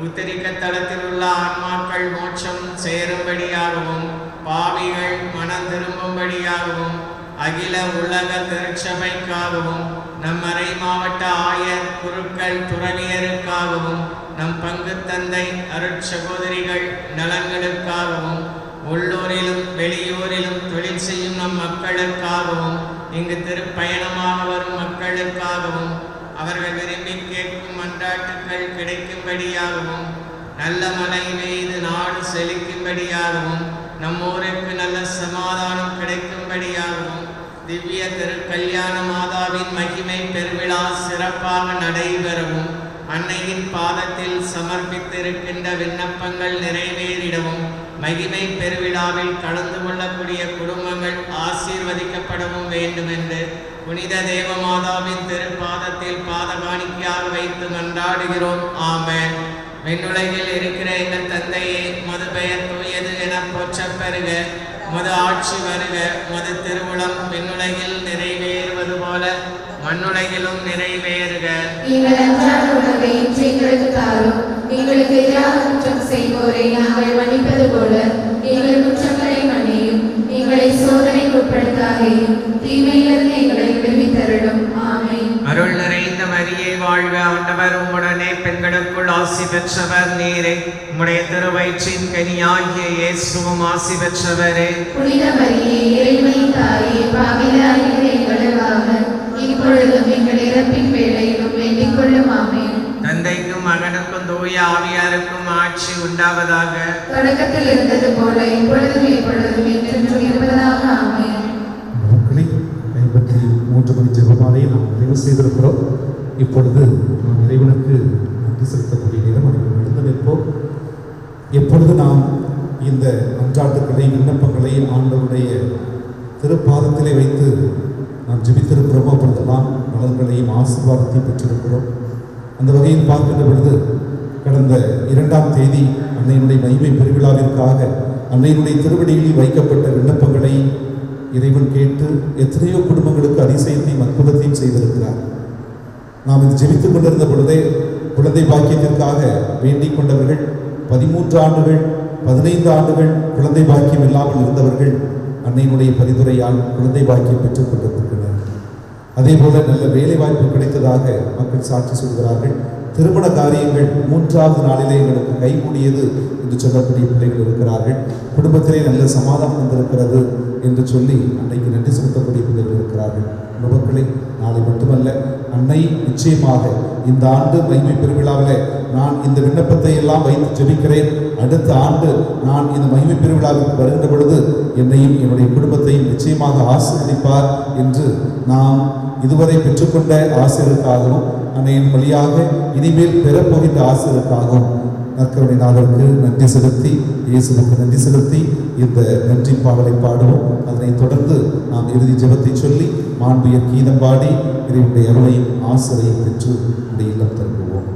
Speaker 2: உத்திரிக்க தளத்தில் உள்ள ஆன்மாக்கள் மோட்சம் சேரும்படியாகவும் பாவிகள் மனம் திரும்பும்படியாகவும் அகில உலக திருச்சபைக்காகவும் நம் மறை மாவட்ட ஆயர் குருக்கள் துறவியருக்காகவும் நம் பங்கு தந்தை அருட்சகோதரிகள் நலன்களுக்காகவும் உள்ளூரிலும் வெளியூரிலும் தொழில் செய்யும் நம் மக்களுக்காகவும் இங்கு திருப்பயணமாக வரும் மக்களுக்காகவும் அவர்கள் விரும்பி கேட்கும் மன்றாட்டுக்கள் கிடைக்கும்படியாகவும் நல்ல மழை பெய்து நாடு செழிக்கும்படியாகவும் நம்மூருக்கு நல்ல சமாதானம் கிடைக்கும்படியாகவும் திவ்ய திருக்கல்யாண மாதாவின் மகிமை பெருவிழா சிறப்பாக நடைபெறவும் அன்னையின் பாதத்தில் சமர்ப்பித்திருக்கின்ற விண்ணப்பங்கள் நிறைவேறிடவும் மகிமை பெருவிழாவில் கலந்து கொள்ளக்கூடிய குடும்பங்கள் ஆசீர்வதிக்கப்படவும் வேண்டும் என்று புனித தேவமாதாவின் திருப்பாதத்தில் பாதகாணிக்கையாக வைத்து மன்றாடுகிறோம். ஆமென். விண்ணுலகில் இருக்கிற எங்கள் தந்தையே, மது பெயர் தூயது என போற்றப் பெறுக. மது ஆட்சி வருக. மது திருவுளம் விண்ணுலகில் நிறைவேறுவது போல மண்ணுலகிலும் நிறைவேறுக.
Speaker 3: எங்கள் அன்றாட உணவை இன்று எங்களுக்கு தாரும். எங்களுக்கு எதிராக குற்றம் செய்வோரை நாங்கள் மன்னிப்பது போல எங்கள் குற்றங்களை மன்னியும். எங்களை சோதனைக்கு உட்படுத்தாதேயும், தீமையிலிருந்து எங்களை விடுவித்தருளும். ஆமென்.
Speaker 2: அருள் நிறைந்த மரியே வாழ்க, ஆண்டவர் உம்முடனே பெண்களுக்குள் ஆசி பெற்றவர் நீரே, உம்முடைய திருவயிற்றின் கனியாகிய இயேசுவும் ஆசி பெற்றவரே.
Speaker 3: புனித மரியே, இறைவனின் தாயே, பாவிகளா இருக்கிற எங்களுக்காக இப்பொழுதும் எங்கள் இறப்பின் வேளையிலும் வேண்டிக் கொள்ளும். ஆமென்.
Speaker 2: தந்தைக்கும் மகனுக்கும் தூய ஆவியாருக்கும் ஆட்சி உண்டாவதாக.
Speaker 3: தொடக்கத்தில் இருந்தது போல இப்பொழுதும் எப்பொழுதும் என்றென்றும் இருப்பதாக. ஆமென்.
Speaker 1: மக்களை 53 மணி ஜெபமாலை நாம் நிறைவு செய்திருக்கிறோம். இப்பொழுது நாம் இறைவனுக்கு நன்றி செலுத்தக்கூடிய நேரம். அனைவரும் எழுந்து நிற்போம். எப்பொழுது நாம் இந்த அன்றாட்டுக்களை விண்ணப்பங்களை ஆண்டவருடைய திருப்பாதத்திலே வைத்து நாம் ஜெபித்திருக்கிறோமோ அப்பொழுதெல்லாம் நலன்களையும் ஆசீர்வாதத்தையும் பெற்றிருக்கிறோம். அந்த வகையில் பார்க்கின்ற பொழுது கடந்த 2ஆம் தேதி அன்னையினுடைய மகிமை பெருவிழாவிற்காக அன்னையினுடைய திருவடிகளில் வைக்கப்பட்ட விண்ணப்பங்களை இறைவன் கேட்டு எத்தனையோ குடும்பங்களுக்கு அதிசயத்தையும் அற்புதத்தையும் செய்திருக்கிறார். நாம் இது ஜெபித்துக் கொண்டிருந்த பொழுதே குழந்தை பாக்கியத்திற்காக வேண்டிக் கொண்டவர்கள் 13 ஆண்டுகள் 15 ஆண்டுகள் குழந்தை பாக்கியம் இல்லாமல் இருந்தவர்கள் அன்னையினுடைய பரிந்துரையால் குழந்தை பாக்கியம் பெற்றுக் கொண்டிருக்கின்றனர். அதே போல நல்ல வேலை வாய்ப்பு கிடைத்ததாக மக்கள் சாட்சி சொல்கிறார்கள். திருமண காரியங்கள் 3ஆவது நாளிலே எங்களுக்கு கைகூடியது என்று சொல்லக்கூடிய பிள்ளைகள் இருக்கிறார்கள். குடும்பத்திலே நல்ல சமாதானம் வந்திருக்கிறது என்று சொல்லி அன்னைக்கு நன்றி செலுத்தக்கூடிய பிள்ளைகள் இருக்கிறார்கள். மக்களே, நாளை மட்டுமல்ல, அன்னை நிச்சயமாக இந்த ஆண்டு மகிமை பெருவிழாவில் நான் இந்த விண்ணப்பத்தை எல்லாம் வைத்து ஜெபிக்கிறேன். அடுத்த ஆண்டு நான் இந்த மகிமை பெருவிழாவிற்கு வருகின்ற பொழுது என்னையும் என்னுடைய குடும்பத்தையும் நிச்சயமாக ஆசீர்வதிப்பார் என்று நாம் இதுவரை பெற்றுக்கொண்ட ஆசிரியருக்காகவும் அன்னையின் வழியாக இனிமேல் பெறப்போகின்ற ஆசிரியருக்காகவும் நற்கருணை நாதருக்கு நன்றி செலுத்தி, இயேசுவுக்கு நன்றி செலுத்தி இந்த நன்றி பாடலை பாடுவோம். அதனைத் தொடர்ந்து நாம் இறுதி ஜெபத்தை சொல்லி மாண்புயர் கீதம் பாடி இறைவனுடைய அருளையும் ஆசிரியையும் பெற்று நம்முடைய இல்லம் திரும்புவோம்.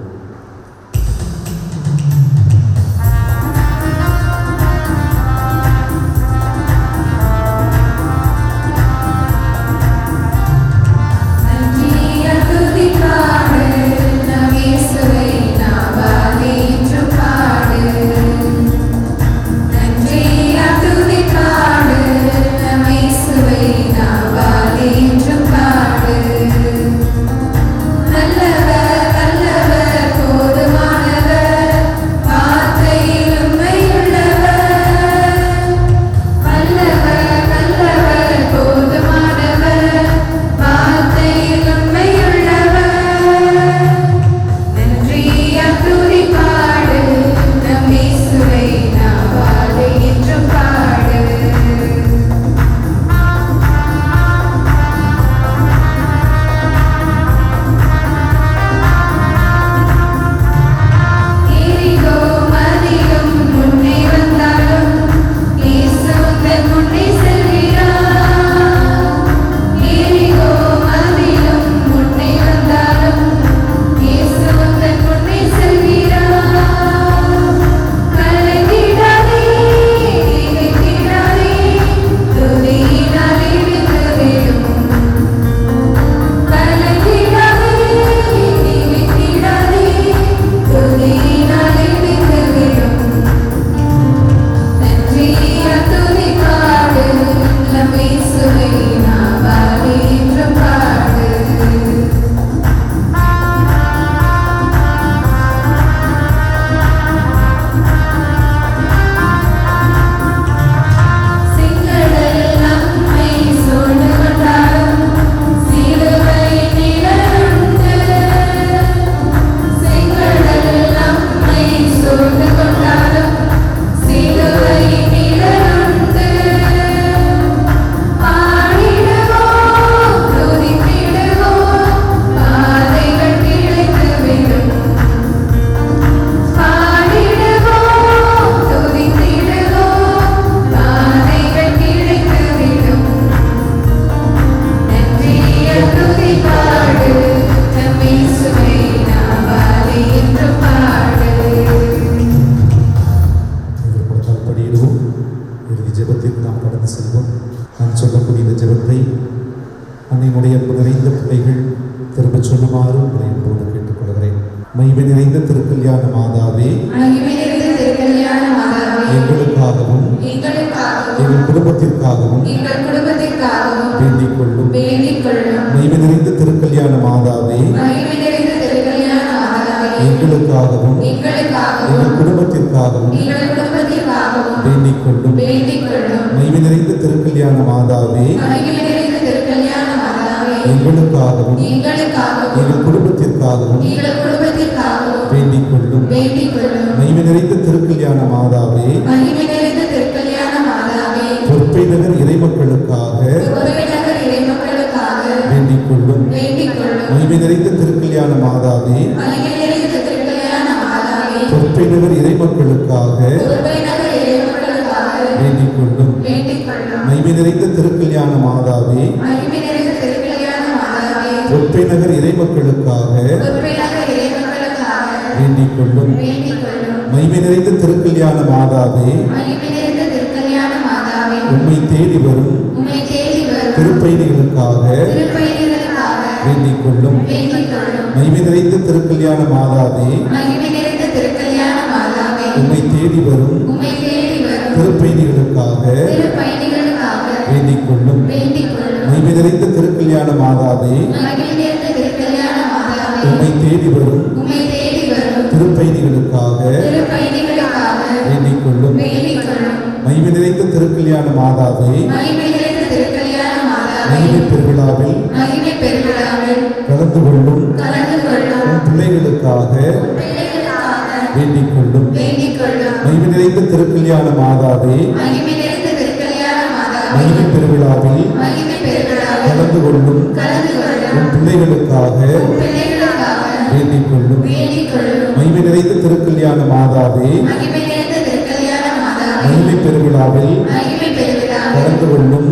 Speaker 1: மகிமை நிறைந்த திருக்கல்யாண மாதாவே,
Speaker 3: மகிமை நிறைந்த திருக்கல்யாண மாதாவே,
Speaker 1: மகிமை பெருவிழாவில்
Speaker 3: மகிமை பெருவிழாவில்
Speaker 1: கலந்து கொள்ளும்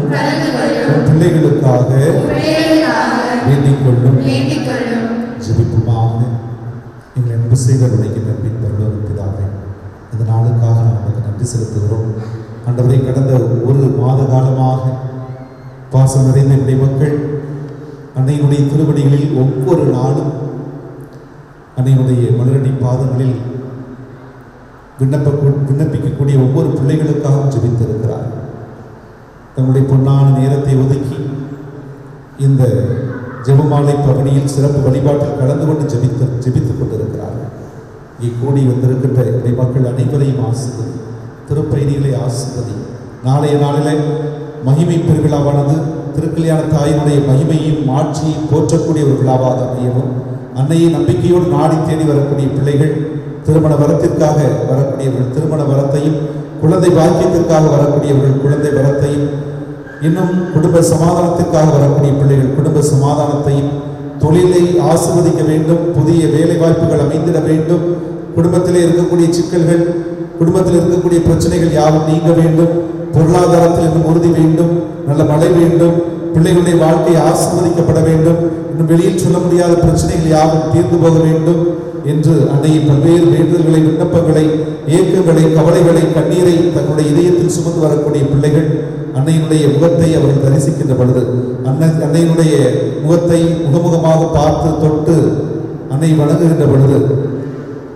Speaker 1: உன் பிள்ளைகளுக்காக வேண்டிக் கொள்ளும். ஜெபிப்புமாக. எங்களை அன்பு செய்த உலகின் நம்பின் பரலோக பிதாவே, இந்த நாளுக்காக நமக்கு நன்றி செலுத்துகிறோம். ஆண்டவரை கடந்த ஒரு மாத காலமாக பாசம் நிறைந்த என்னுடைய மக்கள் அன்னையினுடைய திருவடிகளில் ஒவ்வொரு நாளும் அன்னையினுடைய மலரடி பாதங்களில் விண்ணப்பிக்கக்கூடிய ஒவ்வொரு பிள்ளைகளுக்காகவும் ஜெபித்திருக்கிறார். தங்களுடைய பொன்னான நேரத்தை ஒதுக்கி இந்த ஜெபமாலை பவனியில் சிறப்பு வழிபாட்டில் கலந்து கொண்டு ஜெபித்துக் கொண்டிருக்கிறார்கள். இங்கே கூடி வந்திருக்கின்ற என்னுடைய மக்கள் அனைவரையும் ஆசிர்வதி, திருப்பயணிகளை ஆசிர்வதி. நாளைய நாளில் மகிமை பெருவிழாவானது திருக்கல்யாண தாயினுடைய மகிமையும் மாட்சியையும் போற்றக்கூடிய ஒரு விழாவாக அமையவும், அன்னையை நம்பிக்கையோடு நாடி தேடி வரக்கூடிய பிள்ளைகள் திருமண வரத்திற்காக வரக்கூடியவர்கள் திருமண வரத்தையும், குழந்தை பாக்கியத்திற்காக வரக்கூடியவர்கள் குழந்தை வரத்தையும், இன்னும் குடும்ப சமாதானத்திற்காக வரக்கூடிய பிள்ளைகள் குடும்ப சமாதானத்தையும், தொழிலை ஆசீர்வதிக்க வேண்டும், புதிய வேலை வாய்ப்புகள் அமைந்திட வேண்டும், குடும்பத்திலே இருக்கக்கூடிய சிக்கல்கள், குடும்பத்தில் இருக்கக்கூடிய பிரச்சனைகள் யாவும் நீங்க வேண்டும், பொருளாதாரத்தில் இன்னும் உறுதி வேண்டும், நல்ல மழை வேண்டும், பிள்ளைகளுடைய வாழ்க்கை ஆசீர்வதிக்கப்பட வேண்டும், இன்னும் வெளியில் சொல்ல முடியாத பிரச்சனைகள் யாவும் தீர்ந்து போக வேண்டும் என்று அன்னையின் பல்வேறு வேண்டுதல்களை, விண்ணப்பங்களை, ஏக்கங்களை, கவலைகளை, கண்ணீரை தன்னுடைய இதயத்தில் சுமந்து வரக்கூடிய பிள்ளைகள் அன்னையினுடைய முகத்தை அவர்கள் தரிசிக்கின்ற பொழுது, அன்னையினுடைய முகத்தை முகமுகமாக பார்த்து தொட்டு அன்னை வணங்குகின்ற பொழுது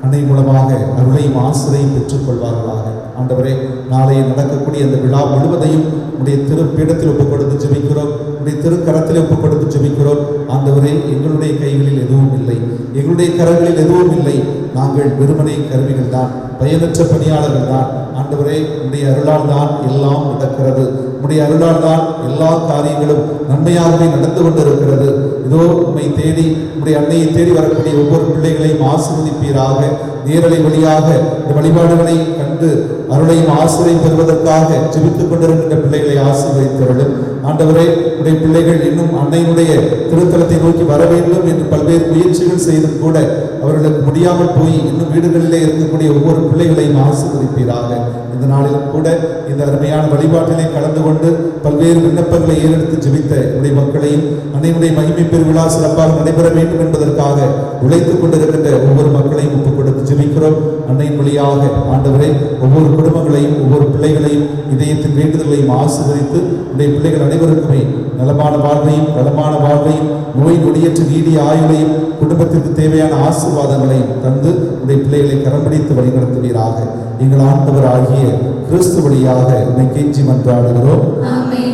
Speaker 1: அன்னை மூலமாக அருளையும் ஆசிரையும் பெற்றுக் கொள்வார்களாக. ஆண்டவரே, நாளைய நடக்கக்கூடிய அந்த விழா முழுவதையும் உடைய திருப்பீடத்தில் ஒப்புக் கொடுத்து ஜெபிக்கிறோம், உடைய திருக்கரத்தில் ஒப்புக் கொடுத்து ஜெபிக்கிறோம். ஆண்டவரே, எங்களுடைய கைகளில் எதுவும் இல்லை, எங்களுடைய கரங்களில் எதுவும் இல்லை, நாங்கள் வெறுமனை கருவிகள் தான், பயனற்ற பணியாளர்கள் தான். ஆண்டவரே, உடைய அருளால் தான் எல்லாம் நடக்கிறது, உடைய அருளால் தான் எல்லா காரியங்களும் நன்மையாகவே நடந்து கொண்டிருக்கிறது. இதோ உண்மை தேடி உடைய அன்னையை தேடி வரக்கூடிய ஒவ்வொரு பிள்ளைகளையும் ஆசீர்வதிப்பீராக. நேரலை வழியாக இந்த வழிபாடுகளை கண்டு அருளையும் ஆசிரியை பெறுவதற்காக ஜெபித்துக் கொண்டிருக்கின்ற பிள்ளைகளை ஆசீர்வதித்தவர்களும். ஆண்டவரே, உடைய பிள்ளைகள் இன்னும் அன்னையினுடைய திருத்தலத்தை நோக்கி வர வேண்டும் என்று பல்வேறு முயற்சிகள் செய்தும் கூட அவர்களுக்கு முடியாமல் போய் இன்னும் வீடுகளிலே இருக்கக்கூடிய ஒவ்வொரு பிள்ளைகளையும் ஆசீர்வதிப்பீராக. இந்த நாளிலும் கூட இந்த அருமையான வழிபாட்டிலே கலந்து கொண்டு பல்வேறு விண்ணப்பங்களை ஏறெடுத்து ஜெபித்த உடைய மக்களையும் அன்னையுடைய மகிமை பெருவிழா சிறப்பாக நடைபெற வேண்டும் என்பதற்காக உழைத்துக் கொண்டிருக்கின்ற ஒவ்வொரு மக்களையும் ஒப்புக் கொடுத்து ஜெபிக்கிறோம். அன்னையின் வழியாக ஆண்டவரே, ஒவ்வொரு குடும்பங்களையும் ஒவ்வொரு பிள்ளைகளையும் இதயத்தின் வேண்டுதல்களையும் ஆசீர்வதித்து உடைய பிள்ளைகள் அனைவருக்குமே நலமான வாழ்வையும் நலமான வாழ்வையும் நோய் நொடியற்ற நீடிய ஆயுளையும் குடும்பத்திற்கு தேவையான ஆசீர்வாதங்களையும் தந்து உடைய பிள்ளைகளை கரம் பிடித்து வழிநடத்துவீராக. எங்கள் ஆண்டவர் ஆகிய கிறிஸ்து வழியாக உன்னை கெஞ்சி மன்றாடுகிறோம்.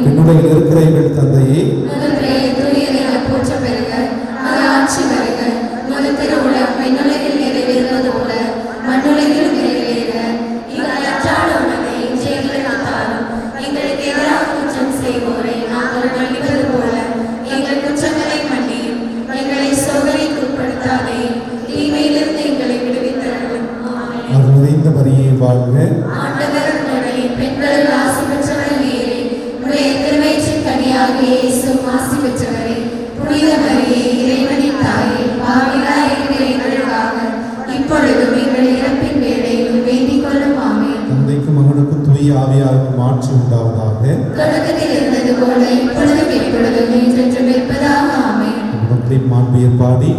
Speaker 1: பின்னுடைய இருக்கிற எங்கள் தந்தையே, வாழ்க.
Speaker 3: ஆண்டவர் உம்முடைய பெண்களில் ஆசி பெற்றவர் நீரே, உம்முடைய திருவயிற்றின் கனியாகிய இயேசுவும் ஆசி பெற்றவரே. புனித மரியே, இறைவனின் தாயே, பாவிகளாய் இருக்கிற எங்களுக்காக இப்பொழுதும் எங்கள் இறப்பின் வேளையிலும் வேண்டிக் கொள்ளும். ஆமென்.
Speaker 1: தந்தைக்கும் மகனுக்கும் தூய ஆவியாருக்கும் ஆட்சி உண்டாவதாக.
Speaker 3: தொடக்கத்தில் இருந்தது போல இப்பொழுதும் எப்பொழுதும் என்றென்றும் இருப்பதாக. ஆமென்.
Speaker 1: மக்களின் மாண்புயர் பாடி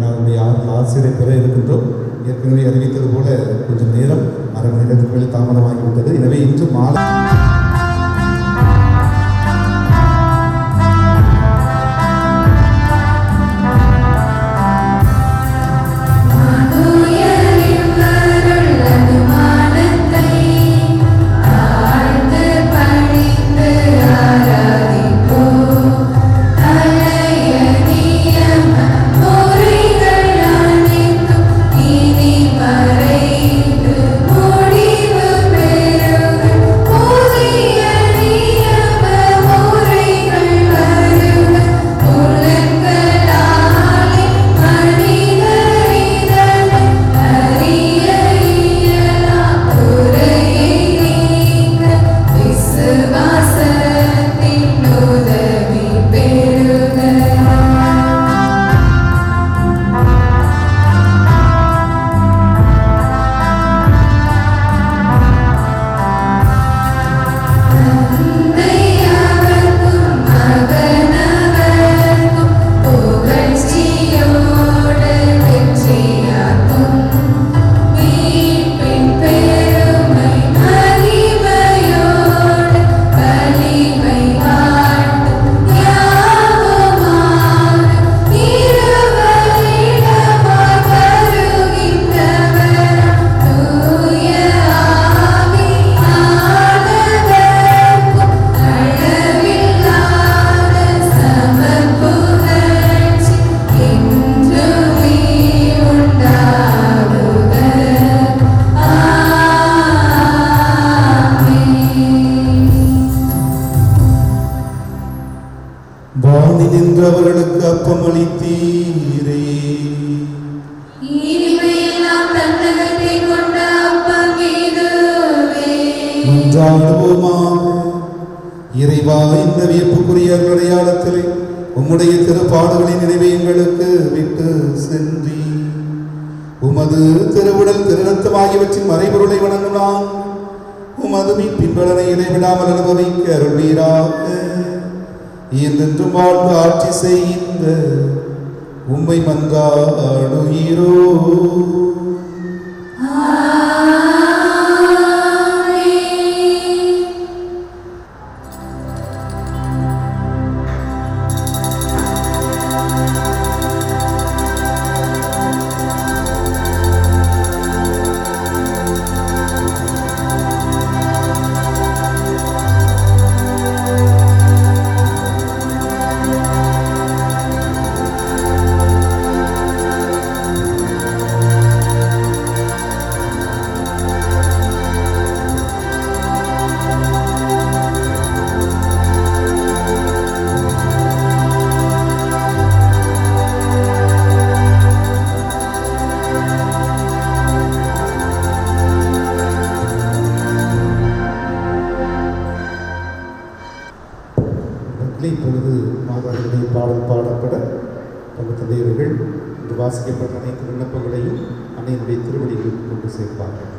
Speaker 1: நம்முடைய ஆசிரியரை பெற இருக்கின்றோம். ஏற்கனவே அறிவித்தது போல கொஞ்சம் நேரம் அரை மணி நேரத்துக்கு மேலே தாமதமாகிவிட்டது. எனவே இன்று மாலை
Speaker 3: Holy
Speaker 1: வாந்தி நின்றவர்களுக்கு அப்பம் அளித்தீரே.
Speaker 3: இனிமையெல்லாம் தன்னகத்தை கொண்ட அப்பம் இதுவே.
Speaker 1: மன்றாடுவோமாக. இறைவா, இந்த வியப்புக்குரிய அடையாளத்திலே உம்முடைய திருப்பாடுகளின் நினைவை எங்களுக்கு விட்டு சென்றி உமது திருவுடல் திருநத்தம் ஆகியவற்றின் மறைபொருளை வணங்கினான். உமது பின்பலனை இடைவிடாமல் அனுபவிக்க அருள்வீராக. என்றென்றும் வாழ்ந்து ஆட்சி செய்கின்ற உம்மை மன்றாடுகிறோ. இப்பொழுது மாதாவுடைய பாடல் பாடப்பட பல தந்தையர்கள் இன்று வாசிக்கப்பட்ட அனைத்து விண்ணப்பங்களையும் அன்னையினுடைய திருவடிகளுக்கு கொண்டு சேர்ப்பார்கள்.